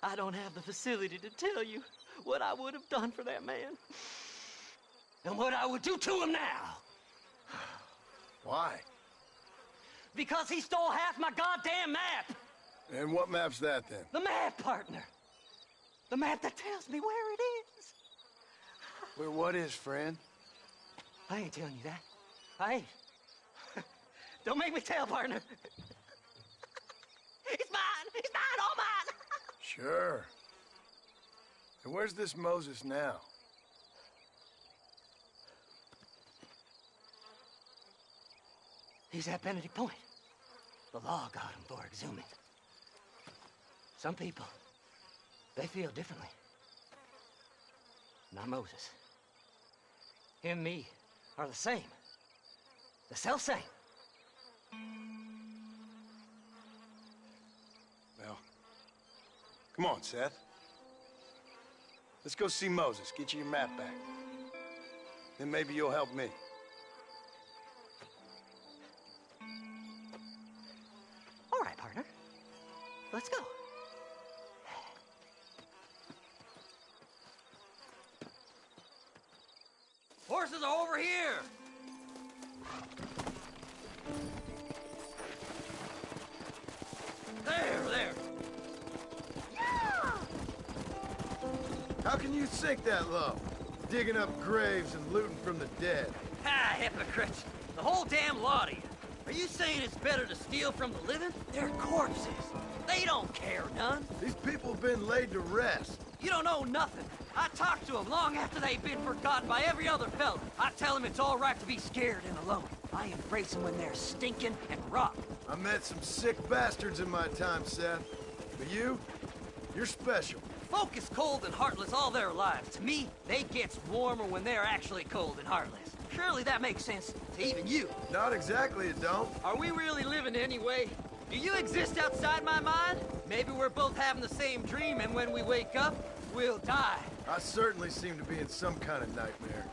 I don't have the facility to tell you what I would have done for that man. And what I would do to him now. Why? Because he stole half my goddamn map. And what map's that, then? The map, partner. The map that tells me where it is. Where what is, friend? I ain't telling you that. I ain't. Don't make me tell, partner. Sure. And where's this Moses now? He's at Benedict Point. The law got him for exhuming. Some people, they feel differently. Not Moses. Him and me are the same. The self-same. Well, come on, Seth. Let's go see Moses, get you your map back. Then maybe you'll help me. All right, partner. Let's go. Horses are over here! There! How can you sink that low? Digging up graves and looting from the dead. Ah, hypocrites! The whole damn lot of you. Are you saying it's better to steal from the living? They're corpses. They don't care none. These people have been laid to rest. You don't know nothing. I talk to them long after they've been forgotten by every other fella. I tell them it's all right to be scared and alone. I embrace them when they're stinking and rotten. I met some sick bastards in my time, Seth. But you're special. Folk is cold and heartless all their lives. To me, they gets warmer when they're actually cold and heartless. Surely that makes sense to even you. Not exactly, it don't. Are we really living anyway? Do you exist outside my mind? Maybe we're both having the same dream, and when we wake up, we'll die. I certainly seem to be in some kind of nightmare.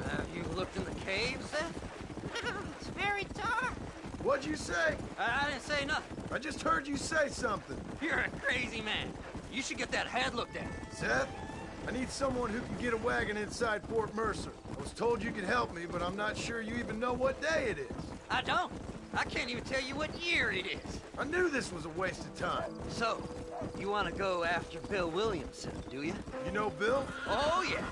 Have you looked in the caves, Seth? It's very dark. What'd you say? I didn't say nothing. I just heard you say something. You're a crazy man. You should get that head looked at. Seth, I need someone who can get a wagon inside Fort Mercer. I was told you could help me, but I'm not sure you even know what day it is. I don't. I can't even tell you what year it is. I knew this was a waste of time. So, you want to go after Bill Williamson, do you? You know Bill? Oh, yes.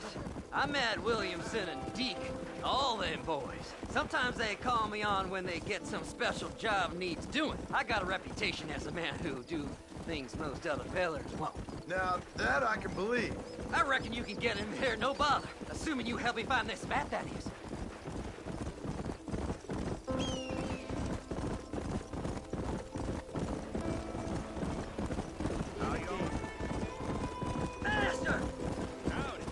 I met Williamson and Deke, all them boys. Sometimes they call me on when they get some special job needs doing. I got a reputation as a man who do things most other fellers won't. Now, that I can believe. I reckon you can get in there, no bother. Assuming you help me find this map, that is. Master! Howdy.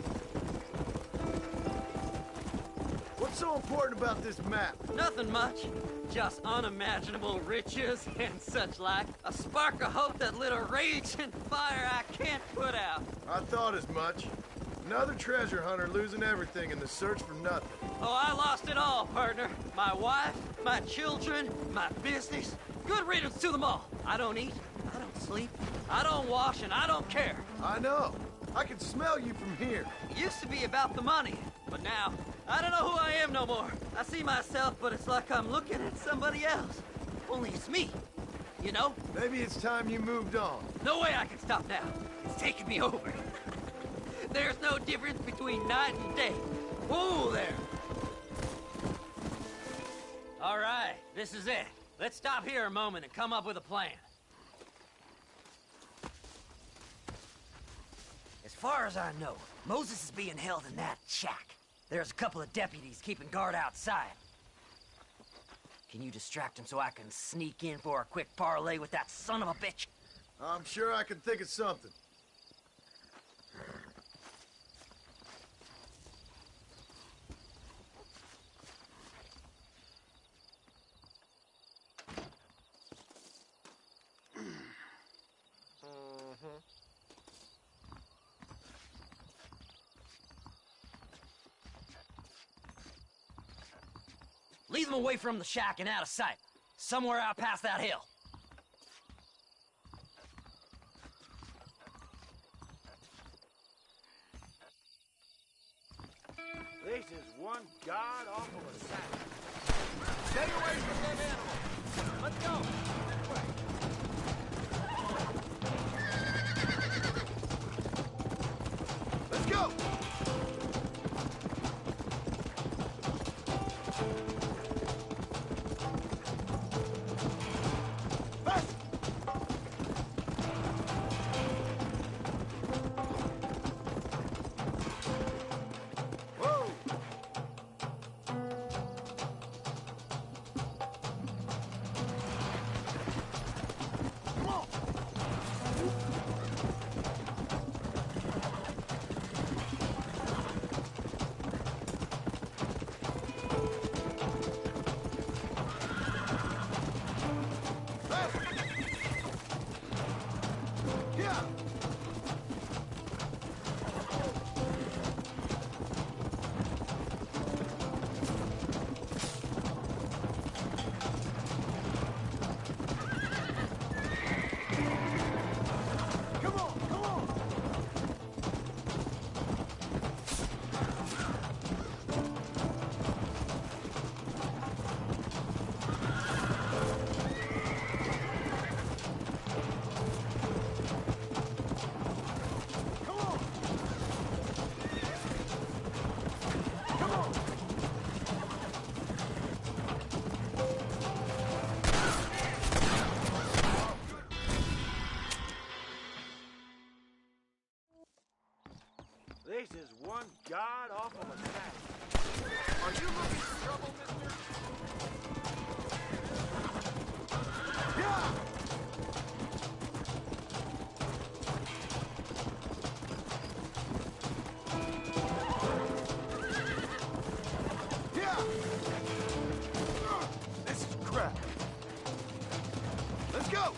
What's so important about this map? Nothing much. Just unimaginable riches and such like. A spark of hope that lit a raging fire I can't put out. I thought as much. Another treasure hunter losing everything in the search for nothing. Oh, I lost it all, partner. My wife, my children, my business. Good riddance to them all. I don't eat, I don't sleep, I don't wash, and I don't care. I know. I can smell you from here. It used to be about the money, but now, I don't know who I am no more. I see myself, but it's like I'm looking at somebody else. Only it's me, you know? Maybe it's time you moved on. No way I can stop now. It's taking me over. There's no difference between night and day. Whoa there. All right, this is it. Let's stop here a moment and come up with a plan. As far as I know, Moses is being held in that shack. There's a couple of deputies keeping guard outside. Can you distract him so I can sneak in for a quick parlay with that son of a bitch? I'm sure I can think of something. Lead them away from the shack and out of sight. Somewhere out past that hill. This is one god-awful assignment. Stay away from them animals. Let's go. This way. Let's go. This is one god-awful assassin. Are you looking for trouble, mister? Yeah! Yeah! This is crap. Let's go!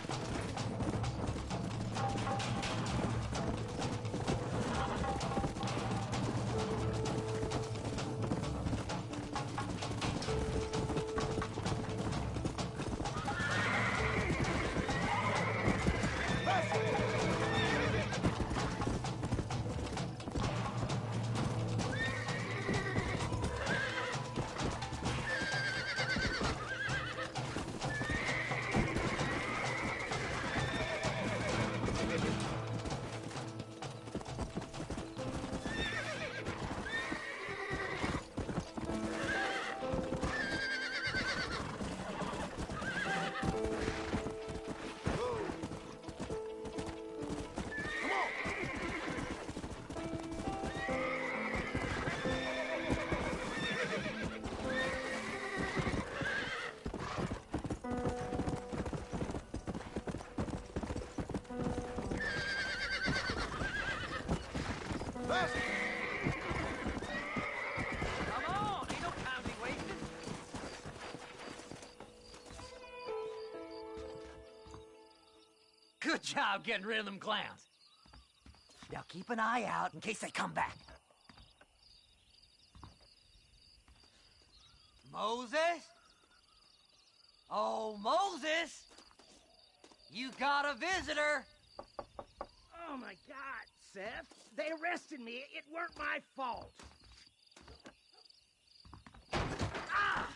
Come on, ain't no time to be wasted. Good job getting rid of them clowns. Now keep an eye out in case they come back. Moses? Oh, Moses! You got a visitor! Oh my God, Seth. They arrested me. It weren't my fault. Ah!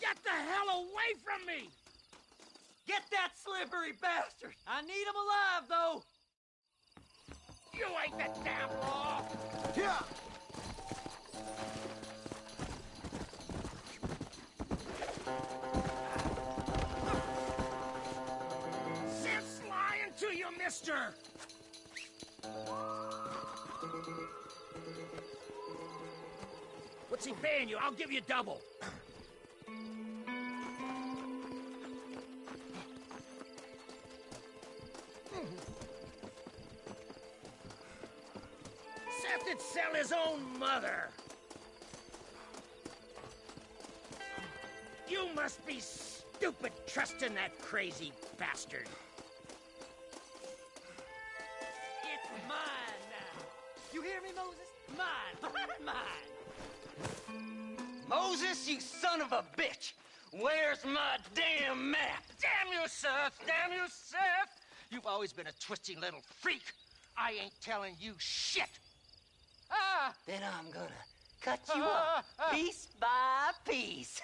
Get the hell away from me! Get that slippery bastard! I need him alive, though! You ain't the damn law! Yeah! Seth's lying to you, mister! What's he paying you? I'll give you double. Seth would sell his own mother. You must be stupid trusting that crazy bastard. It's mine now. You hear me, Moses? Mine. Mine. Moses, you son of a bitch! Where's my damn map? Damn you, Seth! Damn you, Seth! You've always been a twisty little freak. I ain't telling you shit. Ah! Then I'm gonna cut you up piece by piece.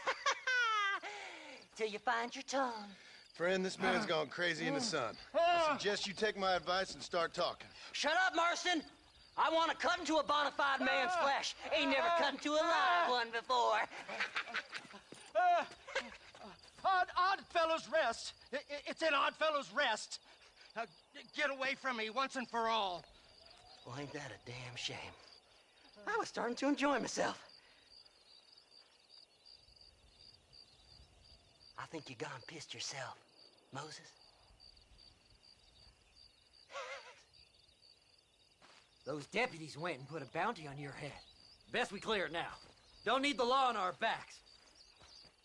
Till you find your tongue. Friend, this man's gone crazy in the sun. I suggest you take my advice and start talking. Shut up, Marston! I want to cut into a bona fide man's flesh. Ain't never cut into a live one before. Odd Fellow's Rest. It's in Odd Fellow's Rest. Get away from me once and for all. Well, ain't that a damn shame? I was starting to enjoy myself. I think you gone pissed yourself, Moses. Those deputies went and put a bounty on your head. Best we clear it now. Don't need the law on our backs.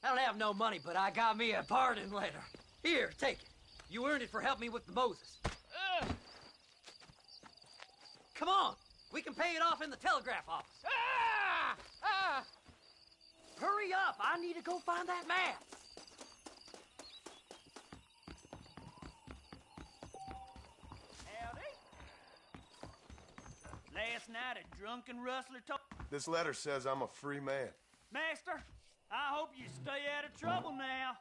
I don't have no money, but I got me a pardon letter. Here, take it. You earned it for helping me with the Moses. Come on. We can pay it off in the telegraph office. Hurry up. I need to go find that man. Last night a drunken rustler told... This letter says I'm a free man. Master, I hope you stay out of trouble now.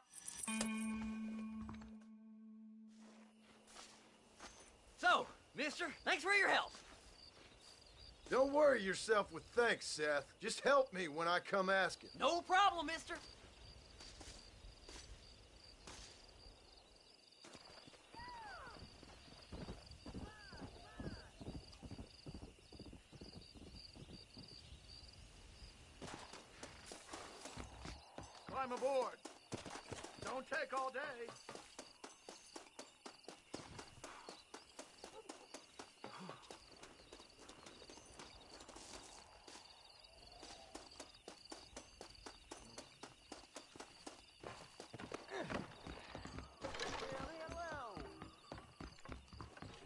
So, mister, thanks for your help. Don't worry yourself with thanks, Seth. Just help me when I come asking. No problem, mister. climb aboard. Don't take all day.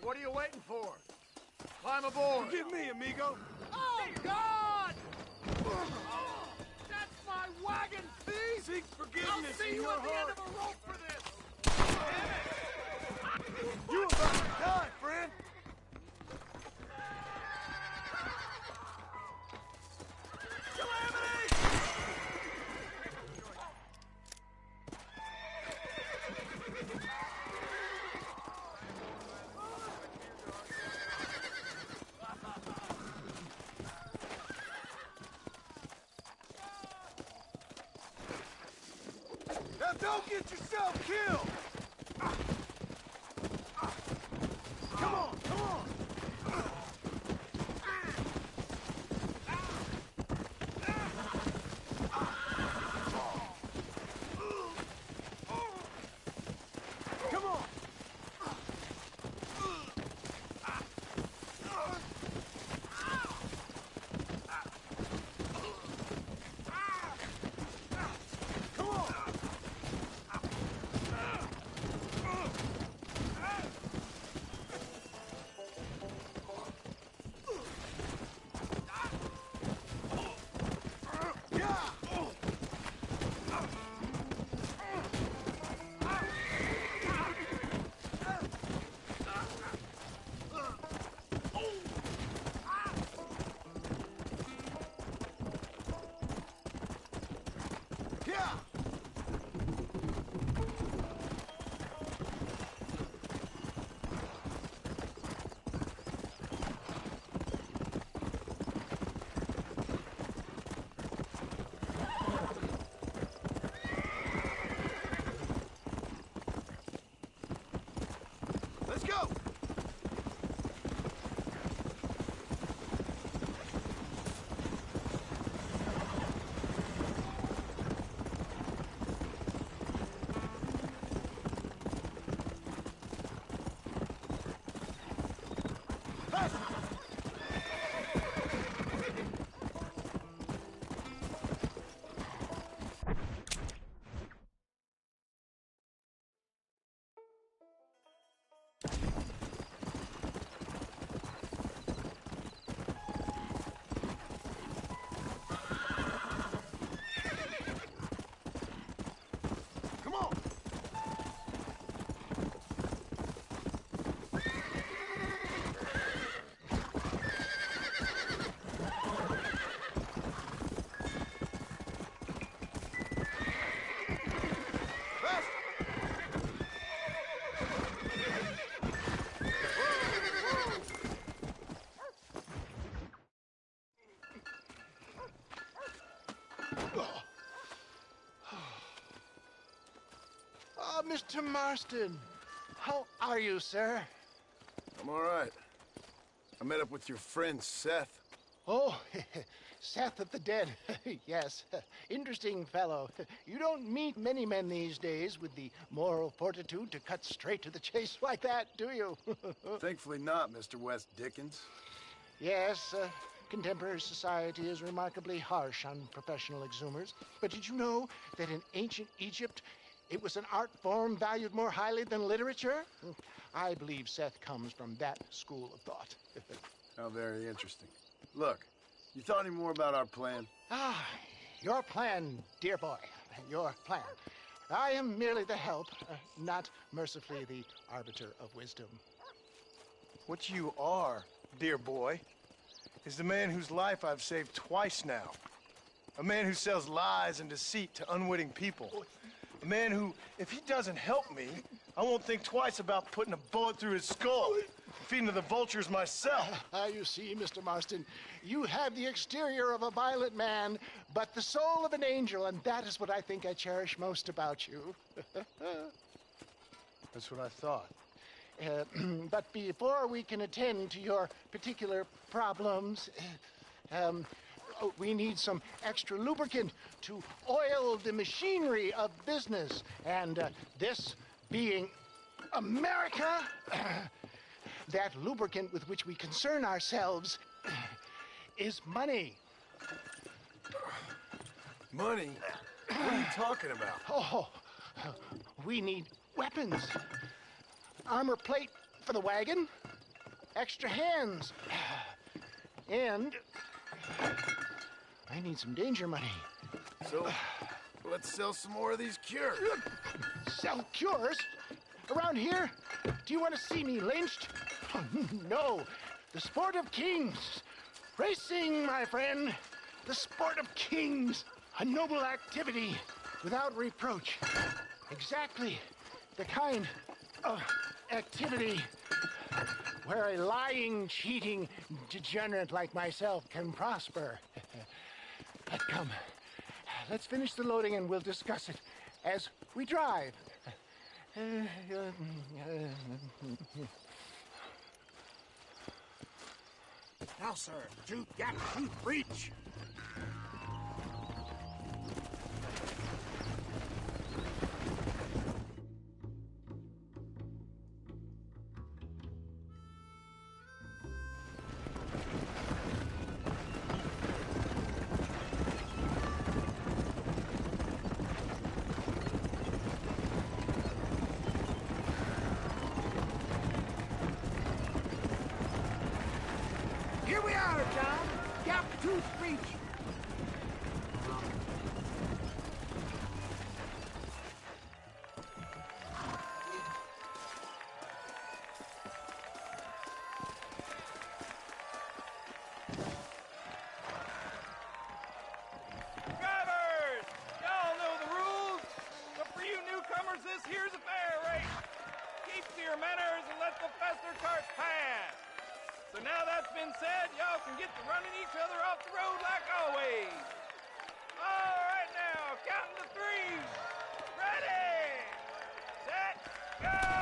What are you waiting for? Climb aboard. Forgive me, amigo. Oh, God! Oh, that's my wagon thief! Seek forgiveness I'll see in you your at the end heart. of a rope for this! You about to die, friend. Now don't get yourself killed! Come on, come on! Come on! Come on! Yeah! Let's go! Come on! Oh, Mr. Marston. How are you, sir? I'm all right. I met up with your friend, Seth. Oh, Seth of the Dead. Yes, interesting fellow. You don't meet many men these days with the moral fortitude to cut straight to the chase like that, do you? Thankfully not, Mr. West Dickens. Yes, contemporary society is remarkably harsh on professional exhumers. But did you know that in ancient Egypt, it was an art form valued more highly than literature? I believe Seth comes from that school of thought. How very interesting. Look, you thought any more about our plan? Ah, your plan, dear boy, your plan. I am merely the help, not mercifully the arbiter of wisdom. What you are, dear boy, is the man whose life I've saved twice now. A man who sells lies and deceit to unwitting people. A man who, if he doesn't help me, I won't think twice about putting a bullet through his skull, feeding to the vultures myself. You see, Mr. Marston, you have the exterior of a violent man, but the soul of an angel, and that is what I think I cherish most about you. That's what I thought. But before we can attend to your particular problems, we need some extra lubricant to oil the machinery of business. And this being America, that lubricant with which we concern ourselves is money. Money? What are you talking about? Oh, we need weapons. Armor plate for the wagon, extra hands, and I need some danger money. So, let's sell some more of these cures. Sell cures? Around here? Do you want to see me lynched? Oh, no. The sport of kings. Racing, my friend. The sport of kings. A noble activity without reproach. Exactly the kind of activity where a lying, cheating degenerate like myself can prosper. But come, let's finish the loading and we'll discuss it as we drive. Now, sir, gap tooth breach. Here we are, John. Gap tooth breach. Drivers! Y'all know the rules, but for you newcomers, this here's a fair race. Keep to your manners and let the faster carts pass. So now that's been said, y'all can get to running each other off the road like always. All right now, counting to three. Ready, set, go!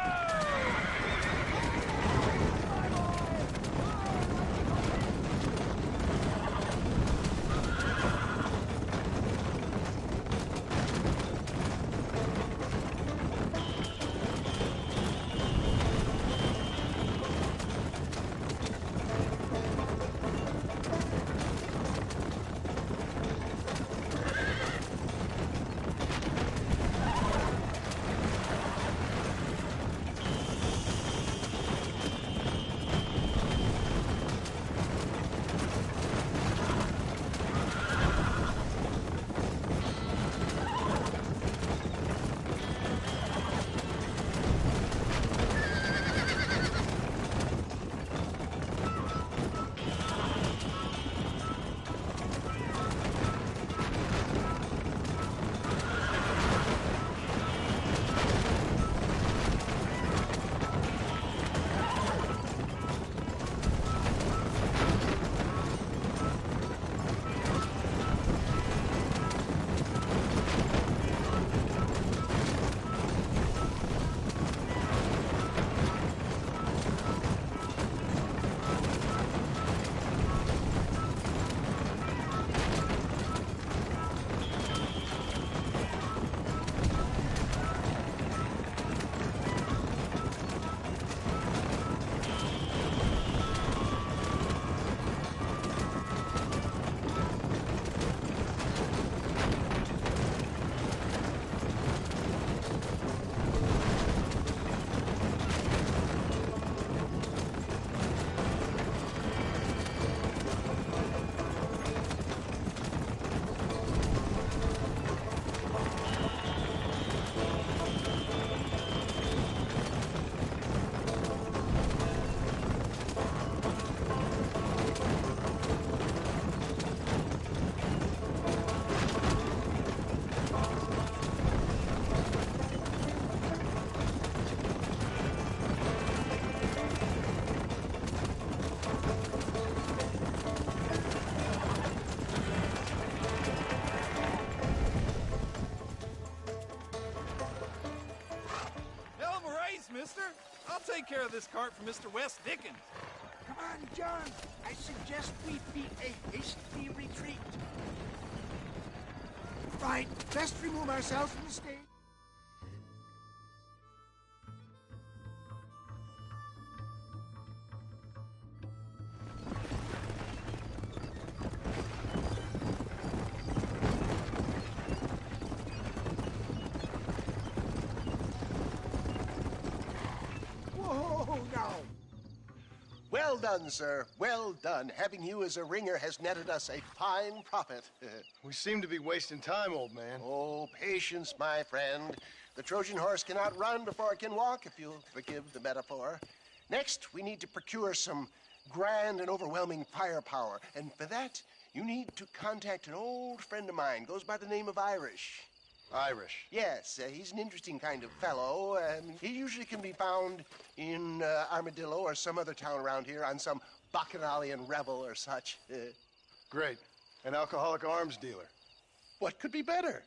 Mister. I'll take care of this cart for Mr. West Dickens. Come on, John. I suggest we beat a hasty retreat. Right, best remove ourselves from the stage. Whoa, now. Well done, sir. Well done. Having you as a ringer has netted us a fine profit. We seem to be wasting time, old man. Oh, patience, my friend. The Trojan horse cannot run before it can walk, if you'll forgive the metaphor. Next, we need to procure some grand and overwhelming firepower. And for that, you need to contact an old friend of mine. Goes by the name of Irish. Irish? Yes, he's an interesting kind of fellow. He usually can be found in Armadillo or some other town around here on some bacchanalian revel or such. Great. An alcoholic arms dealer. What could be better?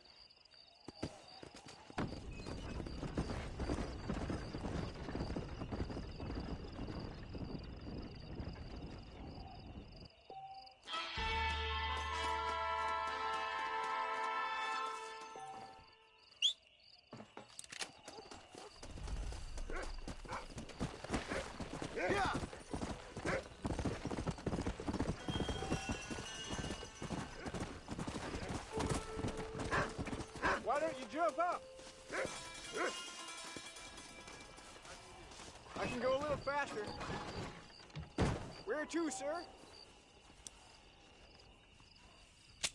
Why don't you jump up? I can go a little faster. Where to, sir?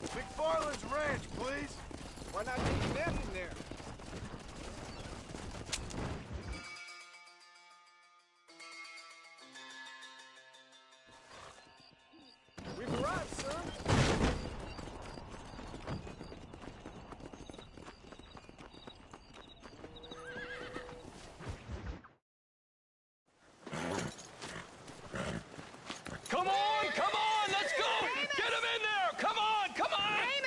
McFarland's ranch, please. Why not take a nap in there? We've arrived, sir. Come on, let's go! Get him in there! Come on!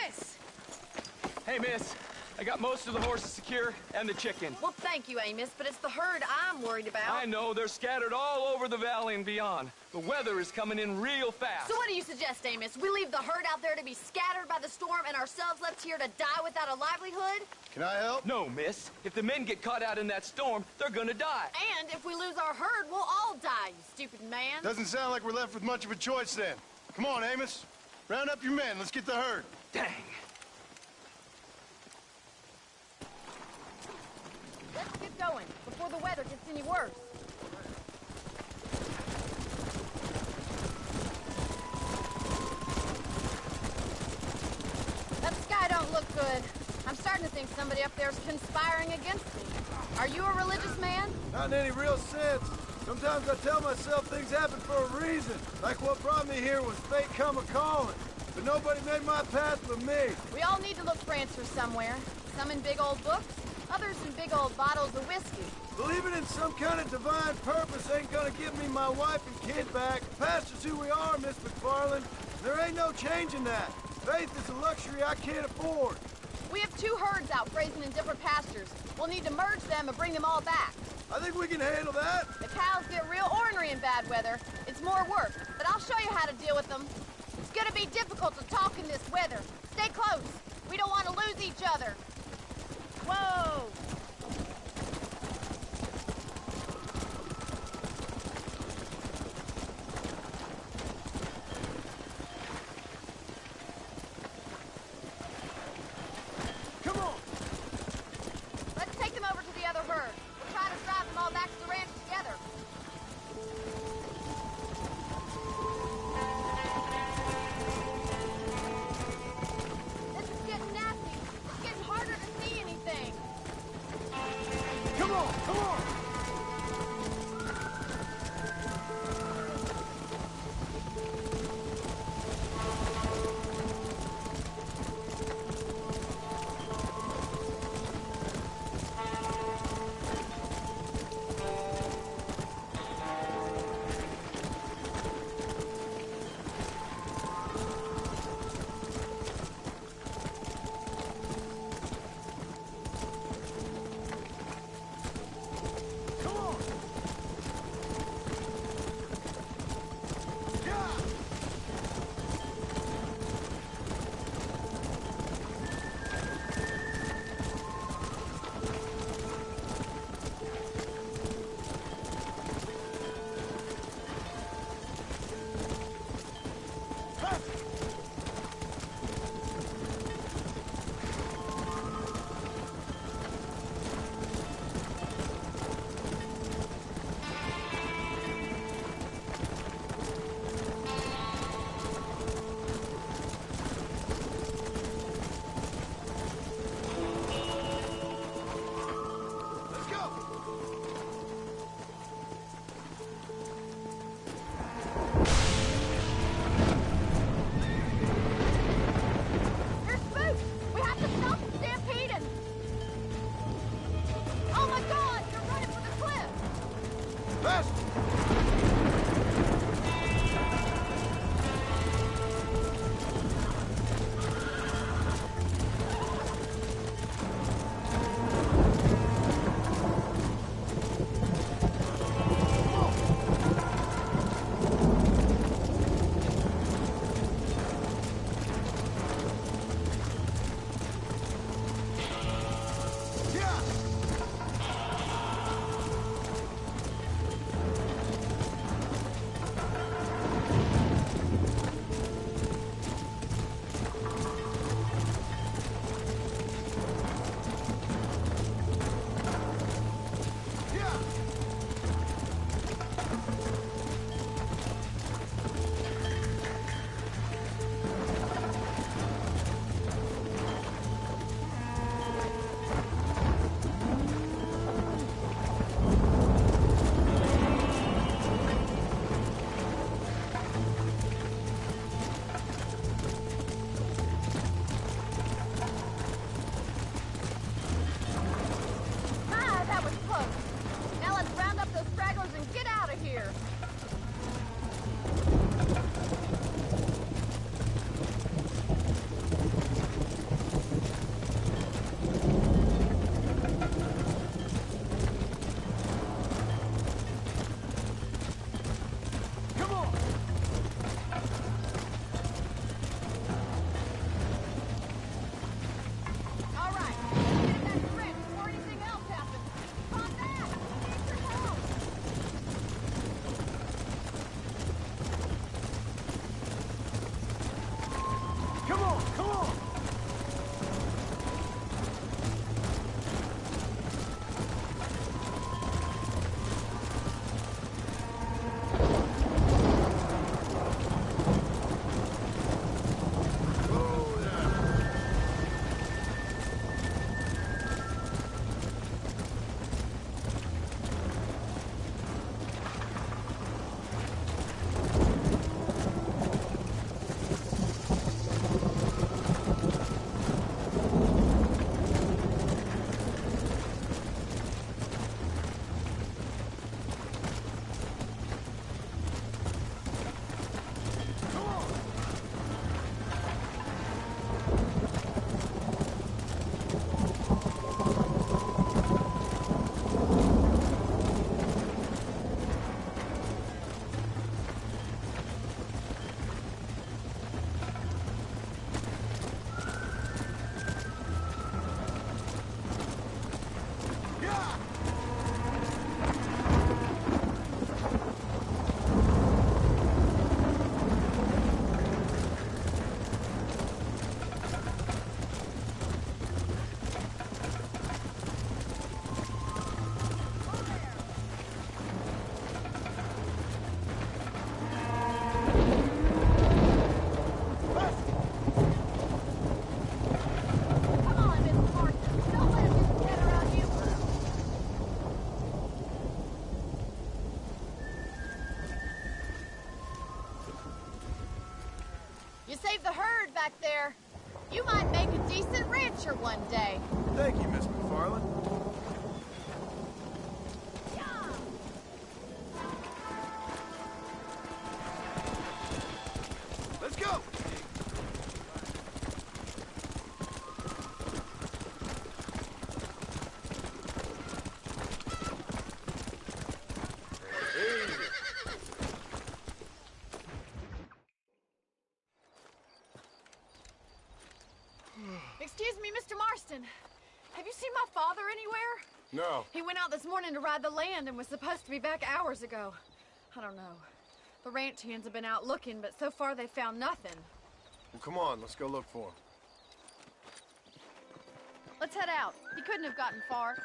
Amos! Hey, miss, I got most of the horses secure and the chicken. Well, thank you, Amos, but it's the herd I'm worried about. I know, they're scattered all over the valley and beyond. The weather is coming in real fast. So what do you suggest, Amos? We leave the herd out there to be scattered by the storm and ourselves left here to die without a livelihood? Can I help? No, miss. If the men get caught out in that storm, they're gonna die. And if we lose our herd, we'll all die, you stupid man. Doesn't sound like we're left with much of a choice then. Come on, Amos. Round up your men. Let's get the herd. Dang. Let's get going before the weather gets any worse. That sky don't look good. I'm starting to think somebody up there's conspiring against me. Are you a religious man? Not in any real sense. Sometimes I tell myself things happen for a reason. Like what brought me here was fate come a-calling. But nobody made my path but me. We all need to look for answers somewhere. Some in big old books, others in big old bottles of whiskey. Believing in some kind of divine purpose ain't gonna give me my wife and kid back. Past is who we are, Miss McFarland. There ain't no changing that. Faith is a luxury I can't afford. We have 2 herds out grazing in different pastures. We'll need to merge them and bring them all back. I think we can handle that. The cows get real ornery in bad weather. It's more work, but I'll show you how to deal with them. It's gonna be difficult to talk in this weather. Stay close. We don't want to lose each other. Whoa! Come on! Let's take them over to the other herd. We'll try to drive them all back to the ranch together. This is getting nasty. It's getting harder to see anything. Fast! Save the herd back there. You might make a decent rancher one day. Thank you, Miss McFarland. Let's go! Excuse me, Mr. Marston. Have you seen my father anywhere? No. He went out this morning to ride the land and was supposed to be back hours ago. I don't know. The ranch hands have been out looking, but so far they found nothing. Well, come on, let's go look for him. Let's head out. He couldn't have gotten far.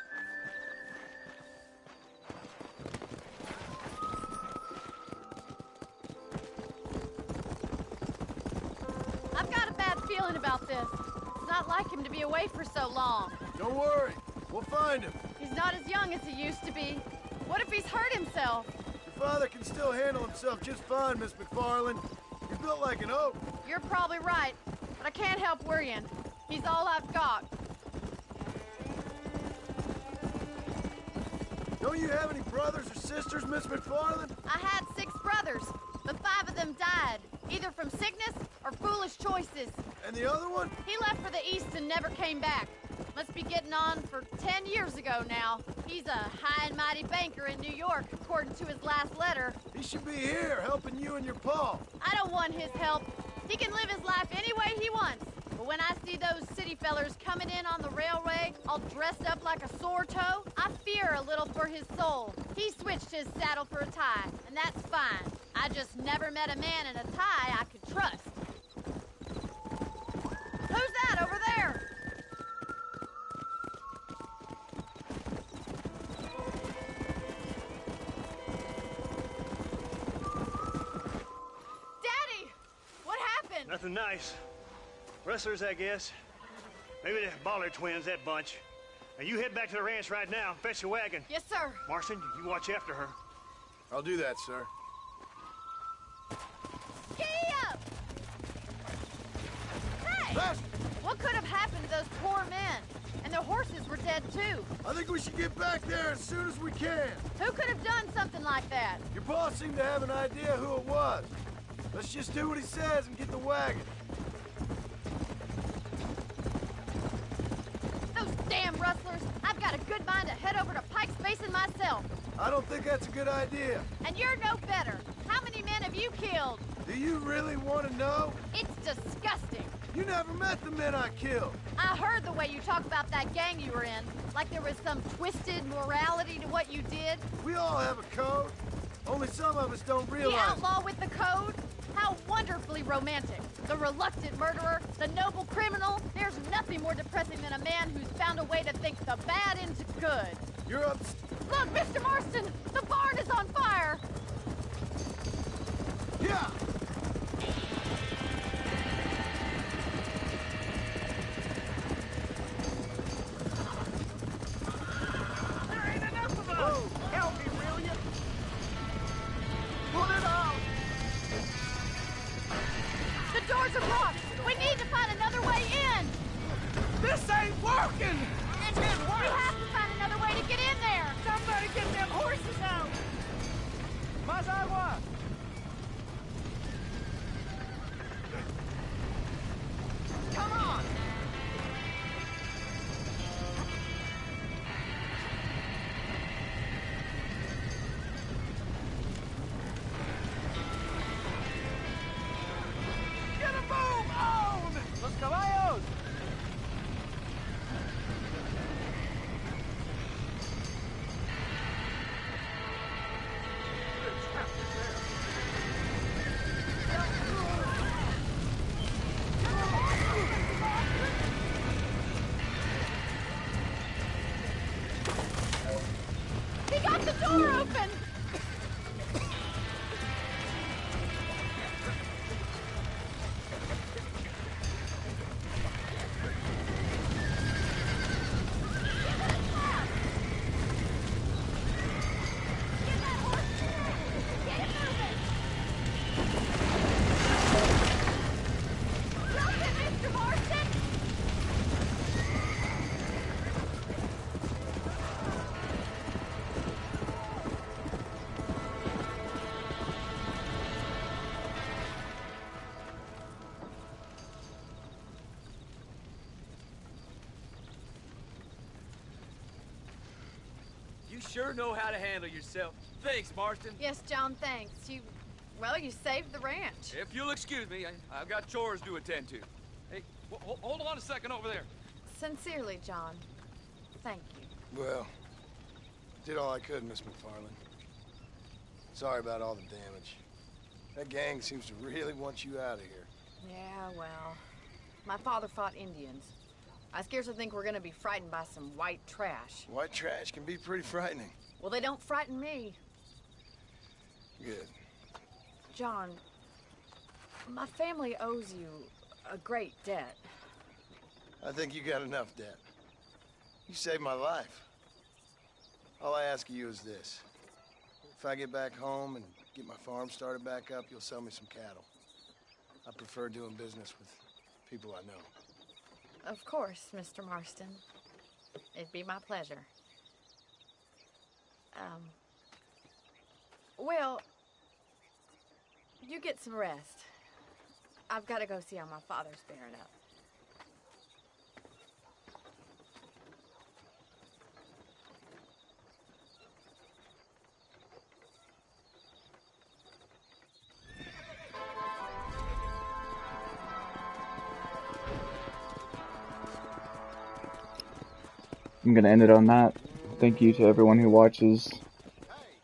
I've got a bad feeling about this. It's not like him to be away for so long. Don't worry. We'll find him. He's not as young as he used to be. What if he's hurt himself? Your father can still handle himself just fine, Miss McFarland. You're built like an oak. You're probably right, but I can't help worrying. He's all I've got. Don't you have any brothers or sisters? sisters, Miss McFarland? I had 6 brothers, but 5 of them died, either from sickness or foolish choices. And the other one? He left for the East and never came back. Must be getting on for 10 years ago now. He's a high and mighty banker in New York, according to his last letter. He should be here, helping you and your pa. I don't want his help. He can live his life any way he wants. But when I see those city fellers coming in on the railway, all dressed up like a sore toe, I fear a little for his soul. He switched his saddle for a tie, and that's fine. I just never met a man in a tie I could trust. Who's that over there? Daddy! What happened? Nothing nice. Rustlers, I guess. Maybe the Ballard twins, that bunch. Now you head back to the ranch right now. Fetch the wagon. Yes, sir. Marston, you watch after her. I'll do that, sir. Giddy up! Hey! What could have happened to those poor men? And their horses were dead, too. I think we should get back there as soon as we can. Who could have done something like that? Your boss seemed to have an idea who it was. Let's just do what he says and get the wagon. Those damn rustlers! I've got a good mind to head over to Pike's Basin myself. I don't think that's a good idea. And you're no better. How many men have you killed? Do you really want to know? It's disgusting. You never met the men I killed. I heard the way you talk about that gang you were in. Like there was some twisted morality to what you did. We all have a code. Only some of us don't realize. The outlaw with the code? How wonderfully romantic. The reluctant murderer, the noble criminal. There's nothing more depressing than a man who's found a way to think the bad into good. You're up. Look, Mr. Marston, the barn is on fire. Yeah. There ain't enough of us! Oh, help me, will you? Pull it out! The doors are blocked. We need to find another way in. This ain't working! It's getting worse! We have to find another way to get in there. Somebody get them horses out! Mazawa! Come on! Get a move on! Los caballos! He got the door open. Mr. Marston! You sure know how to handle yourself. Thanks, Marston. Yes, John, thanks. Well, you saved the ranch. If you'll excuse me, I've got chores to attend to. Hey, hold on a second over there. Sincerely, John. Thank you. Well, did all I could, Miss McFarland. Sorry about all the damage. That gang seems to really want you out of here. Yeah, well, my father fought Indians. I scarcely think we're gonna be frightened by some white trash. White trash can be pretty frightening. Well, they don't frighten me. Good. John, my family owes you a great debt. I think you got enough debt. You saved my life. All I ask of you is this. If I get back home and get my farm started back up, you'll sell me some cattle. I prefer doing business with people I know. Of course, Mr. Marston. It'd be my pleasure. Well, you get some rest. I've got to go see how my father's faring up. I'm going to end it on that. Thank you to everyone who watches.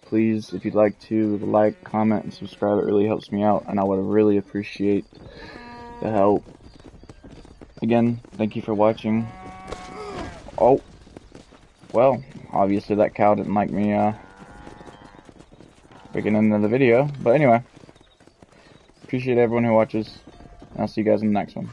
Please, if you'd like to, like, comment, and subscribe. It really helps me out, and I would really appreciate the help. Again, thank you for watching. Oh, well, obviously that cow didn't like me beginning of the video. But anyway, appreciate everyone who watches, and I'll see you guys in the next one.